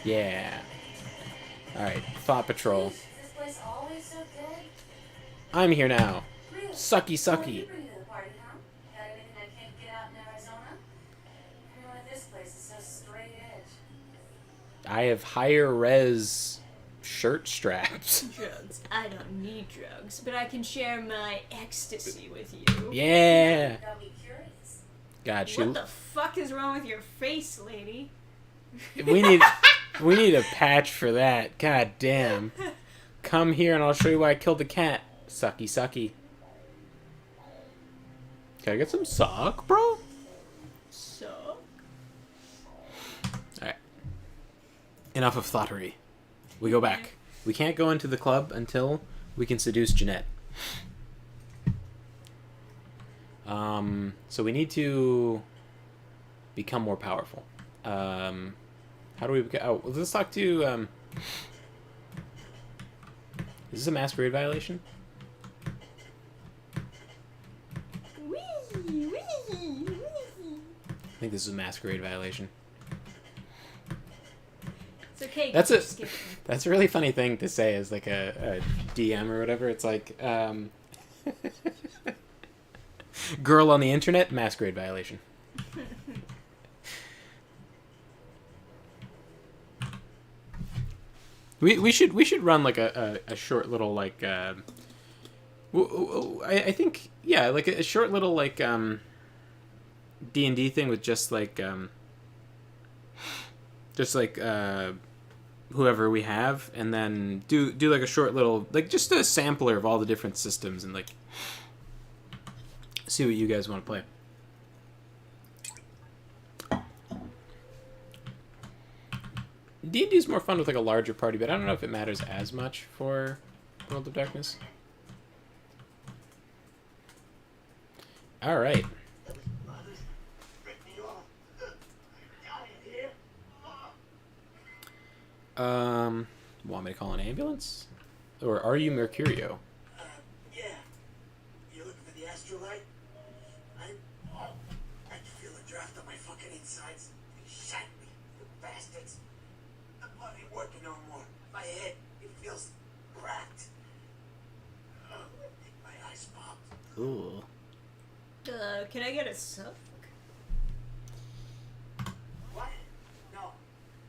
Speaker 1: Yeah. All right, Thought Patrol.
Speaker 6: This place always so good.
Speaker 1: I'm here now.
Speaker 6: Really?
Speaker 1: Sucky,
Speaker 6: What do
Speaker 1: sucky.
Speaker 6: you bring to the party, huh? Got anything I can't get out in Arizona? Everyone at this place is so straight edge.
Speaker 1: I have higher res shirt straps.
Speaker 2: Drugs. I don't need drugs, but I can share my ecstasy with you.
Speaker 1: Yeah.
Speaker 6: Got me curious.
Speaker 1: God,
Speaker 2: What the fuck is wrong with your face, lady?
Speaker 1: we need a patch for that. God damn. Come here and I'll show you why I killed the cat. Sucky, sucky. Can I get some sock, bro?
Speaker 2: So?
Speaker 1: Alright. Enough of thoughterry. We go back. We can't go into the club until we can seduce Jeanette. So we need to become more powerful. How do we oh, let's talk to is this a masquerade violation?
Speaker 2: Wee, wee, wee.
Speaker 1: I think this is a masquerade violation.
Speaker 2: It's okay.
Speaker 1: That's
Speaker 2: keep
Speaker 1: a-
Speaker 2: skipping.
Speaker 1: That's a really funny thing to say as like a DM or whatever. It's like girl on the internet, masquerade violation. We should run like a short little like I think yeah, like a short little like D&D thing with just like whoever we have, and then do like a short little like just a sampler of all the different systems and like see what you guys want to play. D&D is more fun with like a larger party, but I don't know if it matters as much for World of Darkness. All right. Want me to call an ambulance? Or are you Mercurio?
Speaker 3: Yeah. You looking for the astrolite? I can feel a draft on my fucking insides. They shot me, you bastards. The blood ain't working no more. My head, it feels cracked. Oh, I think my eyes popped.
Speaker 1: Ooh.
Speaker 2: Can I get a suck?
Speaker 3: What? No.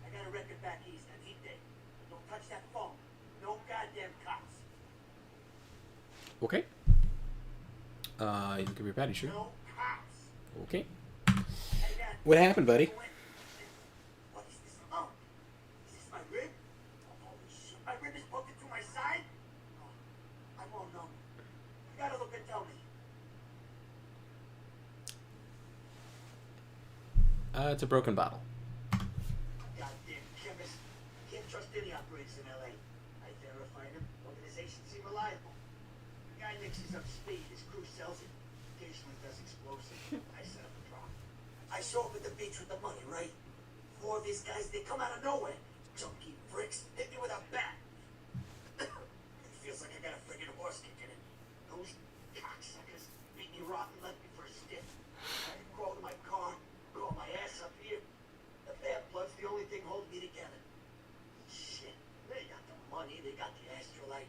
Speaker 3: I got a record back east on heat day. Don't touch that phone. No goddamn cops.
Speaker 1: Okay. You can be patty, sure.
Speaker 3: No cops.
Speaker 1: Okay.
Speaker 3: I got
Speaker 1: What happened, buddy?
Speaker 3: What is this? Oh, is this my rib? Holy shit, my rib is broken through my side? Oh, I won't know. You gotta look and tell me.
Speaker 1: It's a broken bottle.
Speaker 3: Goddamn chemist. Can't trust any operators in LA. I verified him. Organization mixes up speed. His crew sells it. Occasionally does explosives. I set up a drop. I show up at the beach with the money, right? 4 of these guys, they come out of nowhere. Junky bricks, hit me with a bat. It feels like I got a friggin' horse kicking it. Those cocksuckers beat me rotten, left me for a stiff. I had to crawl to my car, crawl my ass up here. The bad blood's the only thing holding me together. Shit, they got the money, they got the astrolite.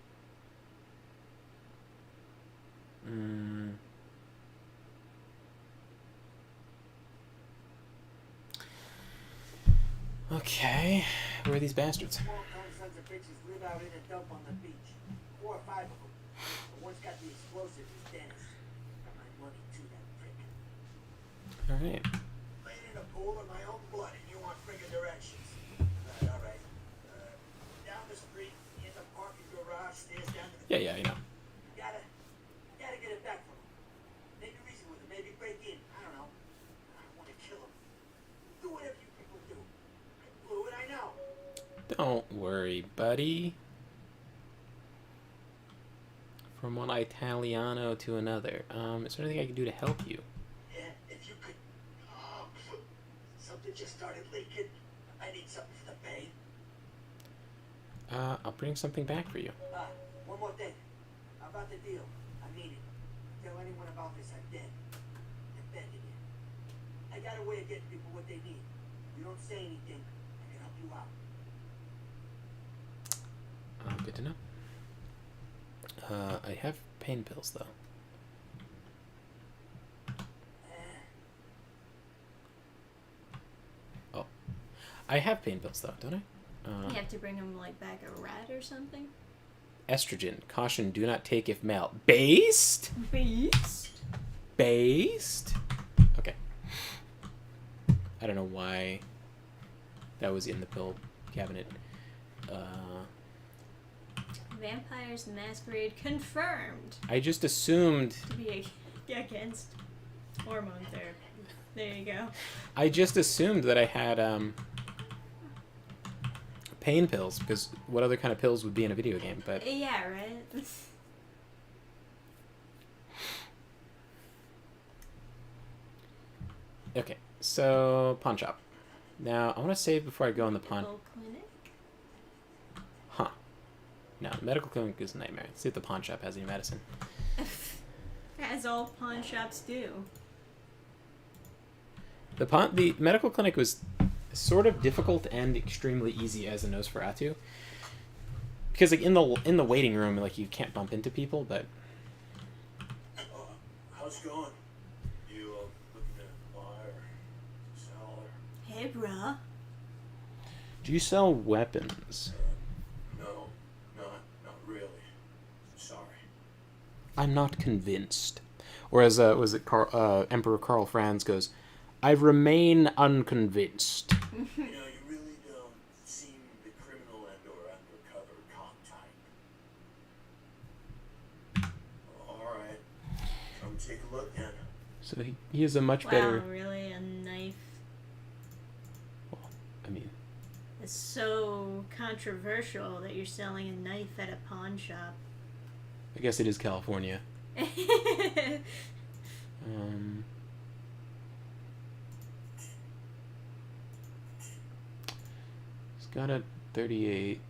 Speaker 1: Okay, where are these bastards?
Speaker 3: Small town sons of bitches live out in a dump on the beach. 4 or 5 of them. The one's got the explosive is Dennis. Got my money too, that prick.
Speaker 1: Alright.
Speaker 3: Laying in a pool of my own blood and you want friggin' directions. All right. Down the street, in the parking garage, stairs down to the...
Speaker 1: Yeah, I know.
Speaker 3: Gotta get it back from him. Maybe reason with him, maybe break in. I don't know. I want to kill him. Do whatever you people do. I blew it, I know.
Speaker 1: Don't worry, buddy. From one Italiano to another. Is there anything I can do to help you?
Speaker 3: Yeah, if you could... something just started leaking. I need something for the pain.
Speaker 1: I'll bring something back for you.
Speaker 3: One more thing. About the deal. I mean it. Tell anyone about this, I'm dead. I'm begging you. I got a way of getting people what they need. You don't say anything, I can help you out.
Speaker 1: Good to know. I have pain pills, though. Oh. I have pain pills, though, don't I?
Speaker 2: You have to bring him like back a rat or something.
Speaker 1: Estrogen. Caution, do not take if male. Based? Based? Okay. I don't know why that was in the pill cabinet.
Speaker 2: Vampires Masquerade confirmed
Speaker 1: I just assumed...
Speaker 2: to be against hormone therapy. There you go.
Speaker 1: I just assumed that I had pain pills, because what other kind of pills would be in a video game? But
Speaker 2: Yeah, right?
Speaker 1: okay, so pawn shop. Now I want to save before I go on the pawn.
Speaker 2: Medical clinic?
Speaker 1: Huh? No, medical clinic is a nightmare. Let's see if the pawn shop has any medicine.
Speaker 2: As all pawn shops do.
Speaker 1: The medical clinic was sort of difficult and extremely easy as a Nosferatu, because like in the waiting room, like you can't bump into people, but
Speaker 7: How's it going? You looking to buy or sell or...
Speaker 2: Hey, bruh.
Speaker 1: do you sell weapons?
Speaker 7: No, not really. Sorry.
Speaker 1: I'm not convinced. Or as Emperor Karl Franz goes, I remain unconvinced.
Speaker 7: You know, you really don't seem the criminal and or undercover cop type. Alright. Come take a look then.
Speaker 1: So he is a much
Speaker 2: Wow,
Speaker 1: better...
Speaker 2: really? A knife?
Speaker 1: Well, I mean...
Speaker 2: It's so controversial that you're selling a knife at a pawn shop.
Speaker 1: I guess it is California. He's got a 38,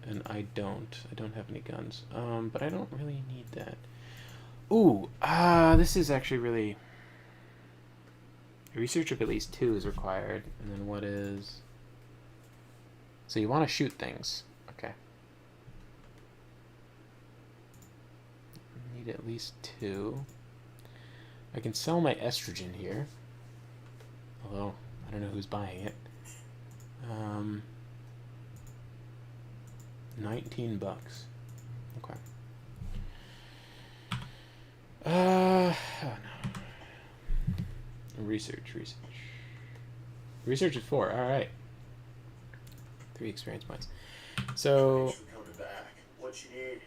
Speaker 1: and I don't have any guns. But I don't really need that. Ooh, this is actually really... Research of at least 2 is required, and then what is... So you want to shoot things. Okay. Need at least 2. I can sell my estrogen here. Although, I don't know who's buying it. 19 bucks. Okay. Oh no. Research. Research is 4, alright. 3 experience points. So,
Speaker 7: Thanks for coming back. What you need?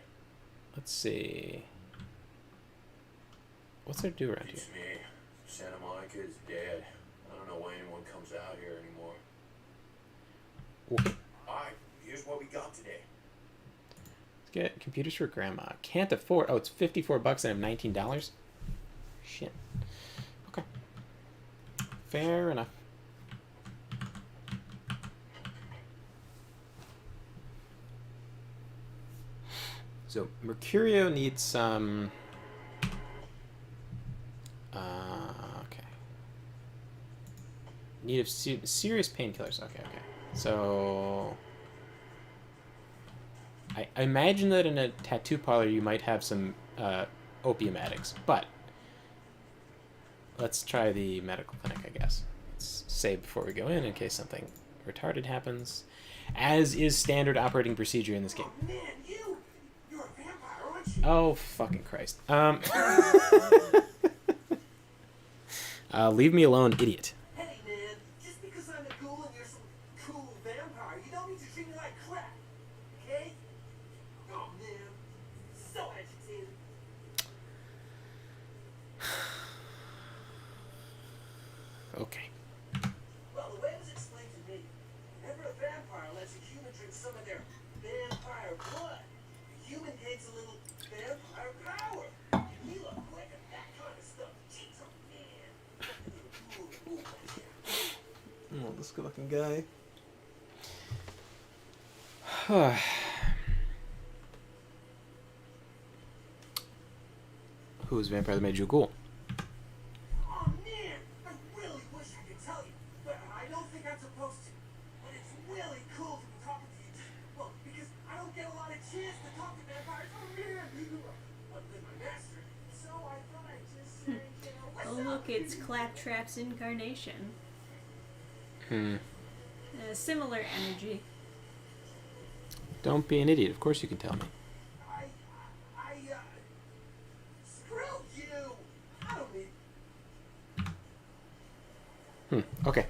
Speaker 1: let's see. What's there to do around here?
Speaker 7: Beats me. Santa Monica is dead. I don't know why anyone comes out here anymore.
Speaker 1: Okay.
Speaker 7: Alright, here's what we got today.
Speaker 1: Get computers for grandma. Can't afford. Oh, it's $54 and I have $19. Shit. Okay. Fair enough. So Mercurio needs some. Okay. Need of serious painkillers. Okay. So I imagine that in a tattoo parlor you might have some opium addicts, but let's try the medical clinic, I guess. Let's save before we go in case something retarded happens, as is standard operating procedure in this game.
Speaker 3: Oh, man, you're a vampire, aren't you?
Speaker 1: Oh, fucking Christ. Leave me alone, idiot.
Speaker 3: Hey, man, just because I'm a ghoul and you're some cool vampire, you don't need to treat me like crap, okay? Oh, man, so agitated.
Speaker 1: Okay.
Speaker 3: Well, the way it was explained to me, whenever a vampire lets a human drink some of their vampire blood, the human gains a little vampire power. And we look quick at that kind of stuff. Jeez, oh, man.
Speaker 1: Oh, this good-looking guy. Who's vampire that made you a ghoul?
Speaker 3: Oh, man, I really wish I could tell you, but I don't think I'm supposed to. But it's really cool to be talking to you. Well, because I don't get a lot of chance to talk to vampires. Oh, man. Other than my master. So I thought I'd just say, what's
Speaker 2: Oh, look, it's Claptrap's incarnation. Similar energy.
Speaker 1: Don't be an idiot. Of course you can tell me.
Speaker 3: Screw you. I don't need.
Speaker 1: Okay.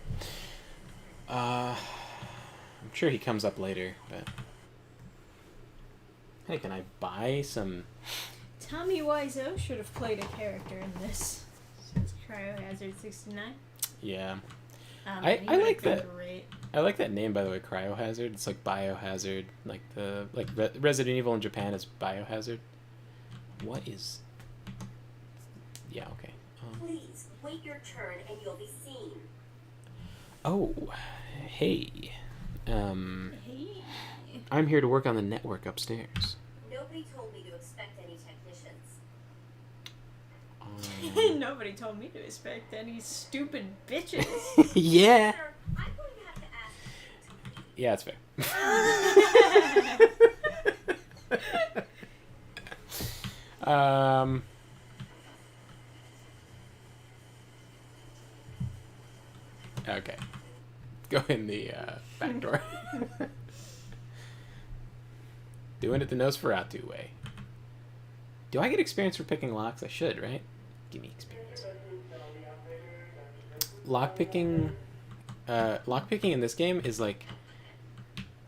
Speaker 1: I'm sure he comes up later, but... Hey, can I buy some...
Speaker 2: Tommy Wiseau should have played a character in this. Says Cryohazard 69.
Speaker 1: Yeah.
Speaker 2: He
Speaker 1: I
Speaker 2: would
Speaker 1: like
Speaker 2: have been
Speaker 1: that.
Speaker 2: Great.
Speaker 1: I like that name, by the way, Cryohazard. It's like Biohazard. Like Resident Evil in Japan is Biohazard. What is... Yeah, okay.
Speaker 8: Please, wait your turn and you'll be seen.
Speaker 1: Oh, hey.
Speaker 2: Hey.
Speaker 1: I'm here to work on the network upstairs.
Speaker 8: Nobody told me to expect any technicians.
Speaker 2: Nobody told me to expect any stupid bitches.
Speaker 1: Yeah.
Speaker 8: Sir, I'm going to have to ask you.
Speaker 1: Yeah, it's fair. Okay. Go in the back door. Doing it the Nosferatu way. Do I get experience for picking locks? I should, right? Give me experience. Lockpicking in this game is like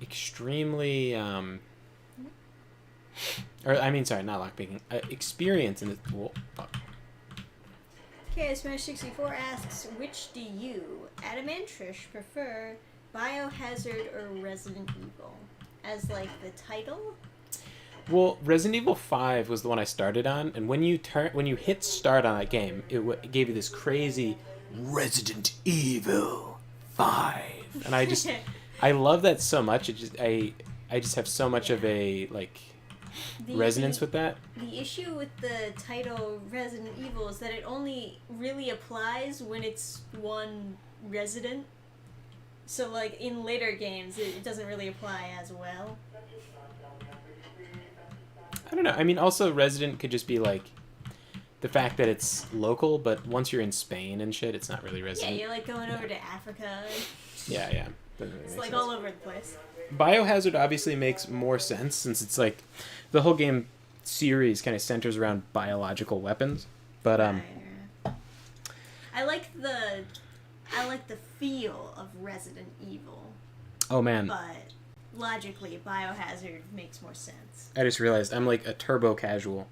Speaker 1: extremely sorry, not lockpicking. Experience in this. Whoa, fuck.
Speaker 2: Okay, Smash64 asks, which do you, Adam and Trish, prefer, Biohazard or Resident Evil? As, like, the title?
Speaker 1: Well, Resident Evil 5 was the one I started on, and when you hit start on that game, it gave you this crazy Resident Evil 5, and I love that so much. I just have so much of a resonance with that.
Speaker 2: The issue with the title Resident Evil is that it only really applies when it's one resident. So, like, in later games, it doesn't really apply as well.
Speaker 1: I don't know. I mean, also, resident could just be, like, the fact that it's local, but once you're in Spain and shit, it's not really resident.
Speaker 2: Yeah, you're, like, going over to Africa.
Speaker 1: Yeah. Doesn't really
Speaker 2: It's,
Speaker 1: make
Speaker 2: like,
Speaker 1: sense.
Speaker 2: all over the place.
Speaker 1: Biohazard obviously makes more sense, since it's, like, the whole game series kind of centers around biological weapons. But,
Speaker 2: Right. I like the feel of Resident Evil,
Speaker 1: oh, man.
Speaker 2: but logically, Biohazard makes more sense.
Speaker 1: I just realized I'm like a turbo casual.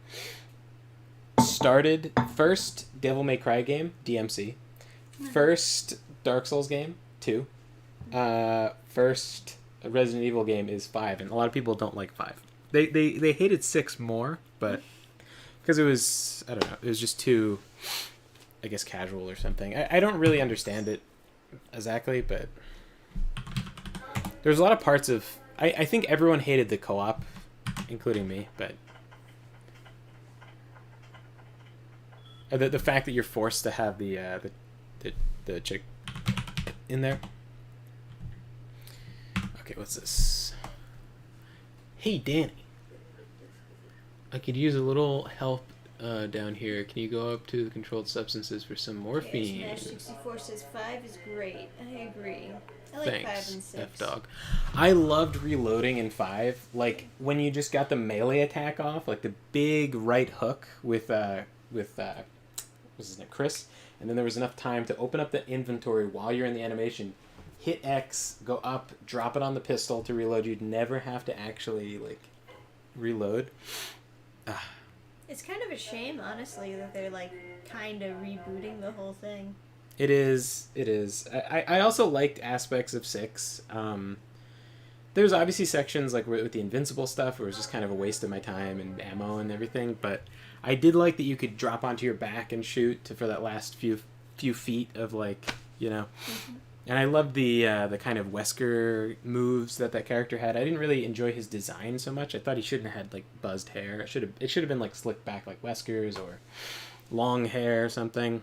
Speaker 1: Started first Devil May Cry game, DMC. First Dark Souls game, 2. First Resident Evil game is 5, and a lot of people don't like 5. They hated 6 more, but because it was, I don't know, it was just too, I guess, casual or something. I don't really understand it exactly, but there's a lot of parts of, I think everyone hated the co-op, including me, but the fact that you're forced to have the chick in there. Okay, what's this? Hey, Danny. I could use a little help down here. Can you go up to the controlled substances for some morphine?
Speaker 2: Smash 64 says 5 is great. I agree. I like
Speaker 1: Thanks,
Speaker 2: 5 and 6.
Speaker 1: F-Dog. I loved reloading in 5. Like, when you just got the melee attack off, like the big right hook with what's his name, Chris, and then there was enough time to open up the inventory while you're in the animation, hit X, go up, drop it on the pistol to reload. You'd never have to actually, like, reload.
Speaker 2: It's kind of a shame, honestly, that they're, like, kind of rebooting the whole thing.
Speaker 1: It is. I also liked aspects of 6. There's obviously sections, like, with the invincible stuff, where it was just kind of a waste of my time and ammo and everything, but I did like that you could drop onto your back and shoot for that last few feet of, like, you know. Mm-hmm. And I loved the kind of Wesker moves that character had. I didn't really enjoy his design so much. I thought he shouldn't have had, like, buzzed hair. It should have been, like, slicked back like Wesker's, or long hair or something.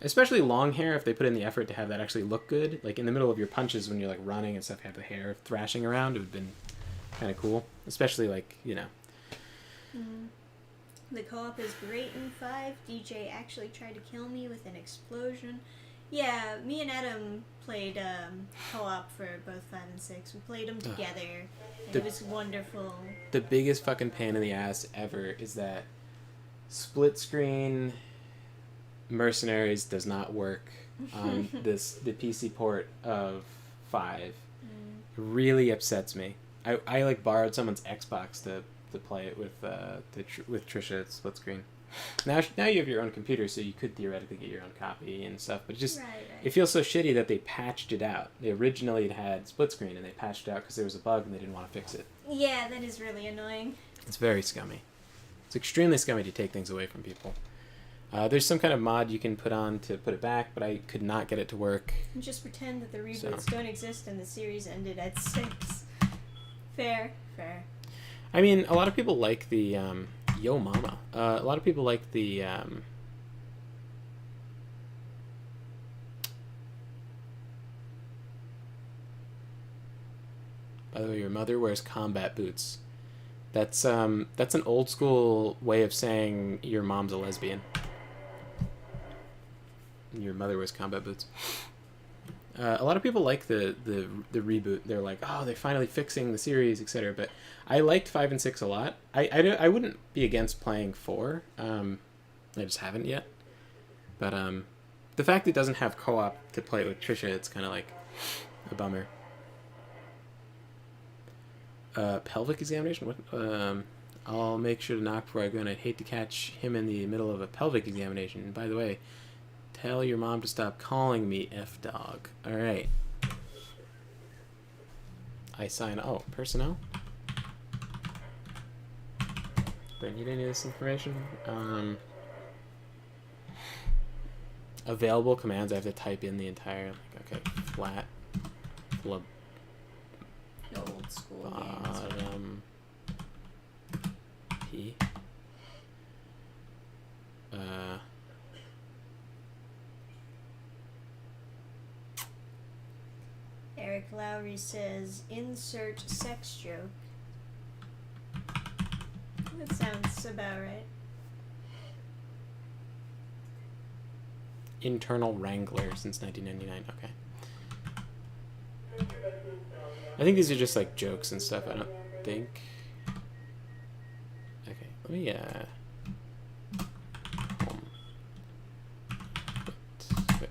Speaker 1: Especially long hair, if they put in the effort to have that actually look good. Like, in the middle of your punches when you're, like, running and stuff, have the hair thrashing around. It would have been kind of cool. Especially, like, you know.
Speaker 2: Mm. The co-op is great in 5. DJ actually tried to kill me with an explosion. Yeah, me and Adam played co-op for both 5 and 6. We played them together, and it was wonderful.
Speaker 1: The biggest fucking pain in the ass ever is that split screen Mercenaries does not work on the PC port of 5. It really upsets me. I like borrowed someone's Xbox to play it with Trisha at split screen. Now you have your own computer, so you could theoretically get your own copy and stuff, but it feels so shitty that they patched it out. They originally had split screen, and they patched it out because there was a bug and they didn't want to fix it.
Speaker 2: Yeah, that is really annoying.
Speaker 1: It's very scummy. It's extremely scummy to take things away from people. There's some kind of mod you can put on to put it back, but I could not get it to work.
Speaker 2: And just pretend that the reboots don't exist and the series ended at 6. Fair.
Speaker 1: I mean, a lot of people like the Yo Mama. A lot of people like the by the way, your mother wears combat boots. That's an old school way of saying your mom's a lesbian. Your mother wears combat boots. A lot of people like the reboot. They're like, oh, they're finally fixing the series, etc. But I liked 5 and 6 a lot. I wouldn't be against playing 4. I just haven't yet. But the fact it doesn't have co-op to play it with Trisha, it's kind of like a bummer. Pelvic examination? What? I'll make sure to knock before I go, and I'd hate to catch him in the middle of a pelvic examination. And by the way, tell your mom to stop calling me F-Dog. Alright. I sign... Oh, personnel? Do I need any of this information? Available commands. I have to type in the entire... Like, okay, flat. Flub.
Speaker 2: Old school
Speaker 1: Bottom. P.
Speaker 2: Eric Lowry says, insert sex joke. That sounds about right.
Speaker 1: Internal Wrangler since 1999. Okay. I think these are just like jokes and stuff. I don't think. Okay, let me quit.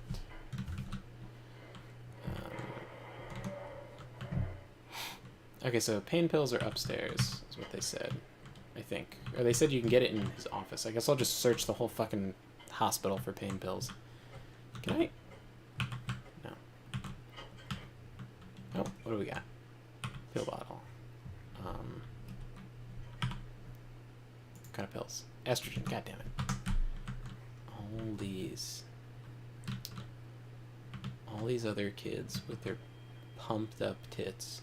Speaker 1: Okay, so pain pills are upstairs, is what they said. I think, or they said you can get it in his office. I guess I'll just search the whole fucking hospital for pain pills. Can I? No. Oh, what do we got? Pill bottle. What kind of pills? Estrogen. God damn it. All these other kids with their pumped up tits.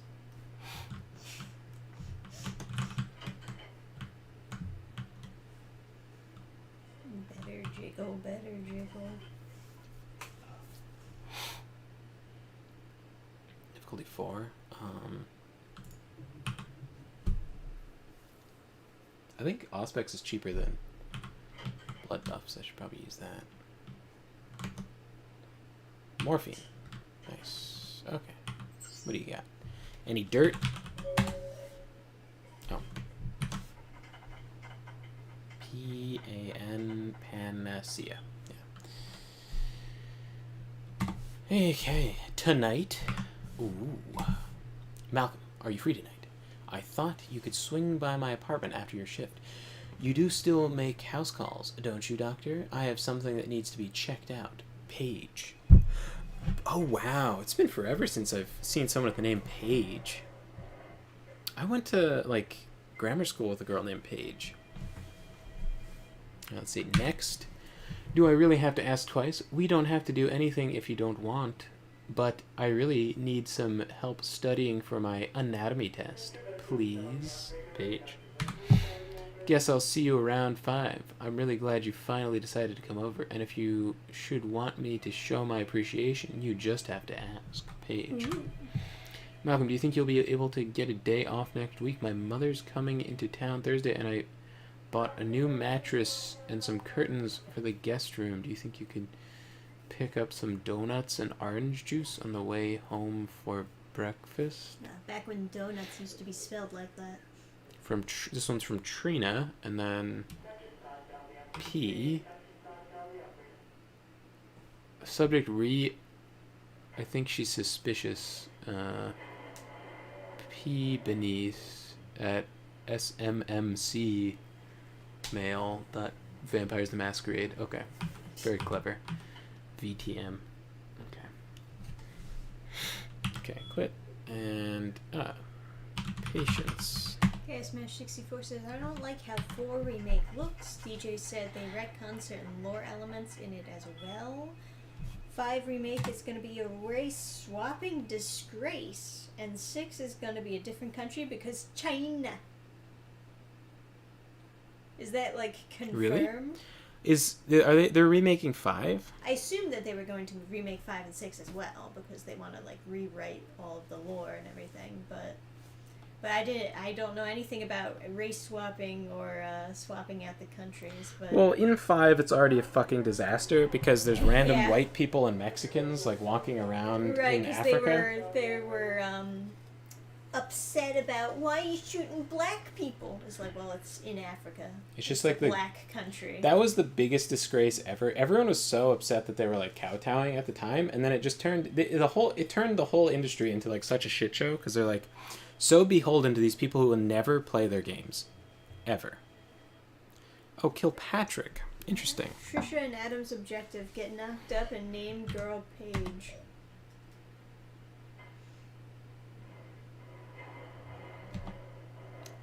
Speaker 2: Better jiggle, better jiggle.
Speaker 1: Difficulty 4. I think Auspex is cheaper than blood buffs. I should probably use that. Morphine. Nice. Okay. What do you got? Any dirt? Oh. P-A-N Panacea. Yeah. Okay. Tonight. Ooh. Malcolm, are you free tonight? I thought you could swing by my apartment after your shift. You do still make house calls, don't you, Doctor? I have something that needs to be checked out. Paige. Oh, wow. It's been forever since I've seen someone with the name Paige. I went to, like, grammar school with a girl named Paige. Let's see. Next. Do I really have to ask twice? We don't have to do anything if you don't want. But I really need some help studying for my anatomy test. Please, Paige. Guess I'll see you around 5. I'm really glad you finally decided to come over. And if you should want me to show my appreciation, you just have to ask. Paige. Malcolm, do you think you'll be able to get a day off next week? My mother's coming into town Thursday, and I bought a new mattress and some curtains for the guest room. Do you think you could pick up some donuts and orange juice on the way home for breakfast?
Speaker 2: Back when donuts used to be spelled like that.
Speaker 1: This one's from Trina, and then P. Subject I think she's suspicious. P beneath at SMMC mail. Vampires the Masquerade. Okay. Very clever. VTM. Okay, quit. And, patience.
Speaker 2: Okay, Smash64 says, I don't like how 4 Remake looks. DJ said they retcon certain lore elements in it as well. 5 Remake is going to be a race-swapping disgrace. And 6 is going to be a different country because China. Is that, like, confirmed?
Speaker 1: Really? They're remaking 5?
Speaker 2: I assumed that they were going to remake 5 and 6 as well because they want to, like, rewrite all of the lore and everything, but I don't know anything about race swapping or swapping out the countries. But
Speaker 1: well, in 5, it's already a fucking disaster because there's random white people and Mexicans like walking around in Africa.
Speaker 2: Right, they were upset about why are you shooting black people. It's like, well, it's in Africa. It's just like the black country.
Speaker 1: That was the biggest disgrace ever. Everyone was so upset that they were like kowtowing at the time, and then it just turned the whole industry into like such a shit show because they're like so beholden to these people who will never play their games. Ever. Oh, Kilpatrick. Interesting.
Speaker 2: Trisha and Adam's objective, get knocked up and name girl Paige.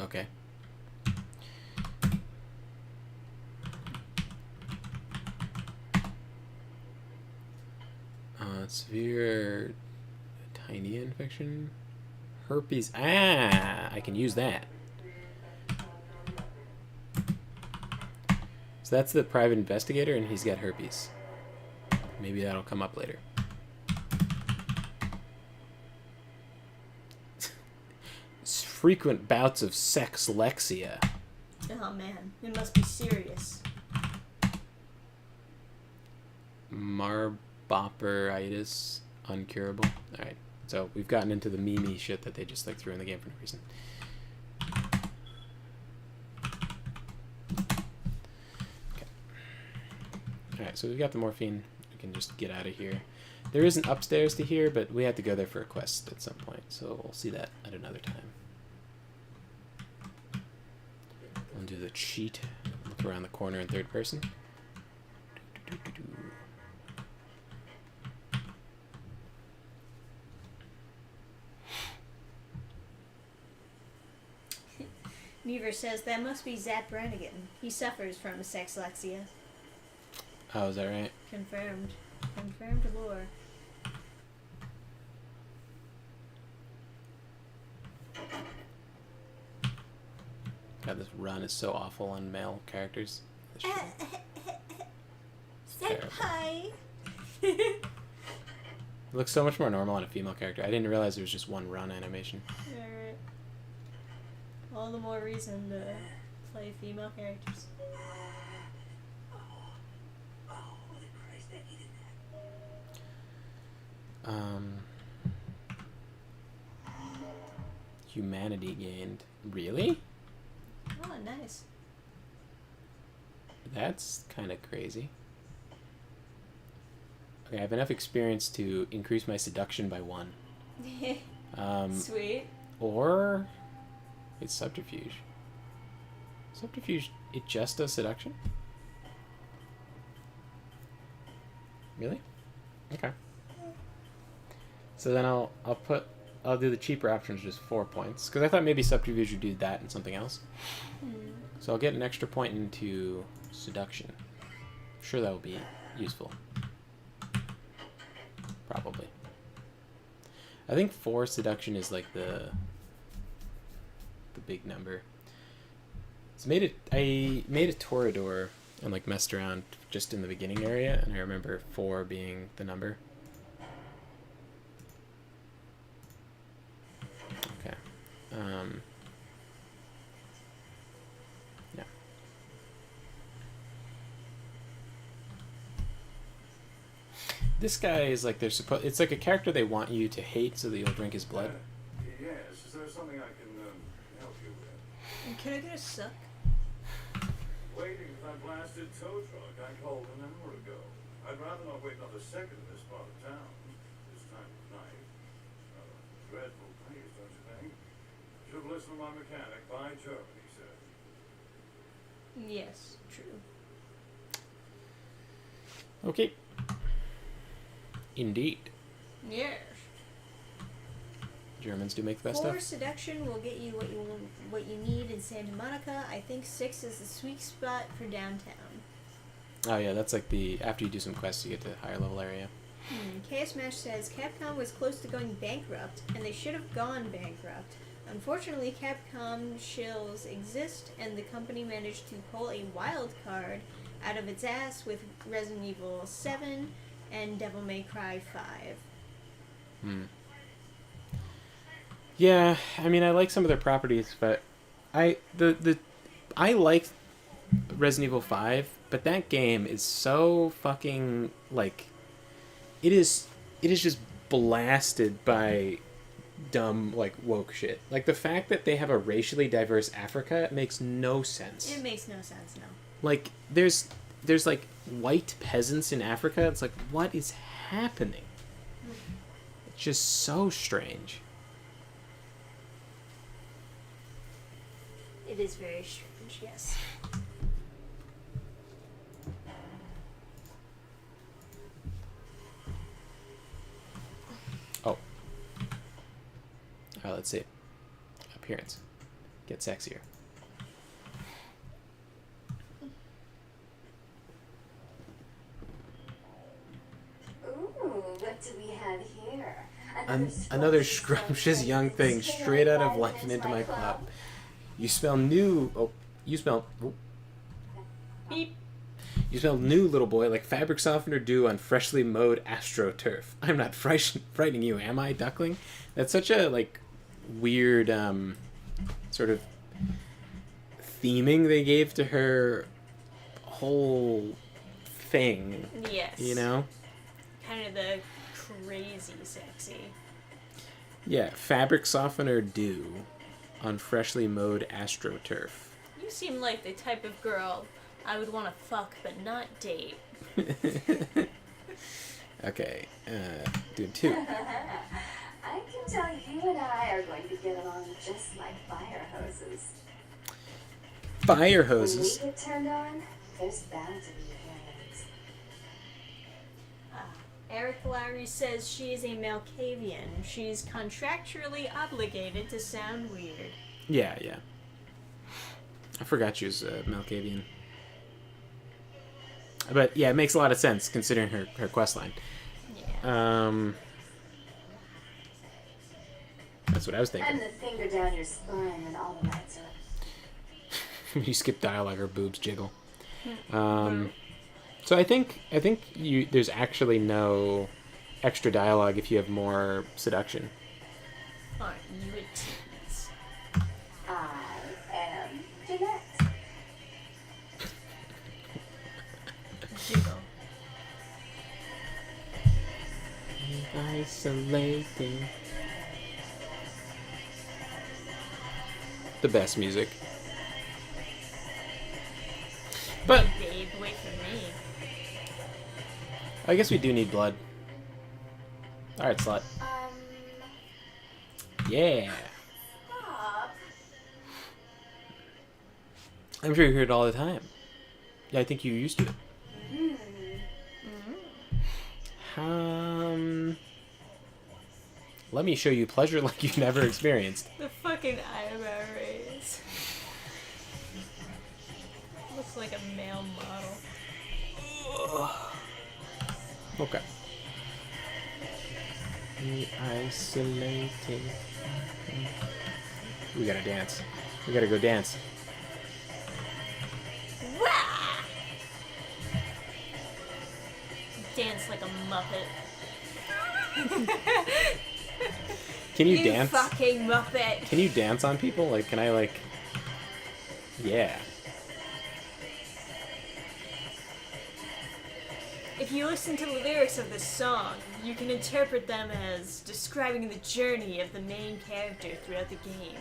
Speaker 1: Okay. Severe tiny infection. Herpes. I can use that. So that's the private investigator, and he's got herpes. Maybe that'll come up later. Frequent bouts of sexlexia.
Speaker 2: Oh man, it must be serious.
Speaker 1: Marbopperitis, uncurable. Alright, so we've gotten into the meme shit that they just like threw in the game for no reason. Okay. Alright, so we've got the morphine. We can just get out of here. There is an upstairs to here, but we have to go there for a quest at some point, so we'll see that at another time. We'll do the cheat. Look around the corner in third person.
Speaker 2: Weaver says that must be Zap Brannigan. He suffers from sexlexia.
Speaker 1: Oh, is that right?
Speaker 2: Confirmed. Confirmed lore.
Speaker 1: God, this run is so awful on male characters. This show. Terrible.
Speaker 2: Senpai!
Speaker 1: It looks so much more normal on a female character. I didn't realize there was just one run animation.
Speaker 2: Alright. All the more reason to play female characters.
Speaker 3: Holy Christ, I needed that.
Speaker 1: Humanity gained. Really?
Speaker 2: Oh, nice.
Speaker 1: That's kind of crazy. Okay, I have enough experience to increase my seduction by 1.
Speaker 2: Sweet.
Speaker 1: Or it's subterfuge. Subterfuge, it just does seduction? Really? Okay. So then I'll do the cheaper option, which is 4 points, because I thought maybe subterfuge would do that and something else. So I'll get an extra point into seduction. I'm sure that will be useful. Probably. I think 4 seduction is like the big number. So I made a Torador and like messed around just in the beginning area, and I remember 4 being the number. Okay. Yeah. This guy is like it's like a character they want you to hate so that you'll drink his blood.
Speaker 7: Yes, is there something I can help you with?
Speaker 2: Can I get a suck?
Speaker 7: Waiting for that blasted tow truck I called an hour ago. I'd rather not wait another second in this part of town. This time of night. Dreadful place, don't you think? Should have listened to my mechanic. By Germany, he said.
Speaker 2: Yes, true.
Speaker 1: Okay. Indeed.
Speaker 2: Yes.
Speaker 1: Germans do make the best
Speaker 2: 4
Speaker 1: stuff.
Speaker 2: seduction will get you what you need in Santa Monica. I think 6 is the sweet spot for downtown.
Speaker 1: Oh yeah, that's like after you do some quests, you get to the higher level area.
Speaker 2: Chaos Mash says Capcom was close to going bankrupt, and they should have gone bankrupt. Unfortunately, Capcom shills exist, and the company managed to pull a wild card out of its ass with Resident Evil 7 and Devil May Cry 5.
Speaker 1: Yeah, I mean, I like some of their properties, but I like Resident Evil 5, but that game is so fucking like it is just blasted by dumb like woke shit. Like the fact that they have a racially diverse Africa makes no sense.
Speaker 2: It makes no sense, no.
Speaker 1: Like there's like white peasants in Africa. It's like, what is happening? It's just so strange.
Speaker 2: It is very strange, yes.
Speaker 1: Oh. Alright, let's see. Appearance. Get sexier.
Speaker 4: Ooh, what do we have here?
Speaker 1: Another scrumptious young thing straight out of Life and Into My Club. You smell new. Oh, you smell. Oh.
Speaker 2: Beep.
Speaker 1: You smell new, little boy, like fabric softener dew on freshly mowed astroturf. I'm not frightening you, am I, duckling? That's such a like weird sort of theming they gave to her whole thing.
Speaker 2: Yes.
Speaker 1: You know?
Speaker 2: Kind of the crazy sexy.
Speaker 1: Yeah, fabric softener dew on freshly mowed astroturf.
Speaker 2: You seem like the type of girl I would want to fuck but not date.
Speaker 1: Okay, doing 2.
Speaker 4: I can tell you and I are going to get along just like fire hoses.
Speaker 1: Fire
Speaker 4: When
Speaker 1: hoses.
Speaker 4: we get turned on, there's bound to be flames.
Speaker 2: Eric Lowry says she is a Malkavian. She's contractually obligated to sound weird.
Speaker 1: Yeah, yeah. I forgot she was Malkavian. But yeah, it makes a lot of sense considering her quest line.
Speaker 2: Yeah.
Speaker 1: That's what I was thinking.
Speaker 4: And the finger down your spine and all the lights up.
Speaker 1: You skip dialogue, her boobs jiggle. So I think there's actually no extra dialogue if you have more seduction.
Speaker 2: Aren't you a tease?
Speaker 4: I am Jeanette.
Speaker 2: Jiggle.
Speaker 1: Isolating. The best music. But
Speaker 2: Babe, wait for me.
Speaker 1: I guess we do need blood. Alright, slut. Yeah.
Speaker 8: Stop.
Speaker 1: I'm sure you hear it all the time. Yeah, I think you're used to it. Let me show you pleasure like you've never experienced.
Speaker 2: The fucking eyebrow raise. Looks like a male model.
Speaker 1: Okay. Isolating. We gotta dance. We gotta go dance.
Speaker 2: Wah! Dance like a muppet.
Speaker 1: Can you dance?
Speaker 2: Fucking muppet.
Speaker 1: Can you dance on people? Like, can I, like... Yeah.
Speaker 2: If you listen to the lyrics of this song, you can interpret them as describing the journey of the main character throughout the game.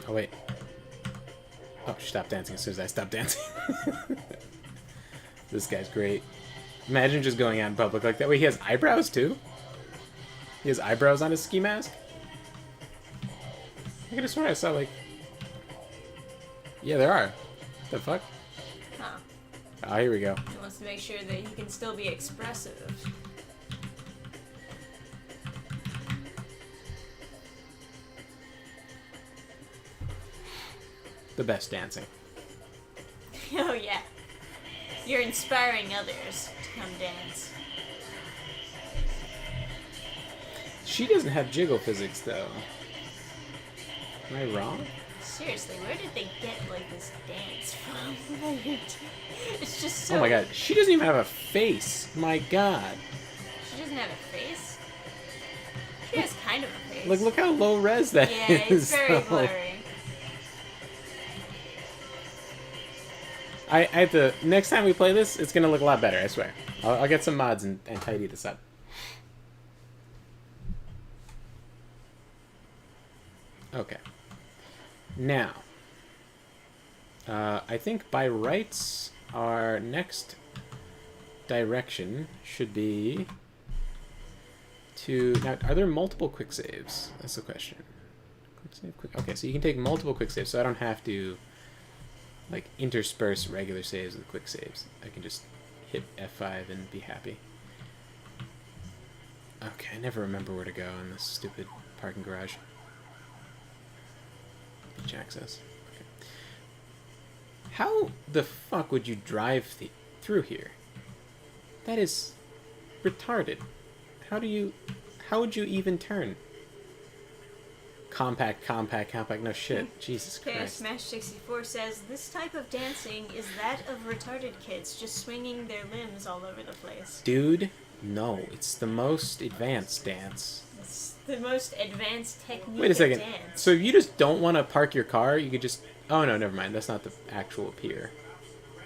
Speaker 1: Oh, wait. Oh, she stopped dancing as soon as I stopped dancing. This guy's great. Imagine just going out in public like that. Wait, he has eyebrows, too? He has eyebrows on his ski mask? I could have sworn I saw, like... Yeah, there are. The fuck?
Speaker 2: Huh.
Speaker 1: Oh, here we go.
Speaker 2: He wants to make sure that he can still be expressive.
Speaker 1: The best dancing.
Speaker 2: Oh yeah. You're inspiring others to come dance.
Speaker 1: She doesn't have jiggle physics, though. Am I wrong?
Speaker 2: Seriously, where did they get like this dance from? It's just so...
Speaker 1: Oh my god, she doesn't even have a face. My god.
Speaker 2: She doesn't have a face? She has kind of a face.
Speaker 1: Look how low res that is.
Speaker 2: Yeah, it's very
Speaker 1: though.
Speaker 2: blurry.
Speaker 1: I have to... Next time we play this, it's gonna look a lot better, I swear. I'll get some mods and tidy this up. Okay. Now, I think by rights, our next direction should be to... Now, are there multiple quick saves? That's the question. Quick save, quick... Okay, so you can take multiple quick saves, so I don't have to, like, intersperse regular saves with quick saves. I can just hit F5 and be happy. Okay, I never remember where to go in this stupid parking garage. Beach access. Okay. How the fuck would you drive through here? That is retarded. How would you even turn? Compact. No shit. Jesus
Speaker 2: Okay,
Speaker 1: Christ.
Speaker 2: Smash 64 says, this type of dancing is that of retarded kids just swinging their limbs all over the place.
Speaker 1: Dude, no. It's the most advanced dance.
Speaker 2: It's the most advanced technique
Speaker 1: Wait a second.
Speaker 2: of dance.
Speaker 1: So if you just don't want to park your car, you could just... Oh, no, never mind. That's not the actual pier.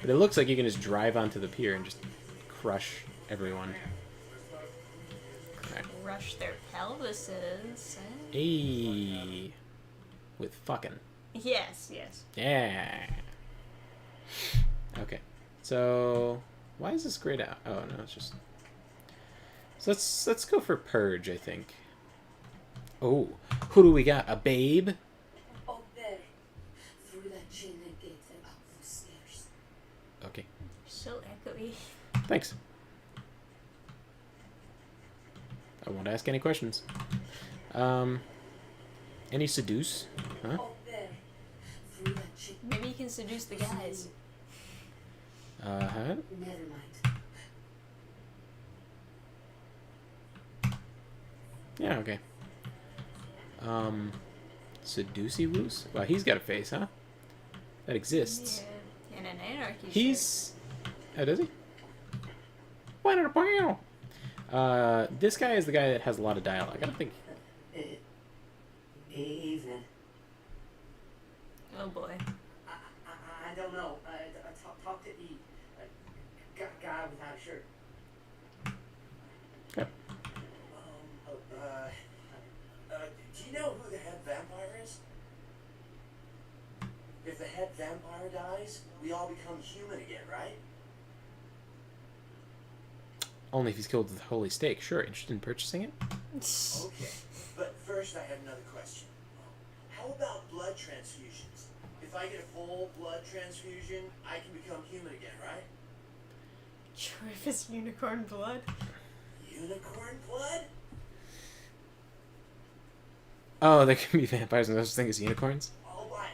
Speaker 1: But it looks like you can just drive onto the pier and just crush everyone. Okay.
Speaker 2: Crush their pelvises.
Speaker 1: Ayy. With fucking.
Speaker 2: Yes.
Speaker 1: Yeah. Okay. So, why is this grayed out? Oh, no, it's just... So let's go for Purge, I think. Oh, who do we got? A babe?
Speaker 4: Up there. Through that chain link gate and up those stairs.
Speaker 1: Okay.
Speaker 2: So echoey.
Speaker 1: Thanks. I won't ask any questions. Any seduce? Huh?
Speaker 4: Oh, there. Through that chick.
Speaker 2: Maybe you can seduce the guys.
Speaker 1: Huh?
Speaker 4: Never mind.
Speaker 1: Yeah, okay. Seducey Woos? Wow, he's got a face, huh? That exists.
Speaker 2: Yeah, in an anarchy.
Speaker 1: He's... Oh, does he? This guy is the guy that has a lot of dialogue. I don't think...
Speaker 4: Evening.
Speaker 2: Oh boy.
Speaker 3: I don't know. Talk to E. Guy without a shirt.
Speaker 1: Okay.
Speaker 3: Do you know who the head vampire is? If the head vampire dies, we all become human again, right?
Speaker 1: Only if he's killed with holy stake. Sure, interested in purchasing it?
Speaker 3: Okay, but first I have another question. How about blood transfusions? If I get a full blood transfusion, I can become human again, right?
Speaker 2: Sure, if it's unicorn blood.
Speaker 3: Unicorn blood?
Speaker 1: Oh, there can be vampires and no such thing as unicorns?
Speaker 3: I'll buy it.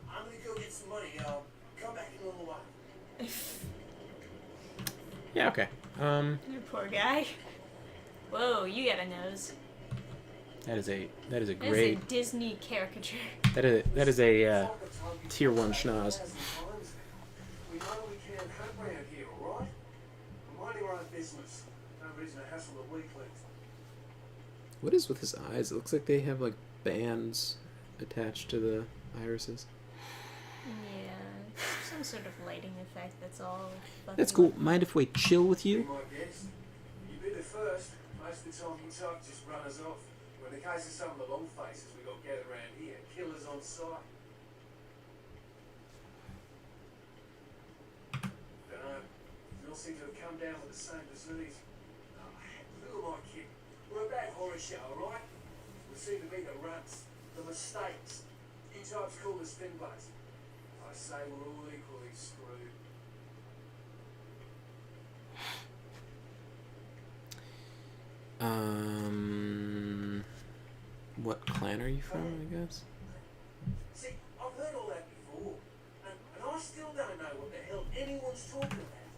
Speaker 3: I'm gonna go get some money. Come back in a little while.
Speaker 1: Yeah, okay.
Speaker 2: You poor guy. Whoa, you got a nose.
Speaker 1: That is a
Speaker 2: That is a
Speaker 1: great...
Speaker 2: Disney caricature.
Speaker 1: That is a, tier 1 schnoz.
Speaker 3: We know we can hunt around here, alright? We're minding our own business. No reason to hassle the weaklings.
Speaker 1: What is with his eyes? It looks like they have, like, bands attached to the irises.
Speaker 2: Yeah, some sort of lighting effect, that's all.
Speaker 1: That's cool. Mind if we chill with
Speaker 3: Be
Speaker 1: you?
Speaker 3: my guest. You be the first. Most of the time you talk, just run us off. But in the case of some of the long faces we got gathered around here, killers on sight. Dunno. They all seem to have come down with the same disease. Who am I kidding? We're a bad horror show, alright? We seem to be the ruts, the mistakes. You types call us finbugs. I say we're all equally screwed.
Speaker 1: What clan are you from, I guess?
Speaker 3: See, I've heard all that before, and I still don't know what the hell anyone's talking about.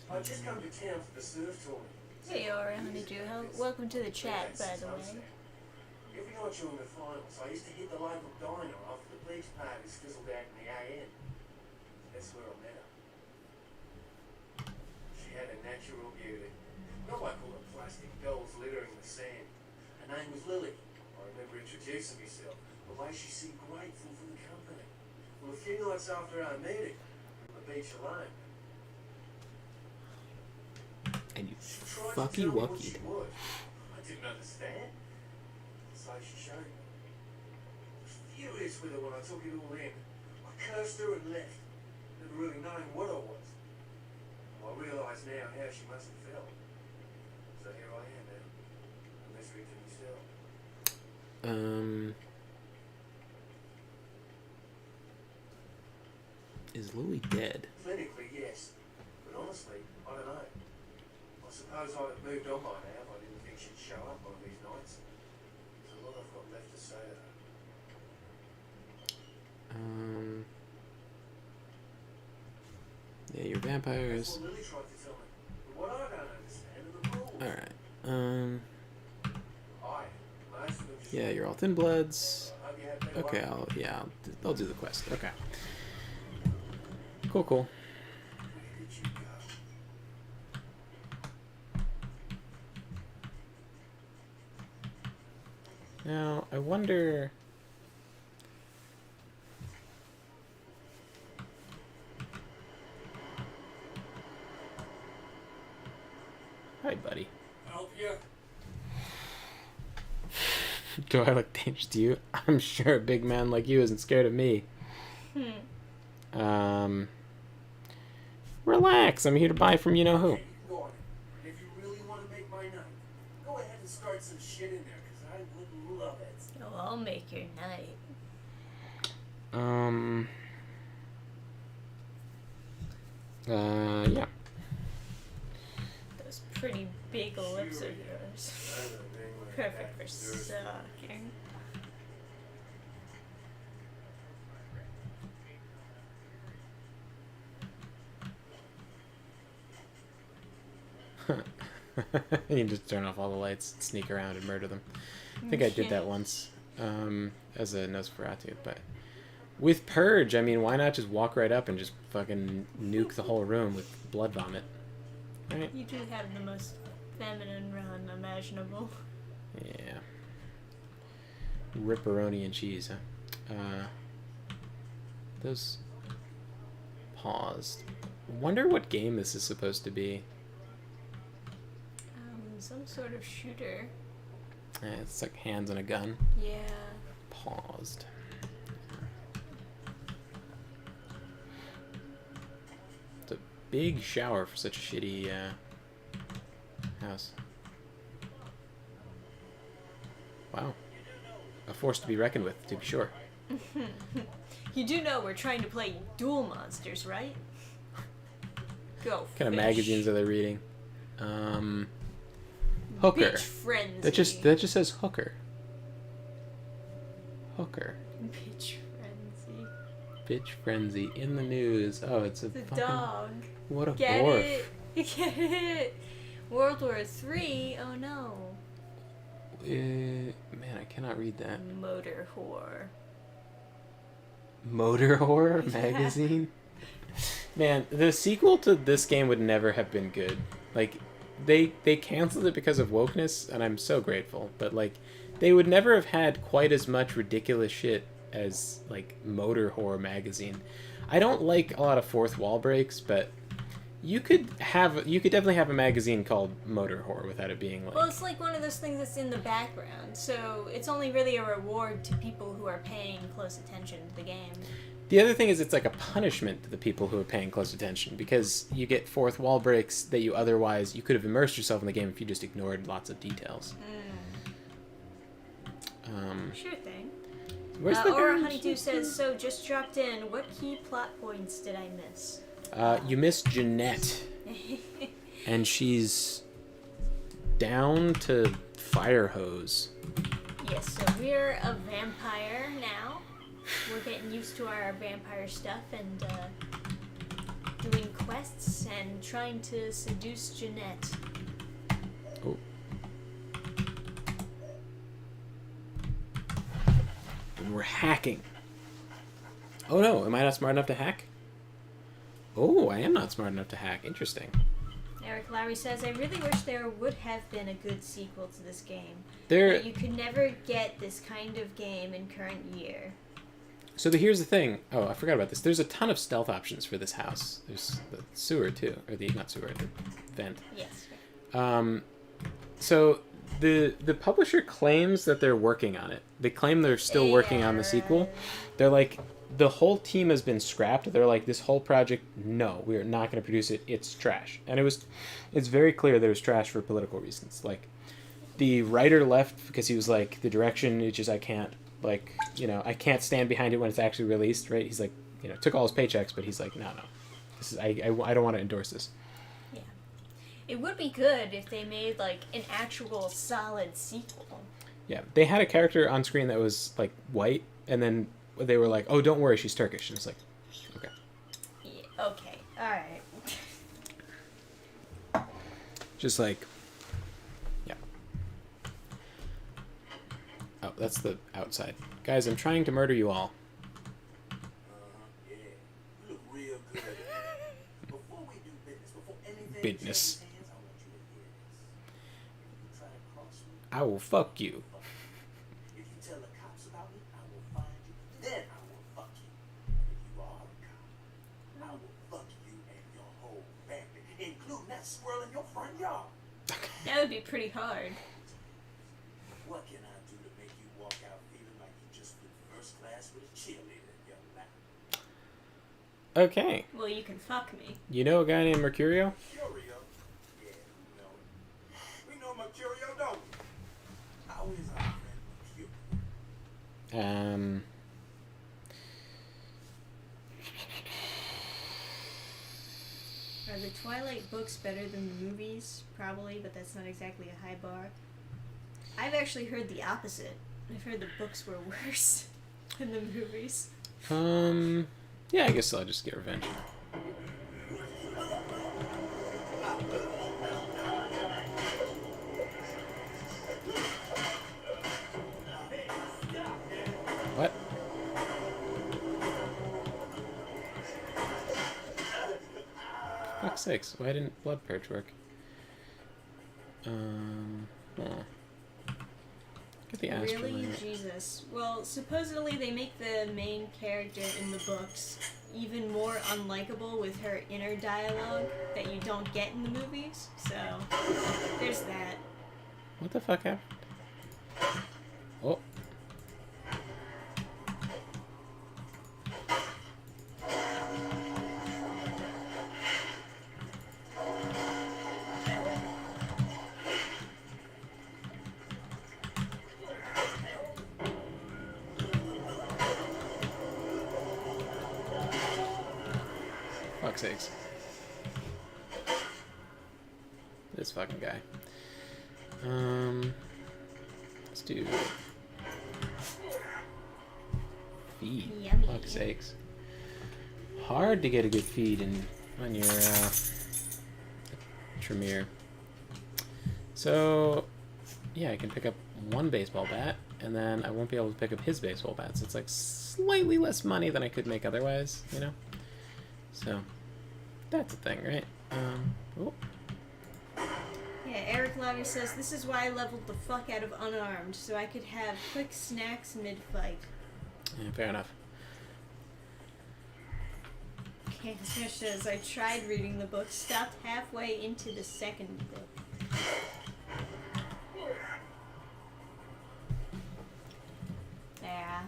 Speaker 3: I just come to town for the surf tournament.
Speaker 2: Hey, you are, Honeydew. Welcome to the chat, by the way.
Speaker 3: Every night during the finals, I used to hit the local diner after the beach parties fizzled out in the AM. That's where I met her. She had a natural beauty, not like all the plastic dolls littering the sand. Her name was Lily. I remember introducing myself, the way she seemed grateful for the company. Well, a few nights after our meeting, on the beach alone,
Speaker 1: And you
Speaker 3: she tried to
Speaker 1: fucky
Speaker 3: tell me what
Speaker 1: wuckied.
Speaker 3: she was. I didn't understand. So she showed me. I was furious with her when I took it all in. I cursed her and left, never really knowing what I was. Well, I realise now how she must have felt. So here I am now, a mystery to myself.
Speaker 1: Is Lily dead?
Speaker 3: Clinically, yes. But honestly, I don't know. I suppose I'd have moved on by now if I didn't think she'd show up one of these nights. There's a lot I've got left to say to her.
Speaker 1: Yeah, your vampires.
Speaker 3: That's what Lily tried to tell me. But what I don't understand are the rules.
Speaker 1: Alright.
Speaker 3: Most of them just
Speaker 1: Yeah, you're all thin bloods.
Speaker 3: I hope you had better
Speaker 1: Okay,
Speaker 3: luck.
Speaker 1: I'll do the quest. Okay. Cool, cool.
Speaker 3: Where did you go?
Speaker 1: Now, I wonder... Hi, buddy.
Speaker 3: Help you?
Speaker 1: Do I look dangerous to you? I'm sure a big man like you isn't scared of me. Relax. I'm here to buy from you-know-who.
Speaker 3: Okay, you go on. And if you really want to make my night, go ahead and start some shit in there, because I would love it.
Speaker 2: Oh, I'll make your night.
Speaker 1: Yeah.
Speaker 2: Those pretty bagel lips of yours. Perfect for sucking.
Speaker 1: You just turn off all the lights, sneak around, and murder them. I think I did that once as a Nosferatu, but with Purge, I mean, why not just walk right up and just fucking nuke the whole room with blood vomit? Right?
Speaker 2: You do have the most feminine run imaginable.
Speaker 1: Yeah. Ripperoni and cheese, huh? Those paused. Wonder what game this is supposed to be.
Speaker 2: Some sort of shooter.
Speaker 1: It's like hands on a gun.
Speaker 2: Yeah.
Speaker 1: Paused. It's a big shower for such a shitty house. Wow. A force to be reckoned with, to be sure.
Speaker 2: You do know we're trying to play Duel Monsters, right? Go.
Speaker 1: What kind of
Speaker 2: fish.
Speaker 1: magazines are they reading? Hooker.
Speaker 2: Bitch Frenzy.
Speaker 1: That just says hooker. Hooker.
Speaker 2: Bitch Frenzy.
Speaker 1: Bitch frenzy in the news. Oh, it's a
Speaker 2: The
Speaker 1: fucking
Speaker 2: dog.
Speaker 1: what a
Speaker 2: Get
Speaker 1: dwarf.
Speaker 2: it? Get it? World War III? Oh no.
Speaker 1: Man, I cannot read that.
Speaker 2: Motor whore.
Speaker 1: Motor Horror magazine. Man, the sequel to this game would never have been good. Like, they canceled it because of wokeness, and I'm so grateful. But like, they would never have had quite as much ridiculous shit as like Motor Horror magazine. I don't like a lot of fourth wall breaks, but you could definitely have a magazine called Motor Horror without it being like.
Speaker 2: Well, it's like one of those things that's in the background, so it's only really a reward to people who are paying close attention to the game.
Speaker 1: The other thing is it's like a punishment to the people who are paying close attention because you get fourth wall breaks that you could have immersed yourself in the game if you just ignored lots of details.
Speaker 2: Sure thing.
Speaker 1: Where's the
Speaker 2: Aura
Speaker 1: guy?
Speaker 2: Honeydew says, so just dropped in. What key plot points did I miss?
Speaker 1: You missed Jeanette, and she's down to fire hose.
Speaker 2: Yes, so we're a vampire now. We're getting used to our vampire stuff and doing quests and trying to seduce Jeanette.
Speaker 1: Oh. And we're hacking. Oh no, am I not smart enough to hack? Oh, I am not smart enough to hack. Interesting.
Speaker 2: Eric Lowry says, I really wish there would have been a good sequel to this game.
Speaker 1: There.
Speaker 2: But you could never get this kind of game in current year.
Speaker 1: So here's the thing. Oh, I forgot about this. There's a ton of stealth options for this house. There's the sewer too, or not sewer, the vent.
Speaker 2: Yes.
Speaker 1: So the publisher claims that they're working on it. They claim they're still working on the sequel. They're like, the whole team has been scrapped. They're like, this whole project, no, we are not going to produce it. It's trash. And it's very clear that it was trash for political reasons. Like, the writer left because he was like, the direction, it's just, I can't, like, I can't stand behind it when it's actually released, right? He's like, took all his paychecks, but he's like, no. This is, I don't want to endorse this.
Speaker 2: Yeah. It would be good if they made, like, an actual solid sequel.
Speaker 1: Yeah. They had a character on screen that was, like, white, and then they were like, oh, don't worry, she's Turkish. And it's like, okay.
Speaker 2: Yeah, okay. Alright.
Speaker 1: Just like, yeah. Oh, that's the outside. Guys, I'm trying to murder you all.
Speaker 3: Yeah. You look real good. Before we do business, before anything
Speaker 1: Business.
Speaker 3: changes hands, I want you to hear this. If you try to cross me,
Speaker 1: I will fuck you.
Speaker 3: if you tell the cops about me, I will find you. Then I will fuck you. And if you are a cop, I will fuck you and your whole family, including that squirrel in your front yard.
Speaker 2: That would be pretty hard.
Speaker 3: What can I do to make you walk out feeling like you just flew first class with a cheerleader in your lap?
Speaker 1: Okay.
Speaker 2: Well, you can fuck me.
Speaker 1: You know a guy named Mercurio?
Speaker 3: Mercurio? Yeah, we know Mercurio, don't we? How is our friend Mercurio?
Speaker 2: Are the Twilight books better than the movies? Probably, but that's not exactly a high bar. I've actually heard the opposite. I've heard the books were worse than the movies.
Speaker 1: Yeah, I guess I'll just get revenge. What? Fuck's sakes, why didn't Blood Purge work? Get the Astral
Speaker 2: Really?
Speaker 1: in it.
Speaker 2: Jesus. Well, supposedly they make the main character in the books even more unlikable with her inner dialogue that you don't get in the movies. So, there's that.
Speaker 1: What the fuck happened? Oh. Fuck's sakes. This fucking guy. Let's do feed.
Speaker 2: Yummy.
Speaker 1: Fuck's sakes. Hard to get a good feed in on your Tremere. So yeah, I can pick up one baseball bat, and then I won't be able to pick up his baseball bat. So it's like slightly less money than I could make otherwise, you know? So that's a thing, right? Oh.
Speaker 2: Yeah, Eric Lowry says, this is why I leveled the fuck out of Unarmed, so I could have quick snacks mid-fight.
Speaker 1: Yeah, fair enough.
Speaker 2: Candy Smash says, I tried reading the book, stopped halfway into the second book. Yeah.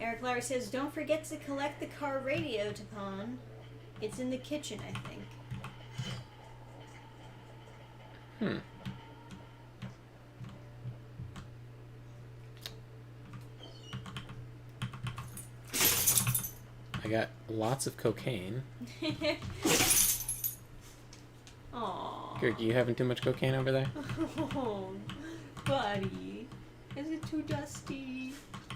Speaker 2: Eric Lowry says, don't forget to collect the car radio to pawn. It's in the kitchen, I think.
Speaker 1: I got lots of cocaine.
Speaker 2: Aww.
Speaker 1: Kirk, you having too much cocaine over there?
Speaker 2: Oh, buddy. Is it too dusty?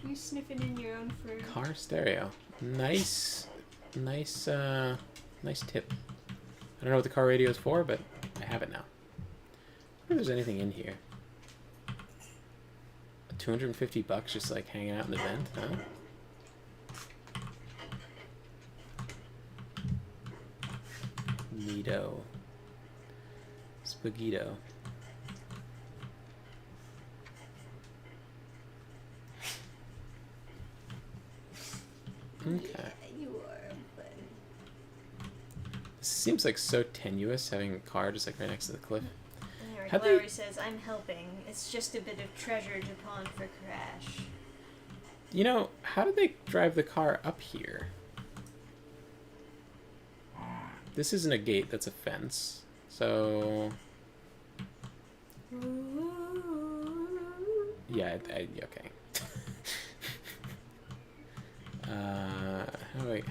Speaker 2: You sniffing in your own fur?
Speaker 1: Car stereo. Nice tip. I don't know what the car radio is for, but I have it now. I wonder if there's anything in here. 250 bucks just like hanging out in the vent, huh? Neato. Spaghetto. Okay.
Speaker 2: Yeah, you are, but...
Speaker 1: This seems like so tenuous having a car just like right next to the cliff.
Speaker 2: Eric
Speaker 1: Have they-
Speaker 2: Lowry says, I'm helping. It's just a bit of treasure to pawn for Crash.
Speaker 1: You know, how did they drive the car up here? This isn't a gate, that's a fence. So... Yeah, okay.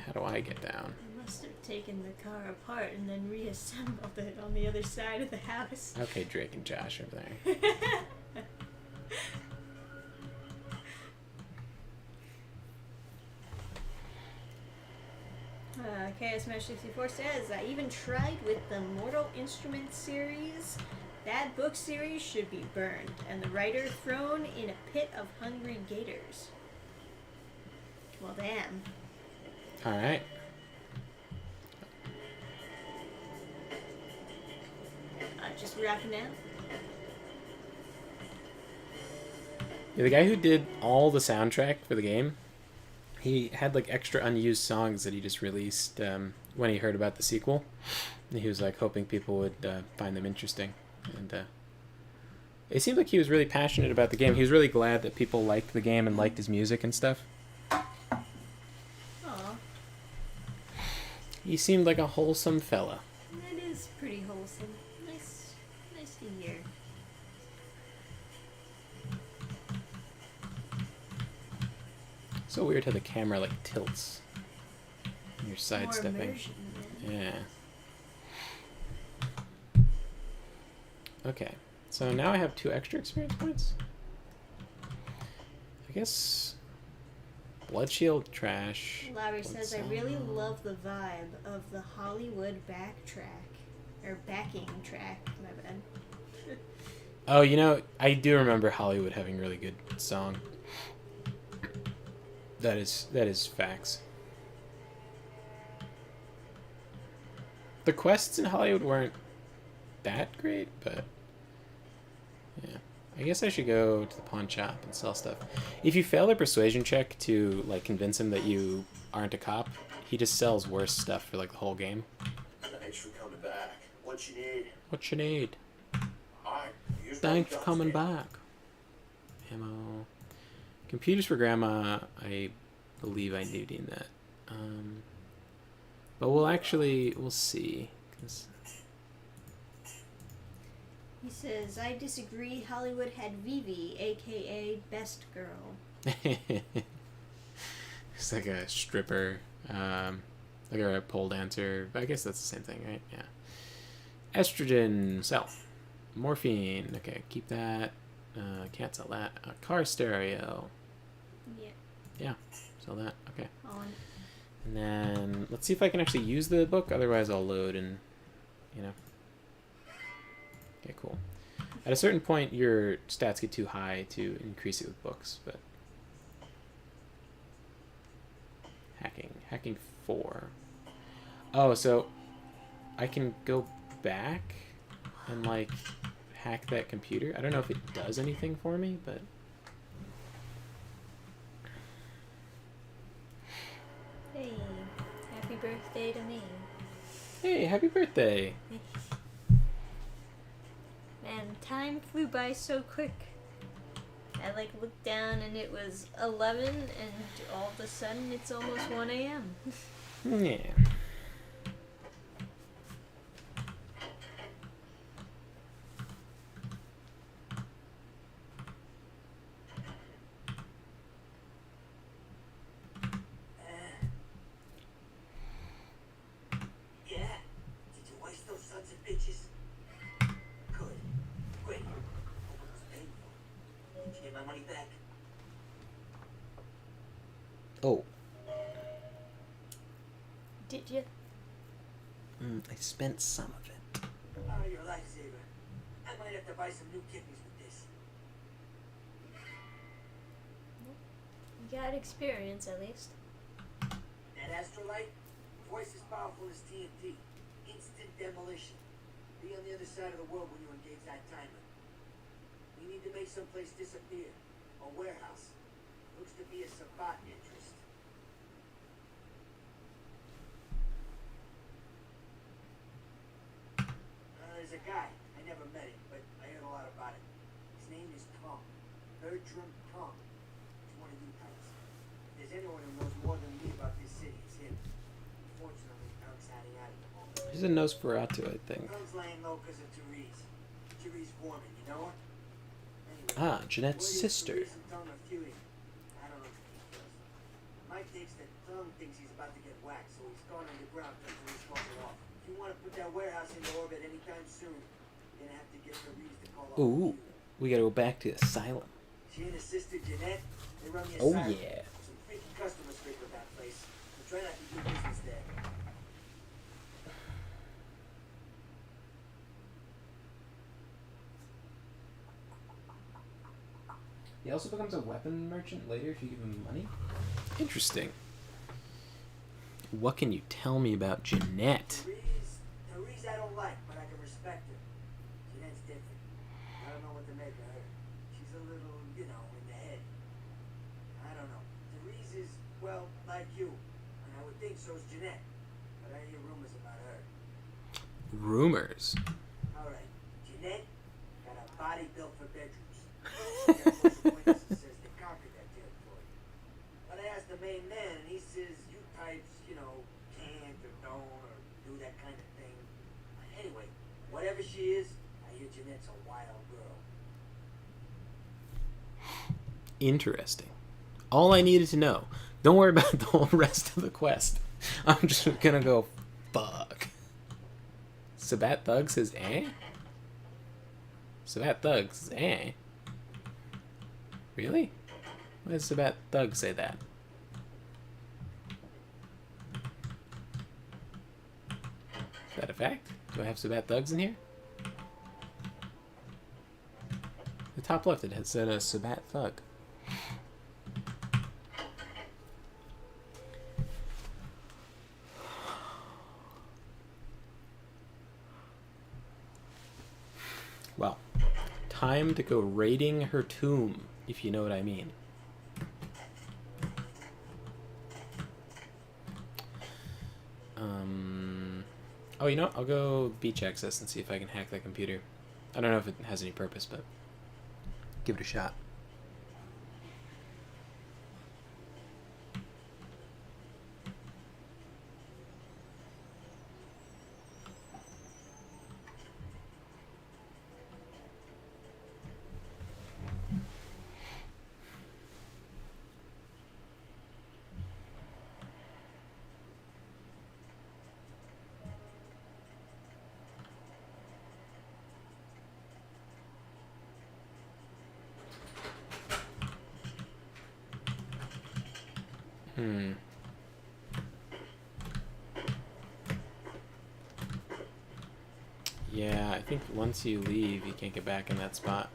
Speaker 1: How do I get down?
Speaker 2: I must have taken the car apart and then reassembled it on the other side of the house.
Speaker 1: Okay, Drake and Josh over there.
Speaker 2: KSMash64 says, I even tried with the Mortal Instruments series. That book series should be burned, and the writer thrown in a pit of hungry gators. Well, damn.
Speaker 1: Alright.
Speaker 2: Just wrapping out.
Speaker 1: Yeah, the guy who did all the soundtrack for the game, he had like extra unused songs that he just released when he heard about the sequel. And he was like hoping people would find them interesting. And it seemed like he was really passionate about the game. He was really glad that people liked the game and liked his music and stuff.
Speaker 2: Aw.
Speaker 1: He seemed like a wholesome fella.
Speaker 2: That is pretty wholesome. Nice to hear.
Speaker 1: So weird how the camera like tilts when you're sidestepping.
Speaker 2: More immersion, man.
Speaker 1: Yeah. Okay. So now I have 2 extra experience points. I guess Blood Shield trash.
Speaker 2: Lowry
Speaker 1: Blood
Speaker 2: says, I really
Speaker 1: Salvo.
Speaker 2: love the vibe of the Hollywood backtrack. Or backing track, my bad.
Speaker 1: Oh, you know, I do remember Hollywood having really good song. That is facts. The quests in Hollywood weren't that great, but yeah. I guess I should go to the pawn shop and sell stuff. If you fail the persuasion check to like convince him that you aren't a cop, he just sells worse stuff for like the whole game.
Speaker 3: Thanks for coming back. What you need?
Speaker 1: What you need?
Speaker 3: Hi. Here's
Speaker 1: Thanks
Speaker 3: what
Speaker 1: for
Speaker 3: we got
Speaker 1: coming
Speaker 3: today.
Speaker 1: back. Ammo. Computers for Grandma, I believe I do need that. But we'll see. 'Cause
Speaker 2: He says, I disagree. Hollywood had Vivi, aka Best Girl.
Speaker 1: it's like a stripper, like a pole dancer. I guess that's the same thing, right? Yeah. Estrogen, sell. Morphine, okay, keep that. Can't sell that. Car stereo,
Speaker 2: Yeah.
Speaker 1: sell that. Okay.
Speaker 2: On.
Speaker 1: And then let's see if I can actually use the book. Otherwise, I'll load and, you know. Okay, cool. At a certain point, your stats get too high to increase it with books, but hacking 4. Oh, so I can go back and like hack that computer. I don't know if it does anything for me, but
Speaker 2: Hey, happy birthday to me.
Speaker 1: hey, happy birthday!
Speaker 2: Man, time flew by so quick. I like looked down and it was 11 and all of a sudden it's almost 1 a.m.
Speaker 1: Yeah.
Speaker 3: Yeah. Did you waste those sons of bitches? Good. Great. Hope it was painful. Did you get my money back?
Speaker 1: Oh,
Speaker 2: Did you?
Speaker 1: I spent some of it.
Speaker 3: Oh, you're a lifesaver. I might have to buy some new kidneys with this.
Speaker 2: You got experience at least.
Speaker 3: That astrolite, voice as powerful as TNT. Instant demolition. Be on the other side of the world when you engage that timer. We need to make someplace disappear. A warehouse. Looks to be a Sabat interest. There's a guy. I never met him, but I heard a lot about him. His name is Tom. Bertram Tom. He's one of you types. If there's anyone who knows more than me about this city, it's him. Unfortunately, Tom's hiding out at the moment.
Speaker 1: He's a Nosferatu, I think.
Speaker 3: Tom's laying low because of Therese. Therese Foreman, you know her? Anyway,
Speaker 1: Ah, Jeanette's
Speaker 3: William,
Speaker 1: sister.
Speaker 3: Therese and Tom are feuding. I don't know the details. Mike thinks that Tom thinks he's about to get whacked, so he's gone underground until Therese calls it off. If you want to put that warehouse into orbit anytime soon, you're gonna have to get Therese to call off.
Speaker 1: Ooh, we gotta go back to Asylum.
Speaker 3: She and his sister Jeanette, they run the
Speaker 1: Oh
Speaker 3: asylum.
Speaker 1: yeah.
Speaker 3: Some freaky customers frequent that place. So try not to do business there.
Speaker 1: He also becomes a weapon merchant later if you give him money. Interesting. What can you tell me about Jeanette?
Speaker 3: Therese I don't like, but I can respect her. Jeanette's different. I don't know what to make of her. She's a little, in the head. I don't know. Therese is, well, like you. And I would think so's Jeanette. But I hear rumors about her.
Speaker 1: Rumors.
Speaker 3: Alright, Jeanette got a body built for bedrooms. She got close acquaintances says they conquered that territory. But I asked the main man, and he says you types, can't or don't or do that kind of thing. Anyway, whatever she is, I hear Jeanette's a wild girl.
Speaker 1: Interesting. All I needed to know. Don't worry about the whole rest of the quest. I'm just gonna go fuck? Sabat Thug says eh? Sabat Thug says eh? Really? Why does Sabat Thug say that? Is that a fact? Do I have Sabat Thugs in here? The top left, it has said a Sabat Thug. Well, time to go raiding her tomb, if you know what I mean. Oh, you know what? I'll go beach access and see if I can hack that computer. I don't know if it has any purpose, but give it a shot. Yeah, I think once you leave, you can't get back in that spot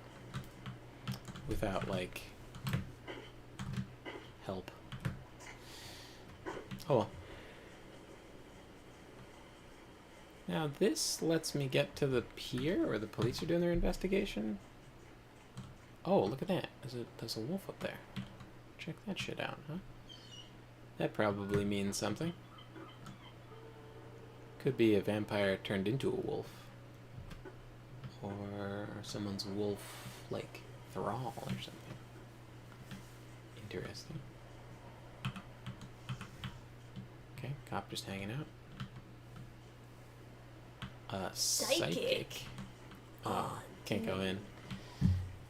Speaker 1: without, like, help. Oh well. Now this lets me get to the pier where the police are doing their investigation. Oh, look at that. There's a wolf up there. Check that shit out, huh? That probably means something. Could be a vampire turned into a wolf. Or someone's wolf, like, thrall or something. Interesting. Okay, cop just hanging out. Psychic. Oh, can't go in.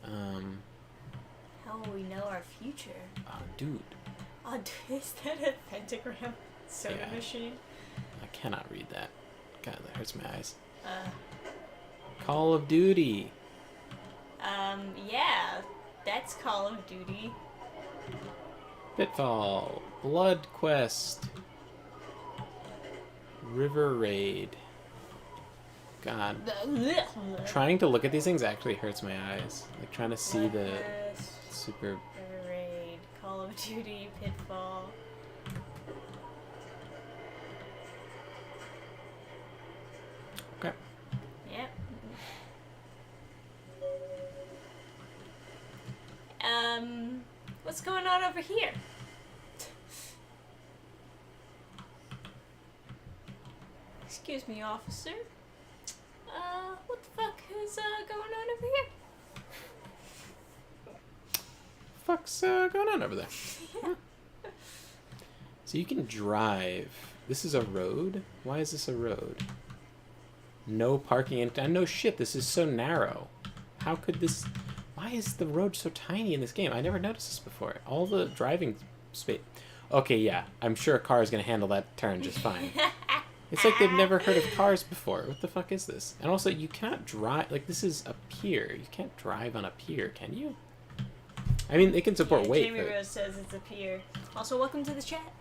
Speaker 2: How will we know our future?
Speaker 1: Dude.
Speaker 2: Oh, is that a pentagram soda
Speaker 1: Yeah.
Speaker 2: machine?
Speaker 1: I cannot read that. God, that hurts my eyes. Call of Duty.
Speaker 2: Yeah, that's Call of Duty.
Speaker 1: Pitfall. Blood Quest. River Raid. God. Trying to look at these things actually hurts my eyes. Like trying to see the super...
Speaker 2: Raid, Call of Duty, Pitfall.
Speaker 1: Okay.
Speaker 2: Yep. What's going on over here? Excuse me, officer. What the fuck is going on over here?
Speaker 1: Fuck's going on over there? So you can drive. This is a road? Why is this a road? No parking and no shit, this is so narrow. How could this... Why is the road so tiny in this game? I never noticed this before. All the driving space... Okay, yeah. I'm sure a car is going to handle that turn just fine. It's like they've never heard of cars before. What the fuck is this? And also, you cannot drive... Like, this is a pier. You can't drive on a pier, can you? I mean, it can support weight,
Speaker 2: Jamie Rose says it's a pier. Also, welcome to the chat.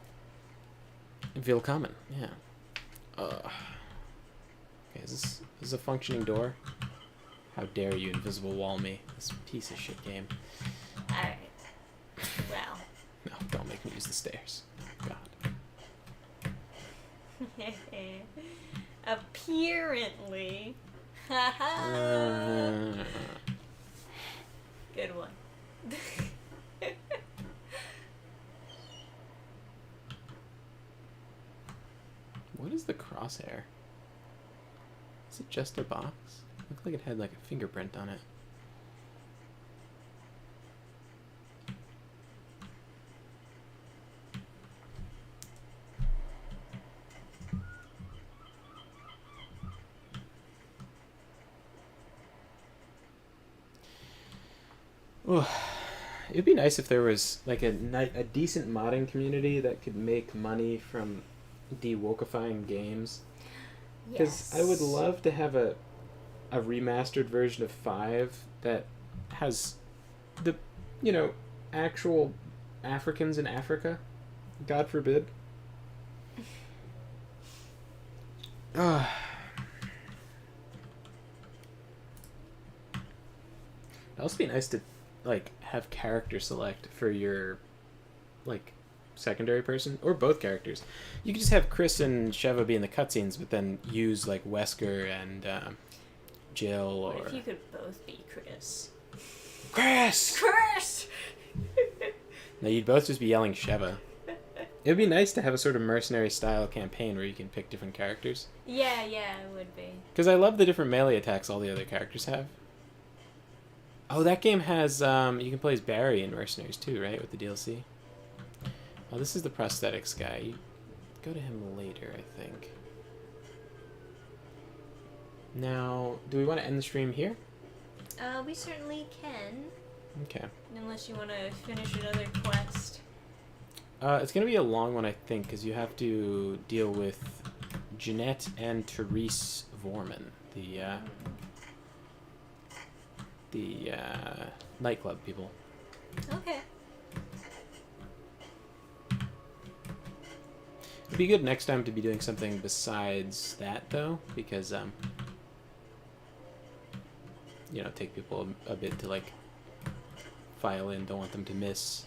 Speaker 1: Willkommen, yeah. Okay, is this a functioning door? How dare you invisible wall me, this piece of shit game.
Speaker 2: Alright. Well.
Speaker 1: No, don't make me use the stairs. God.
Speaker 2: Apparently. Haha. Good one.
Speaker 1: What is the crosshair? Is it just a box? It looked like it had like a fingerprint on it. Ooh. It'd be nice if there was like a decent modding community that could make money from de-wokifying games. Because I would love to have a remastered version of 5 that has the, actual Africans in Africa. God forbid. It'd also be nice to have character select for your secondary person or both characters. You could just have Chris and Sheva be in the cutscenes, but then use Wesker and Jill.
Speaker 2: What
Speaker 1: or
Speaker 2: if you could both be Chris?
Speaker 1: Chris. No, you'd both just be yelling Sheva. It would be nice to have a sort of mercenary style campaign where you can pick different characters.
Speaker 2: Yeah, it would be.
Speaker 1: Because I love the different melee attacks all the other characters have. Oh, that game has, you can play as Barry in Mercenaries too, right? With the DLC. Oh, this is the prosthetics guy. You go to him later, I think. Now, do we want to end the stream here?
Speaker 2: We certainly can.
Speaker 1: Okay.
Speaker 2: Unless you want to finish another quest.
Speaker 1: It's going to be a long one, I think, because you have to deal with Jeanette and Therese Vorman, the nightclub people.
Speaker 2: Okay.
Speaker 1: It'd be good next time to be doing something besides that, though, because, take people a bit to, file in. Don't want them to miss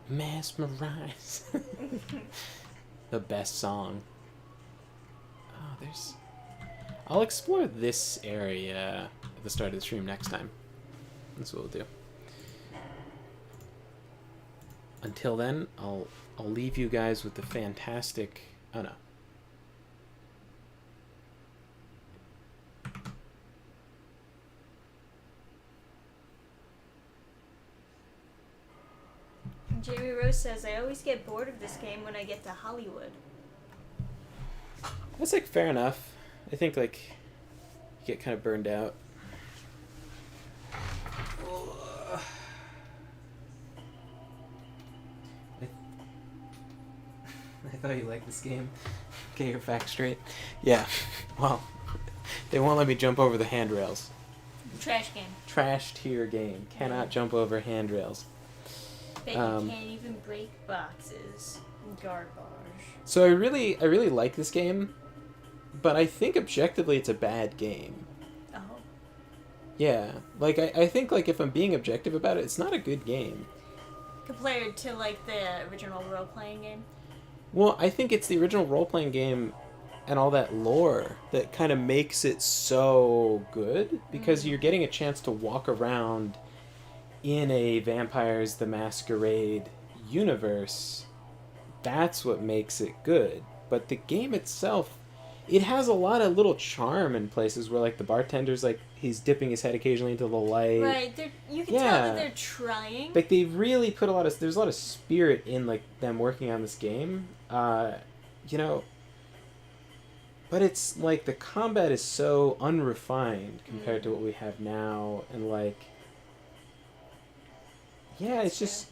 Speaker 1: Mesmerize. The best song. Oh, I'll explore this area at the start of the stream next time. That's what we'll do. Until then, I'll leave you guys with the fantastic... Oh, no.
Speaker 2: Jamie Rose says, I always get bored of this game when I get to Hollywood.
Speaker 1: That's, fair enough. I think, you get kind of burned out. I thought you liked this game. Get your facts straight. Yeah. Well, they won't let me jump over the handrails.
Speaker 2: Trash game.
Speaker 1: Trash tier game. Cannot jump over handrails.
Speaker 2: Bet you can't even break boxes. Garbage.
Speaker 1: So I really like this game, but I think objectively it's a bad game.
Speaker 2: Oh.
Speaker 1: Yeah. I think, if I'm being objective about it, it's not a good game.
Speaker 2: Compared to, the original role-playing game?
Speaker 1: Well, I think it's the original role-playing game and all that lore that kind of makes it so good, because you're getting a chance to walk around in a Vampires the Masquerade universe. That's what makes it good. But the game itself, it has a lot of little charm in places where, the bartender's, he's dipping his head occasionally into the light.
Speaker 2: Right, you can tell that they're trying.
Speaker 1: They really put there's a lot of spirit in, them working on this game. But it's, the combat is so unrefined compared to what we have now, and, yeah, it's just...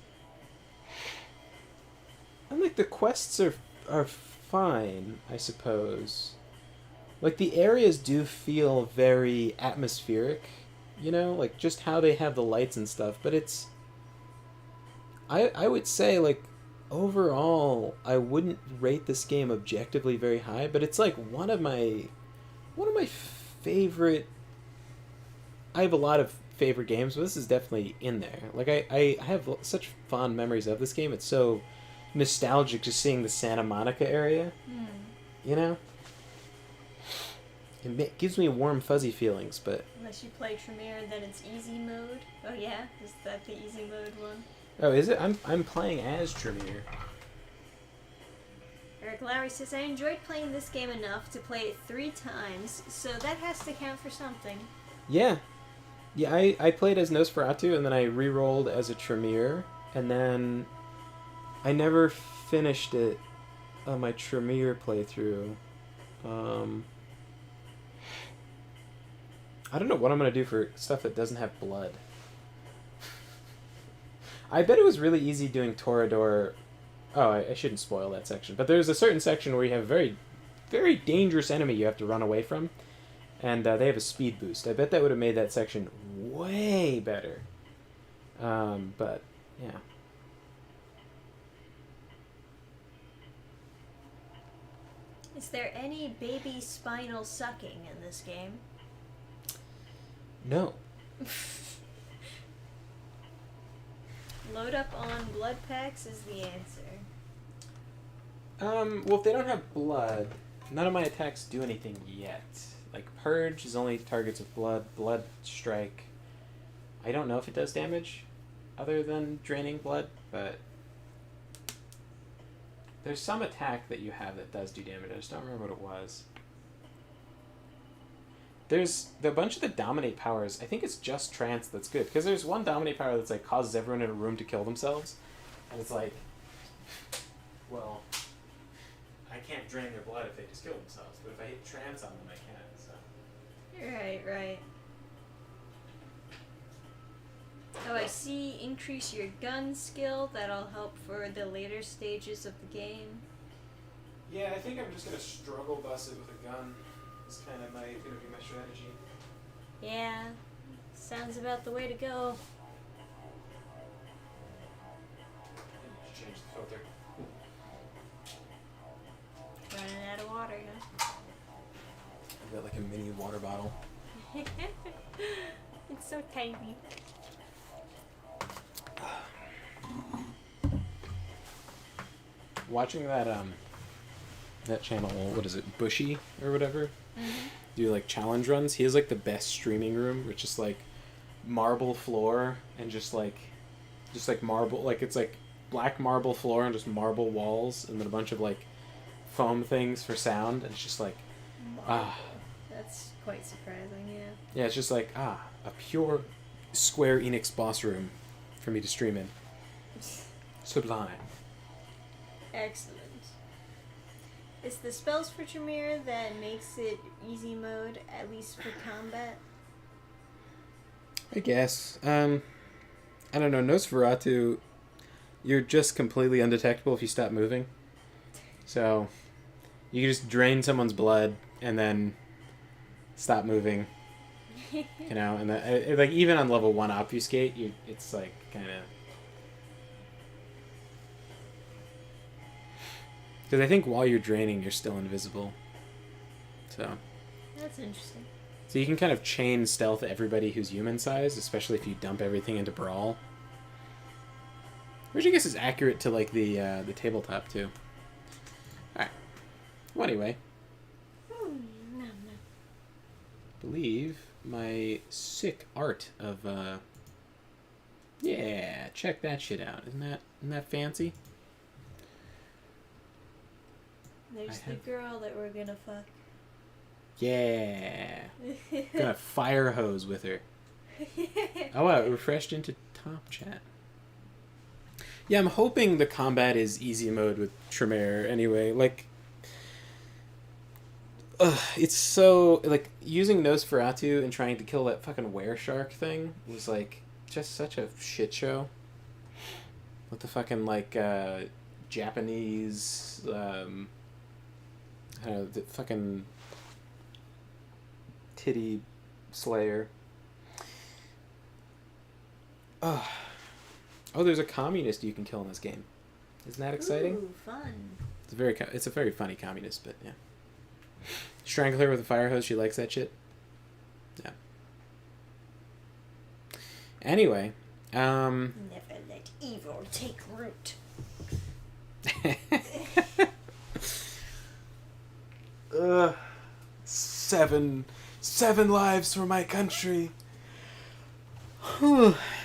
Speaker 1: And, the quests are fine, I suppose. The areas do feel very atmospheric, just how they have the lights and stuff, but it's... I would say, overall, I wouldn't rate this game objectively very high, but it's, one of my favorite... I have a lot of favorite games, but this is definitely in there. I have such fond memories of this game. It's so nostalgic just seeing the Santa Monica area. It gives me warm fuzzy feelings, but...
Speaker 2: Unless you play Tremere and then it's easy mode. Oh yeah? Is that the easy mode one?
Speaker 1: Oh, is it? I'm playing as Tremere.
Speaker 2: Eric Lowry says, I enjoyed playing this game enough to play it 3 times, so that has to count for something.
Speaker 1: Yeah. Yeah, I played as Nosferatu, and then I re-rolled as a Tremere, and then I never finished it on my Tremere playthrough. I don't know what I'm going to do for stuff that doesn't have blood. I bet it was really easy doing Toreador. Oh, I shouldn't spoil that section. But there's a certain section where you have a very very dangerous enemy you have to run away from. And they have a speed boost. I bet that would have made that section way better. But, yeah.
Speaker 2: Is there any baby spinal sucking in this game?
Speaker 1: No.
Speaker 2: Load up on blood packs is the answer.
Speaker 1: Well, if they don't have blood, none of my attacks do anything yet. Like, Purge is only targets with blood. Blood Strike, I don't know if it does damage other than draining blood, but there's some attack that you have that does do damage. I just don't remember what it was. There's the bunch of the Dominate powers. I think it's just Trance that's good, because there's one Dominate power that's like causes everyone in a room to kill themselves, and it's like, well, I can't drain their blood if they just kill themselves, but if I hit Trance on them, I can. So.
Speaker 2: Right. Oh, I see. Increase your gun skill. That'll help for the later stages of the game.
Speaker 1: Yeah, I think I'm just gonna struggle bust it with a gun. It's kind of gonna be my strategy.
Speaker 2: Yeah, sounds about the way to go.
Speaker 1: Change the filter.
Speaker 2: Running out of water, huh?
Speaker 1: I've got like a mini water bottle.
Speaker 2: It's so tiny.
Speaker 1: Watching that channel, what is it, Bushy or whatever, do like challenge runs. He has like the best streaming room, which is like marble floor and just like marble, like it's like black marble floor and just marble walls, and then a bunch of like foam things for sound, and it's just like
Speaker 2: That's quite surprising, yeah.
Speaker 1: Yeah, it's just like a pure Square Enix boss room for me to stream in. Sublime.
Speaker 2: Excellent. It's the spells for Tremere that makes it easy mode, at least for combat.
Speaker 1: I guess. I don't know. Nosferatu, you're just completely undetectable if you stop moving. So, you can just drain someone's blood and then stop moving. You know, and like even on level 1 obfuscate, it's like kind of. Because I think while you're draining, you're still invisible. So.
Speaker 2: That's interesting.
Speaker 1: So you can kind of chain stealth everybody who's human sized, especially if you dump everything into Brawl. Which I guess is accurate to like the tabletop too. Alright. Well, anyway. Believe my sick art of yeah, check that shit out. Isn't that fancy?
Speaker 2: There's the girl that we're gonna fuck.
Speaker 1: Yeah. Gonna fire hose with her. Oh wow, it refreshed into top chat. Yeah, I'm hoping the combat is easy mode with Tremere anyway. Like, it's so, like, using Nosferatu and trying to kill that fucking were-shark thing was, like, just such a shit show. With the fucking, like, Japanese, I don't know, the fucking titty slayer. Oh, there's a communist you can kill in this game. Isn't that exciting?
Speaker 2: Ooh, fun.
Speaker 1: It's a very funny communist, but yeah. Strangle her with a fire hose. She likes that shit. Yeah. Anyway,
Speaker 2: Never let evil take root.
Speaker 1: Seven lives for my country.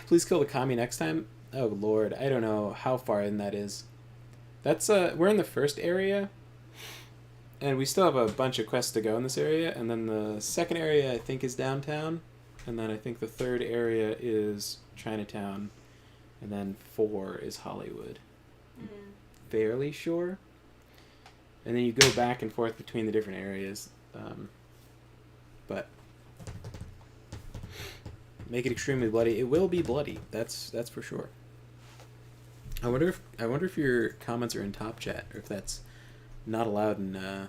Speaker 1: Please kill the commie next time. Oh lord, I don't know how far in that is. That's we're in the first area, and we still have a bunch of quests to go in this area, and then the second area I think is downtown, and then I think the third area is Chinatown, and then 4 is Hollywood. Fairly sure. And then you go back and forth between the different areas, but make it extremely bloody. It will be bloody. That's for sure. I wonder if your comments are in top chat, or if that's not allowed in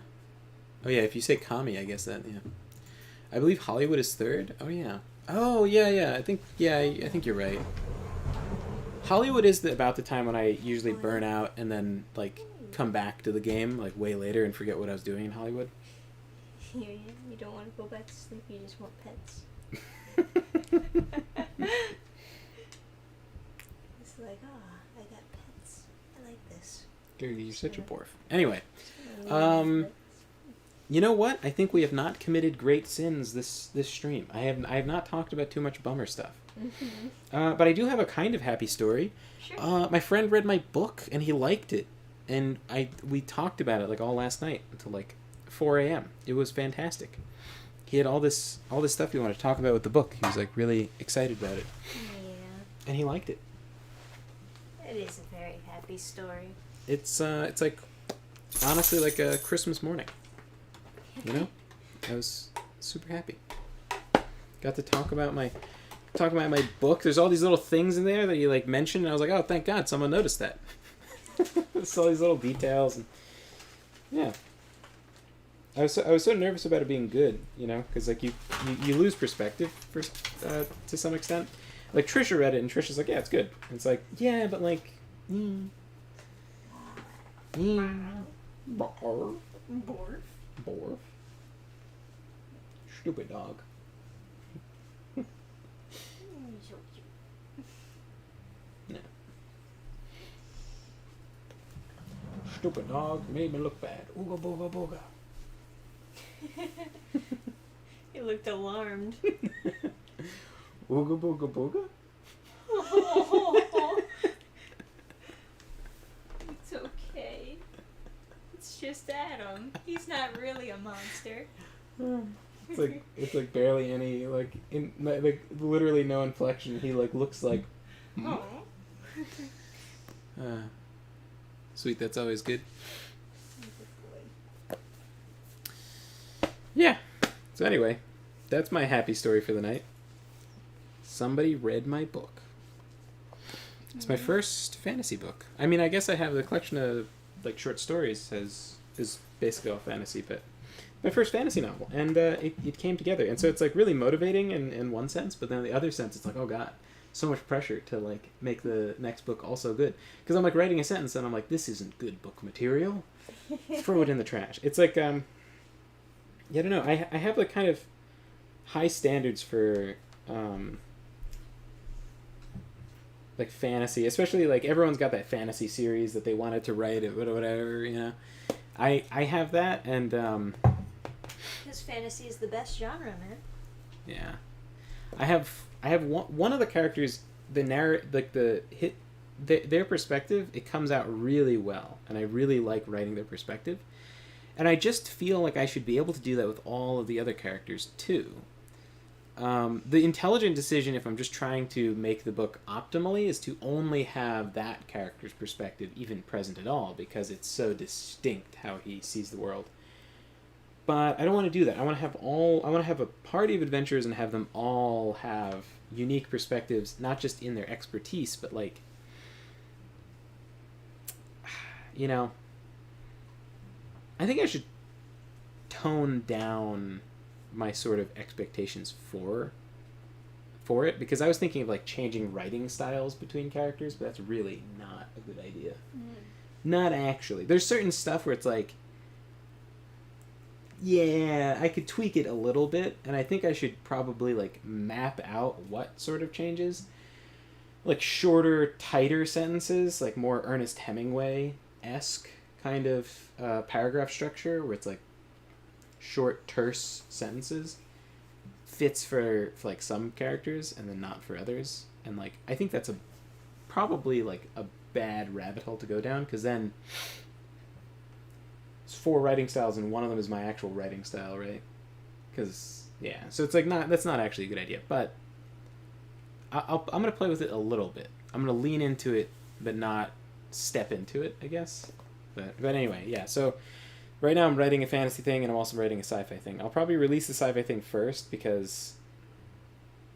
Speaker 1: Oh yeah, if you say Kami, I guess that, yeah. I believe Hollywood is third. Oh yeah. Oh yeah. I think you're right. Hollywood is about the time when I usually burn out and then like come back to the game like way later and forget what I was doing in Hollywood.
Speaker 2: You don't want to go back to sleep. You just want pets. It's like, I got pets. I like this.
Speaker 1: Dude, you're such a dwarf. Anyway,
Speaker 2: I love pets.
Speaker 1: you know what? I think we have not committed great sins this stream. I have not talked about too much bummer stuff.
Speaker 2: Mm-hmm.
Speaker 1: But I do have a kind of happy story.
Speaker 2: Sure.
Speaker 1: My friend read my book and he liked it, and we talked about it like all last night until like 4 a.m. It was fantastic. He had all this stuff he wanted to talk about with the book. He was like really excited about it,
Speaker 2: Yeah.
Speaker 1: and he liked it.
Speaker 2: It is a very happy story.
Speaker 1: It's like honestly like a Christmas morning. You know, I was super happy. Got to talk about my book. There's all these little things in there that you like mentioned, and I was like, oh, thank God, someone noticed that. Just all these little details, and yeah. I was so nervous about it being good, you know, because like you lose perspective for to some extent. Like Trisha read it, and Trisha's like, yeah, it's good. And it's like, yeah, but like, Borf. Stupid dog. Yeah. Stupid dog made me look bad. Ooga booga booga.
Speaker 2: He looked alarmed.
Speaker 1: Ooga booga booga?
Speaker 2: It's okay. It's just Adam. He's not really a monster.
Speaker 1: It's like barely any like literally no inflection. He like looks like.
Speaker 2: Oh.
Speaker 1: Sweet. That's always good. Yeah. So anyway, that's my happy story for the night. Somebody read my book. It's my first fantasy book. I mean, I guess I have the collection of like short stories is basically all fantasy, but my first fantasy novel, and it came together, and so it's like really motivating in one sense, but then in the other sense, it's like, oh god, so much pressure to like make the next book also good, because I'm like writing a sentence and I'm like, this isn't good book material, throw it in the trash. It's like yeah, I don't know. I have like kind of high standards for like fantasy, especially like everyone's got that fantasy series that they wanted to write it, whatever, you know. I have that, and
Speaker 2: Because fantasy is the best genre, man.
Speaker 1: yeah, I have one of the characters, their perspective, it comes out really well, and I really like writing their perspective. And I just feel like I should be able to do that with all of the other characters, too. The intelligent decision, if I'm just trying to make the book optimally, is to only have that character's perspective even present at all, because it's so distinct how he sees the world. But I don't want to do that. I want to have a party of adventurers and have them all have unique perspectives, not just in their expertise, but like, you know, I think I should tone down my sort of expectations for it, because I was thinking of like changing writing styles between characters, but that's really not a good idea. Not actually. There's certain stuff where it's like, yeah, I could tweak it a little bit, and I think I should probably like map out what sort of changes. Like shorter, tighter sentences, like more Ernest Hemingway-esque kind of paragraph structure, where it's like short, terse sentences, fits for like some characters and then not for others. And like I think that's probably like a bad rabbit hole to go down, because then it's 4 writing styles and one of them is my actual writing style, right? Because yeah, so it's like that's not actually a good idea. But I'm gonna play with it a little bit. I'm gonna lean into it, but not step into it, I guess. But anyway, yeah. So right now I'm writing a fantasy thing, and I'm also writing a sci-fi thing. I'll probably release the sci-fi thing first, because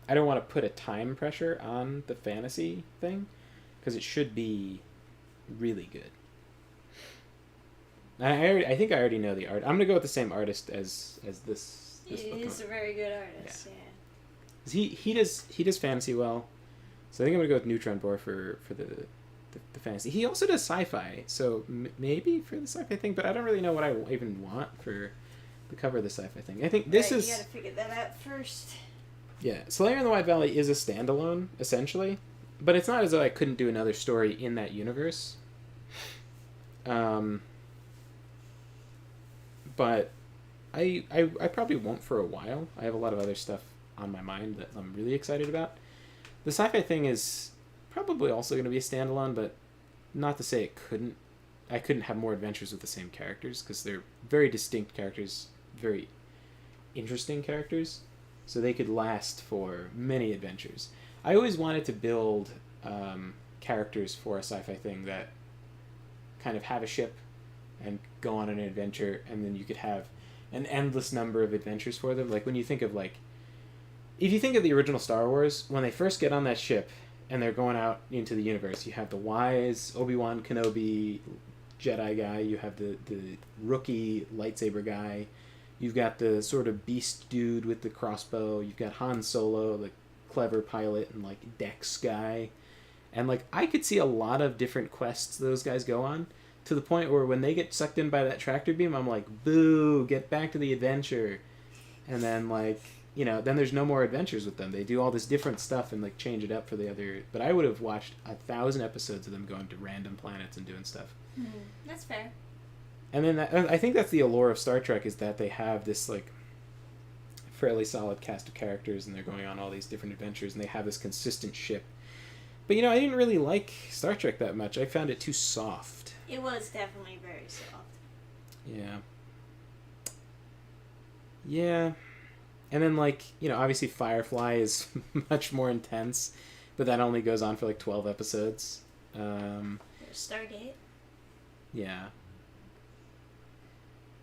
Speaker 1: I don't want to put a time pressure on the fantasy thing, because it should be really good. I think I already know the art. I'm gonna go with the same artist as this book.
Speaker 2: He's a very good artist. Yeah.
Speaker 1: 'Cause he does fantasy well, so I think I'm gonna go with Neutron Bore for the fantasy. He also does sci-fi, so maybe for the sci-fi thing, but I don't really know what I even want for the cover of the sci-fi thing. I think this is...
Speaker 2: You gotta figure that out first.
Speaker 1: Yeah, Slayer in the White Valley is a standalone, essentially, but it's not as though I couldn't do another story in that universe. But I probably won't for a while. I have a lot of other stuff on my mind that I'm really excited about. The sci-fi thing is probably also going to be a standalone, but not to say I couldn't have more adventures with the same characters, because they're very distinct characters, very interesting characters, so they could last for many adventures. I always wanted to build characters for a sci-fi thing that kind of have a ship and go on an adventure, and then you could have an endless number of adventures for them. Like when you think of if you think of the original Star Wars, when they first get on that ship and they're going out into the universe, you have the wise Obi-Wan Kenobi Jedi guy, you have the rookie lightsaber guy, you've got the sort of beast dude with the crossbow, you've got Han Solo, the clever pilot and Dex guy, and I could see a lot of different quests those guys go on, to the point where when they get sucked in by that tractor beam, I'm like, boo, get back to the adventure. And then then there's no more adventures with them. They do all this different stuff and change it up for the other. But I would have watched 1,000 episodes of them going to random planets and doing stuff.
Speaker 2: That's fair.
Speaker 1: And then I think that's the allure of Star Trek, is that they have this fairly solid cast of characters, and they're going on all these different adventures, and they have this consistent ship. But I didn't really like Star Trek that much. I found it too soft.
Speaker 2: It was definitely very soft.
Speaker 1: Yeah. Yeah. And then, obviously Firefly is much more intense, but that only goes on for 12 episodes.
Speaker 2: Stargate.
Speaker 1: Yeah.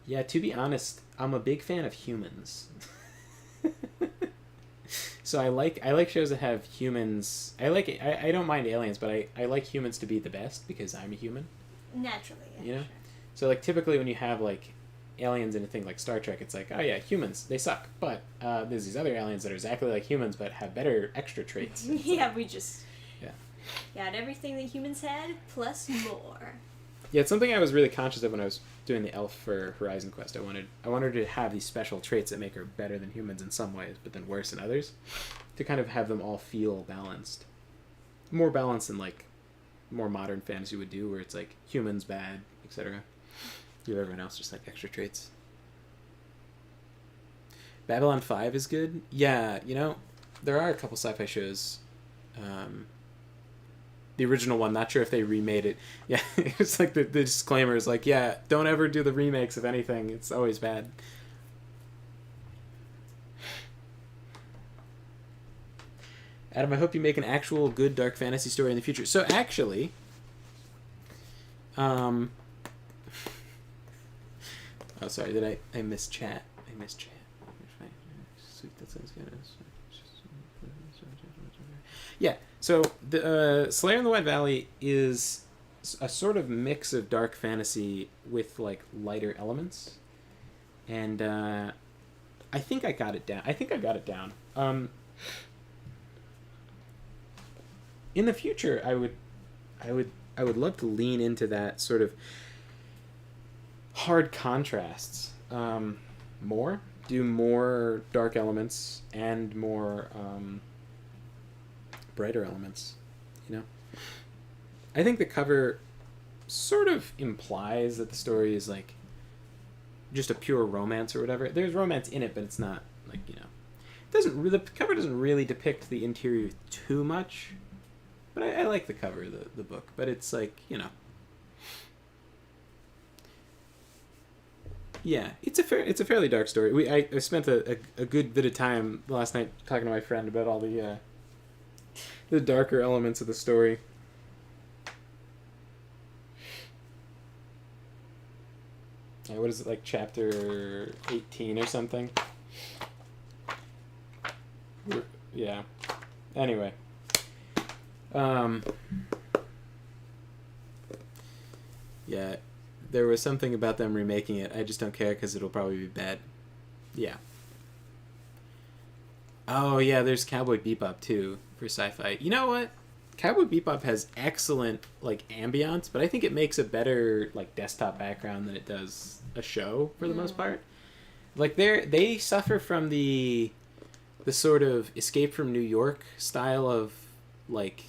Speaker 1: Yeah, to be honest, I'm a big fan of humans. So I like shows that have humans. I don't mind aliens, but I like humans to be the best, because I'm a human.
Speaker 2: Naturally, yeah.
Speaker 1: Sure. So typically when you have aliens in a thing like Star Trek, it's oh yeah, humans, they suck, but there's these other aliens that are exactly like humans but have better extra traits.
Speaker 2: Yeah, we just
Speaker 1: yeah
Speaker 2: got everything that humans had plus more.
Speaker 1: Yeah, it's something I was really conscious of when I was doing the elf for Horizon Quest. I wanted to have these special traits that make her better than humans in some ways, but then worse in others, to kind of have them all feel balanced, more balanced than more modern fantasy would do, where it's humans bad, etc. You have everyone else just extra traits. Babylon 5 is good. Yeah, there are a couple sci-fi shows. The original one, not sure if they remade it. Yeah, it's the disclaimer is yeah, don't ever do the remakes of anything. It's always bad. Adam, I hope you make an actual good dark fantasy story in the future. So actually, oh, sorry, did I miss chat? I missed chat. Yeah, so the Slayer in the White Valley is a sort of mix of dark fantasy with lighter elements, and I think I got it down. In the future, I would love to lean into that sort of hard contrasts more, do more dark elements and more brighter elements. I think the cover sort of implies that the story is just a pure romance or whatever. There's romance in it, but it's not the cover doesn't really depict the interior too much. But I like the cover of the book. But it's yeah, it's a fairly dark story. I spent a good bit of time last night talking to my friend about all the darker elements of the story. What is it, chapter 18 or something? Yeah. Anyway. Yeah, there was something about them remaking it. I just don't care because it'll probably be bad. Yeah. Oh yeah, there's Cowboy Bebop too for sci-fi. You know what? Cowboy Bebop has excellent like ambiance, but I think it makes a better like desktop background than it does a show for the most part. Like they suffer from the sort of Escape from New York style of like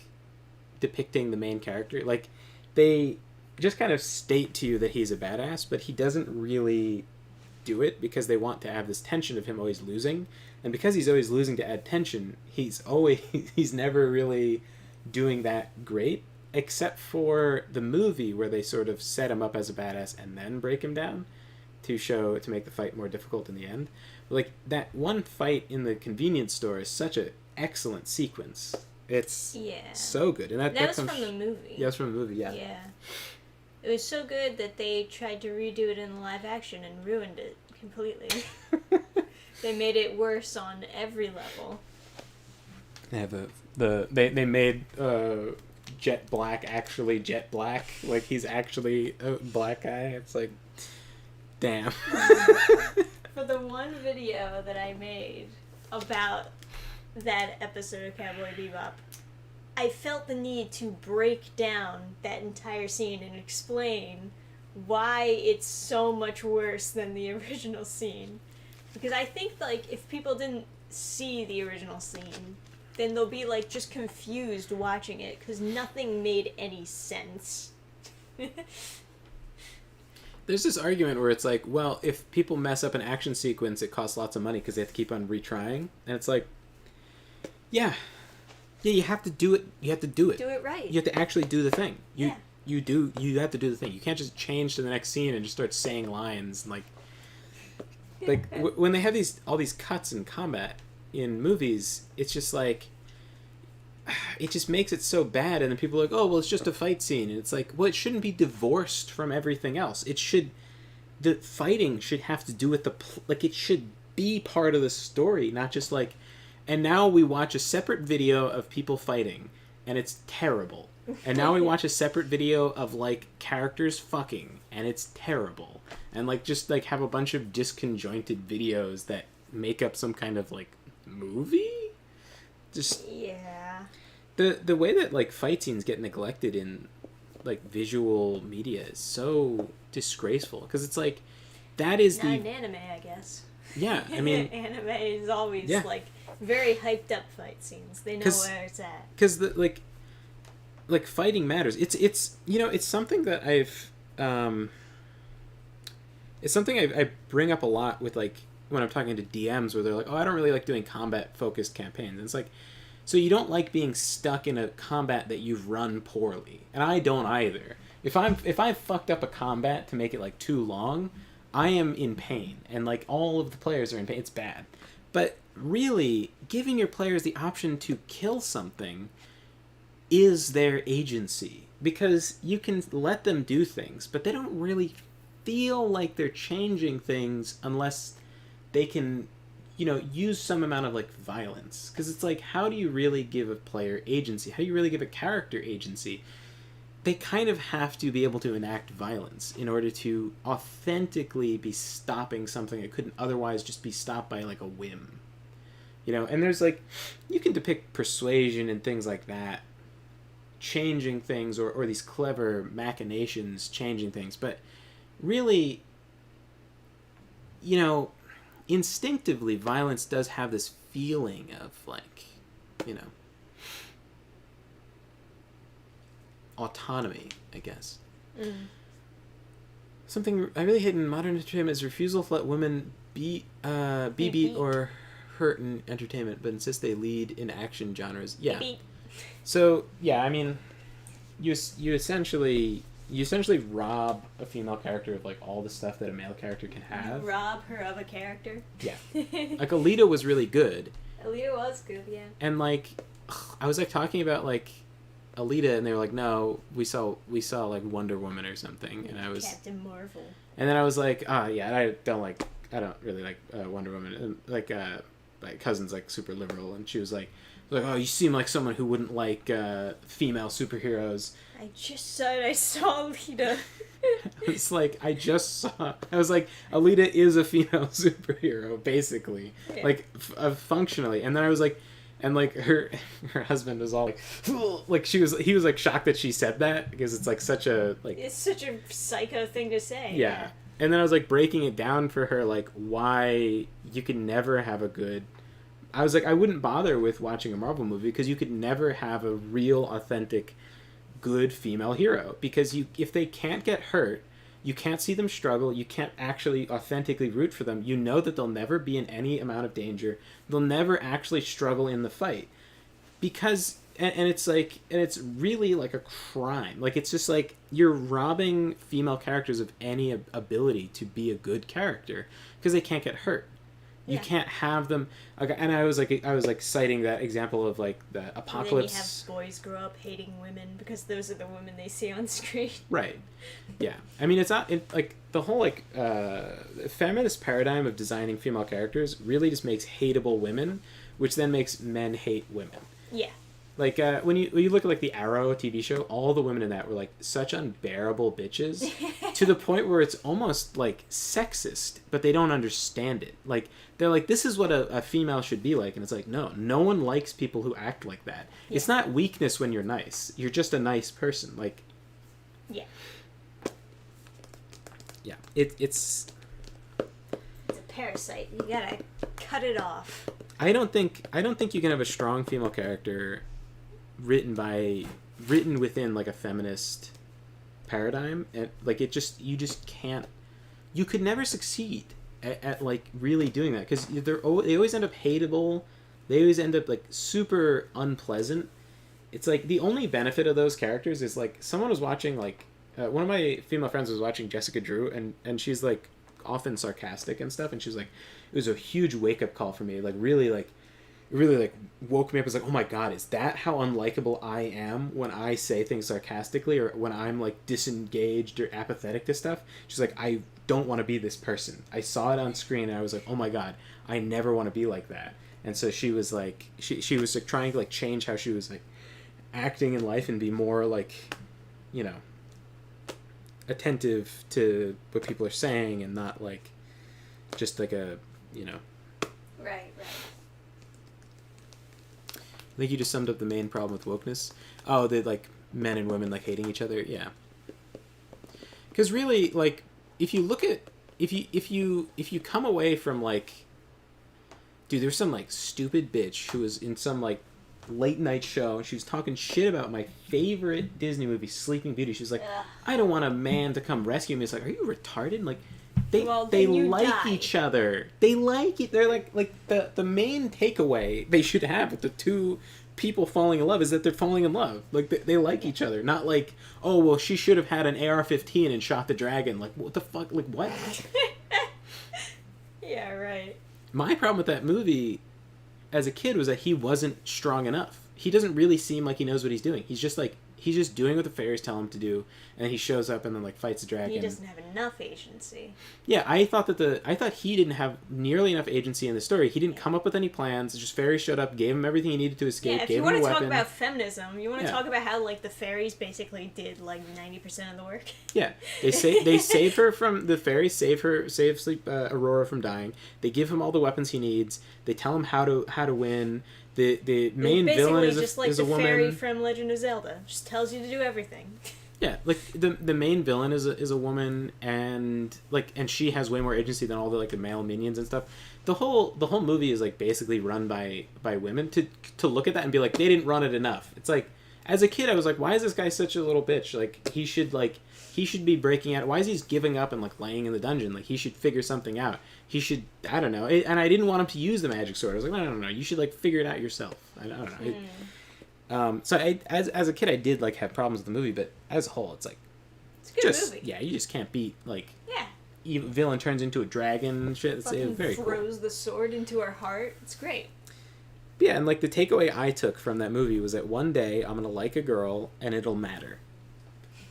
Speaker 1: depicting the main character. Like they just kind of state to you that he's a badass, but he doesn't really do it because they want to have this tension of him always losing. And because he's always losing to add tension, he's never really doing that great, except for the movie where they sort of set him up as a badass and then break him down to make the fight more difficult in the end. Like that one fight in the convenience store is such an excellent sequence. It's so good, and that
Speaker 2: was from the movie.
Speaker 1: Yeah, it's from the movie. Yeah.
Speaker 2: Yeah. It was so good that they tried to redo it in live action and ruined it completely. They made it worse on every level.
Speaker 1: They have they made Jet Black actually Jet Black, like he's actually a black guy. It's like, damn.
Speaker 2: For the one video that I made about that episode of Cowboy Bebop, I felt the need to break down that entire scene and explain why it's so much worse than the original scene. Because I think, like, if people didn't see the original scene, then they'll be, like, just confused watching it, because nothing made any sense.
Speaker 1: There's this argument where it's like, well, if people mess up an action sequence, it costs lots of money because they have to keep on retrying. And it's like, yeah, you have to do it. You have to do it.
Speaker 2: Do it right.
Speaker 1: You have to actually do the thing. You have to do the thing. You can't just change to the next scene and just start saying lines and when they have all these cuts in combat in movies, it's just like, it just makes it so bad, and then people are like, oh, well, it's just a fight scene, and it's like, well, it shouldn't be divorced from everything else. The fighting should have to do with it should be part of the story, not just like, and now we watch a separate video of people fighting, and it's terrible. And now we watch a separate video of, like, characters fucking, and it's terrible. And, like, just, like, have a bunch of disconjointed videos that make up some kind of, like, movie? Just...
Speaker 2: Yeah.
Speaker 1: The way that, like, fight scenes get neglected in, like, visual media is so disgraceful. Because it's, like, that is
Speaker 2: Not
Speaker 1: the...
Speaker 2: in anime, I guess.
Speaker 1: Yeah, I mean...
Speaker 2: Anime is always, like, very hyped up fight scenes. They know where it's at.
Speaker 1: Because, like fighting matters. It's you know, it's something that I bring up a lot with, like, when I'm talking to DMs where they're like, oh, I don't really like doing combat focused campaigns. And it's like, so you don't like being stuck in a combat that you've run poorly. And I don't either. If I've fucked up a combat to make it, like, too long, I am in pain, and, like, all of the players are in pain. It's bad. But really, giving your players the option to kill something is their agency, because you can let them do things, but they don't really feel like they're changing things unless they can, you know, use some amount of, like, violence. Because it's like, how do you really give a player agency? How do you really give a character agency? They kind of have to be able to enact violence in order to authentically be stopping something that couldn't otherwise just be stopped by, like, a whim. You know, and there's, like, you can depict persuasion and things like that, changing things, or these clever machinations changing things, but really, you know, instinctively violence does have this feeling of, like, you know, autonomy, I guess. Something I really hate in modern entertainment is refusal to let women be beat or hurt in entertainment, but insist they lead in action genres. Yeah. So, yeah, I mean, you essentially rob a female character of, like, all the stuff that a male character can have.
Speaker 2: Rob her of a character.
Speaker 1: Yeah. Like, Alita was really good.
Speaker 2: Alita was good, yeah.
Speaker 1: And, like, I was, like, talking about, like, Alita, and they were like, no, we saw like, Wonder Woman or something, and I was...
Speaker 2: Captain Marvel.
Speaker 1: And then I was like, yeah, I don't really like Wonder Woman. And, like, my cousin's, like, super liberal, and she was like, Like, oh, you seem like someone who wouldn't like female superheroes.
Speaker 2: I just said I saw Lita.
Speaker 1: It's like, I was like, Alita is a female superhero, basically.
Speaker 2: Yeah.
Speaker 1: Like, functionally. And then I was like, and like her husband was all like he was like shocked that she said that, because it's like such a like,
Speaker 2: It's such a psycho thing to say.
Speaker 1: yeah. And then I was like breaking it down for her, like why you can never have a good, I was like, I wouldn't bother with watching a Marvel movie because you could never have a real authentic good female hero, because if they can't get hurt, you can't see them struggle, you can't actually authentically root for them, you know that they'll never be in any amount of danger, they'll never actually struggle in the fight, because and it's like, and it's really like a crime, like it's just like you're robbing female characters of any ability to be a good character because they can't get hurt. You
Speaker 2: Yeah.
Speaker 1: can't have them, like, and I was like citing that example of like the Apocalypse.
Speaker 2: And then you have boys grow up hating women because those are the women they see on screen.
Speaker 1: Right. Yeah. I mean, it's not like the whole like feminist paradigm of designing female characters really just makes hateable women, which then makes men hate women.
Speaker 2: Yeah.
Speaker 1: Like when you look at like the Arrow TV show, all the women in that were like such unbearable bitches to the point where it's almost like sexist, but they don't understand it. Like they're like, this is what a female should be like, and it's like, no one likes people who act like that.
Speaker 2: Yeah.
Speaker 1: It's not weakness when you're nice. You're just a nice person. Like,
Speaker 2: Yeah.
Speaker 1: yeah, it's.
Speaker 2: It's a parasite. You gotta cut it off.
Speaker 1: I don't think you can have a strong female character written within like a feminist paradigm, and like you just can't, you could never succeed at like really doing that, because they always end up hateable, they always end up like super unpleasant. It's like the only benefit of those characters is like someone was watching like one of my female friends was watching Jessica Drew, and she's like often sarcastic and stuff, and she's like, it was a huge wake-up call for me, like really like woke me up. I was like, oh my god, is that how unlikable I am when I say things sarcastically, or when I'm like disengaged or apathetic to stuff? She's like, I don't want to be this person. I saw it on screen and I was like, oh my god, I never want to be like that. And so she was like, she was like trying to like change how she was like acting in life and be more like, you know, attentive to what people are saying and not like just like a, you know.
Speaker 2: Right.
Speaker 1: I think you just summed up the main problem with wokeness. Oh, the like men and women like hating each other. Yeah. Because really, like, if you look at if you come away from like, dude, there's some like stupid bitch who was in some like late night show and she was talking shit about my favorite Disney movie, Sleeping Beauty. She was like,
Speaker 2: Ugh.
Speaker 1: I don't want a man to come rescue me. It's like, are you retarded? Like, they
Speaker 2: Well, then you
Speaker 1: like
Speaker 2: die.
Speaker 1: each other. They like it. They're like the main takeaway they should have with the two people falling in love is that they're falling in love. Like they like each other. Not like, oh well, she should have had an AR-15 and shot the dragon. Like, what the fuck? Like, what?
Speaker 2: Yeah, right.
Speaker 1: My problem with that movie as a kid was that he wasn't strong enough. He doesn't really seem like he knows what he's doing. He's just doing what the fairies tell him to do, and then he shows up and then like fights the dragon.
Speaker 2: He doesn't have enough agency.
Speaker 1: Yeah, I thought he didn't have nearly enough agency in the story. He didn't come up with any plans. Just fairies showed up, gave him everything he needed to escape,
Speaker 2: Yeah, if
Speaker 1: gave
Speaker 2: you
Speaker 1: him
Speaker 2: want
Speaker 1: a
Speaker 2: to
Speaker 1: weapon.
Speaker 2: talk about feminism, you want to
Speaker 1: Yeah.
Speaker 2: talk about how like the fairies basically did like 90% of the work.
Speaker 1: Yeah, they save her from the fairies. Save Aurora from dying. They give him all the weapons he needs. They tell him how to win. The main villain is
Speaker 2: just like
Speaker 1: is
Speaker 2: the
Speaker 1: a woman.
Speaker 2: fairy from Legend of Zelda. Just tells you to do everything.
Speaker 1: Yeah, like the main villain is a woman, and she has way more agency than all the male minions and stuff. The whole movie is like basically run by women. To look at that and be like, they didn't run it enough. It's like, as a kid I was like, why is this guy such a little bitch? Like he should be breaking out. Why is he giving up and like laying in the dungeon? Like he should figure something out. He should, I don't know. And I didn't want him to use the magic sword. I was like, no. You should like figure it out yourself. I don't know. So as a kid I did like have problems with the movie, but as a whole it's like,
Speaker 2: It's a good
Speaker 1: just
Speaker 2: movie.
Speaker 1: yeah, you just can't beat like
Speaker 2: Yeah.
Speaker 1: villain turns into a dragon and shit. It's
Speaker 2: Fucking
Speaker 1: very cool.
Speaker 2: throws the sword into her heart. It's great.
Speaker 1: Yeah, and like the takeaway I took from that movie was that one day I'm gonna like a girl and it'll matter,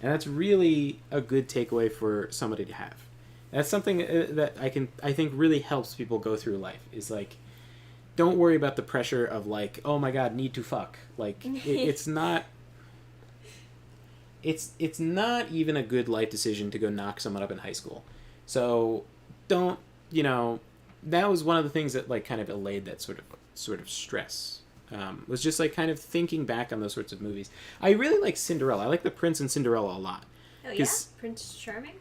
Speaker 1: and that's really a good takeaway for somebody to have. That's something that I think really helps people go through life. Is like, don't worry about the pressure of like, oh my god, need to fuck. Like it's not. It's not even a good life decision to go knock someone up in high school. So don't, that was one of the things that like kind of allayed that sort of stress. Was just like kind of thinking back on those sorts of movies. I really like Cinderella. I like The Prince and Cinderella a lot.
Speaker 2: Oh yeah, Prince Charming.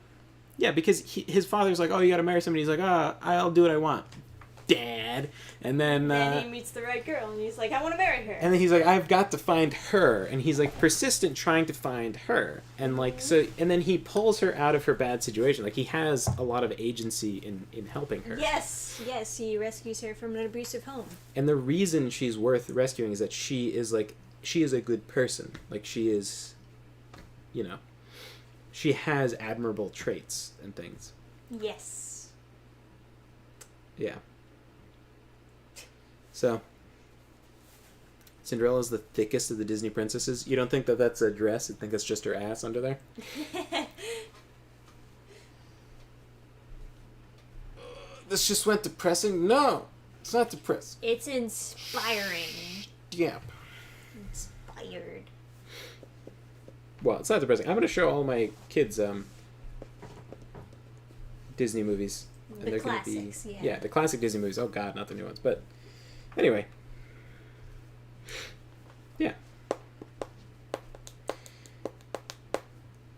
Speaker 1: Yeah, because his father's like, oh, you got to marry somebody. He's like, I'll do what I want, Dad. And then
Speaker 2: he meets the right girl, and he's like, I want to marry her.
Speaker 1: And then he's like, I've got to find her, and he's like persistent trying to find her, and like and then he pulls her out of her bad situation. Like he has a lot of agency in helping her.
Speaker 2: Yes, he rescues her from an abusive home.
Speaker 1: And the reason she's worth rescuing is that she is a good person. Like she is, she has admirable traits and things.
Speaker 2: Yes.
Speaker 1: Yeah. So, Cinderella's the thickest of the Disney princesses. You don't think that that's a dress? You think it's just her ass under there? This just went depressing? No! It's not depressing.
Speaker 2: It's inspiring.
Speaker 1: Yeah.
Speaker 2: Inspired.
Speaker 1: Well, it's not depressing. I'm going to show all my kids Disney movies. And
Speaker 2: The classics, yeah.
Speaker 1: Yeah, the classic Disney movies. Oh, God, not the new ones. But anyway. Yeah.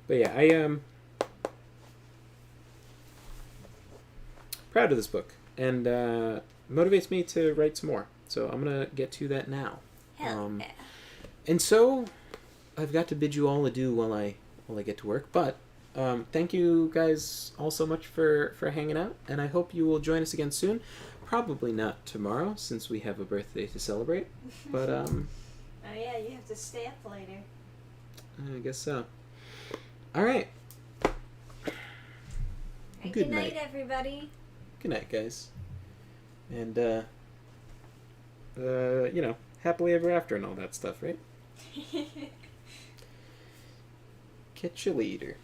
Speaker 1: But yeah, I am proud of this book. And motivates me to write some more. So I'm going to get to that now.
Speaker 2: Hell yeah.
Speaker 1: And so I've got to bid you all adieu while I get to work. But thank you guys all so much for hanging out, and I hope you will join us again soon. Probably not tomorrow, since we have a birthday to celebrate. But
Speaker 2: oh yeah, you have to stay up later.
Speaker 1: I guess so. All right.
Speaker 2: Good night, everybody.
Speaker 1: Good night, guys. And happily ever after and all that stuff, right? Catch you later.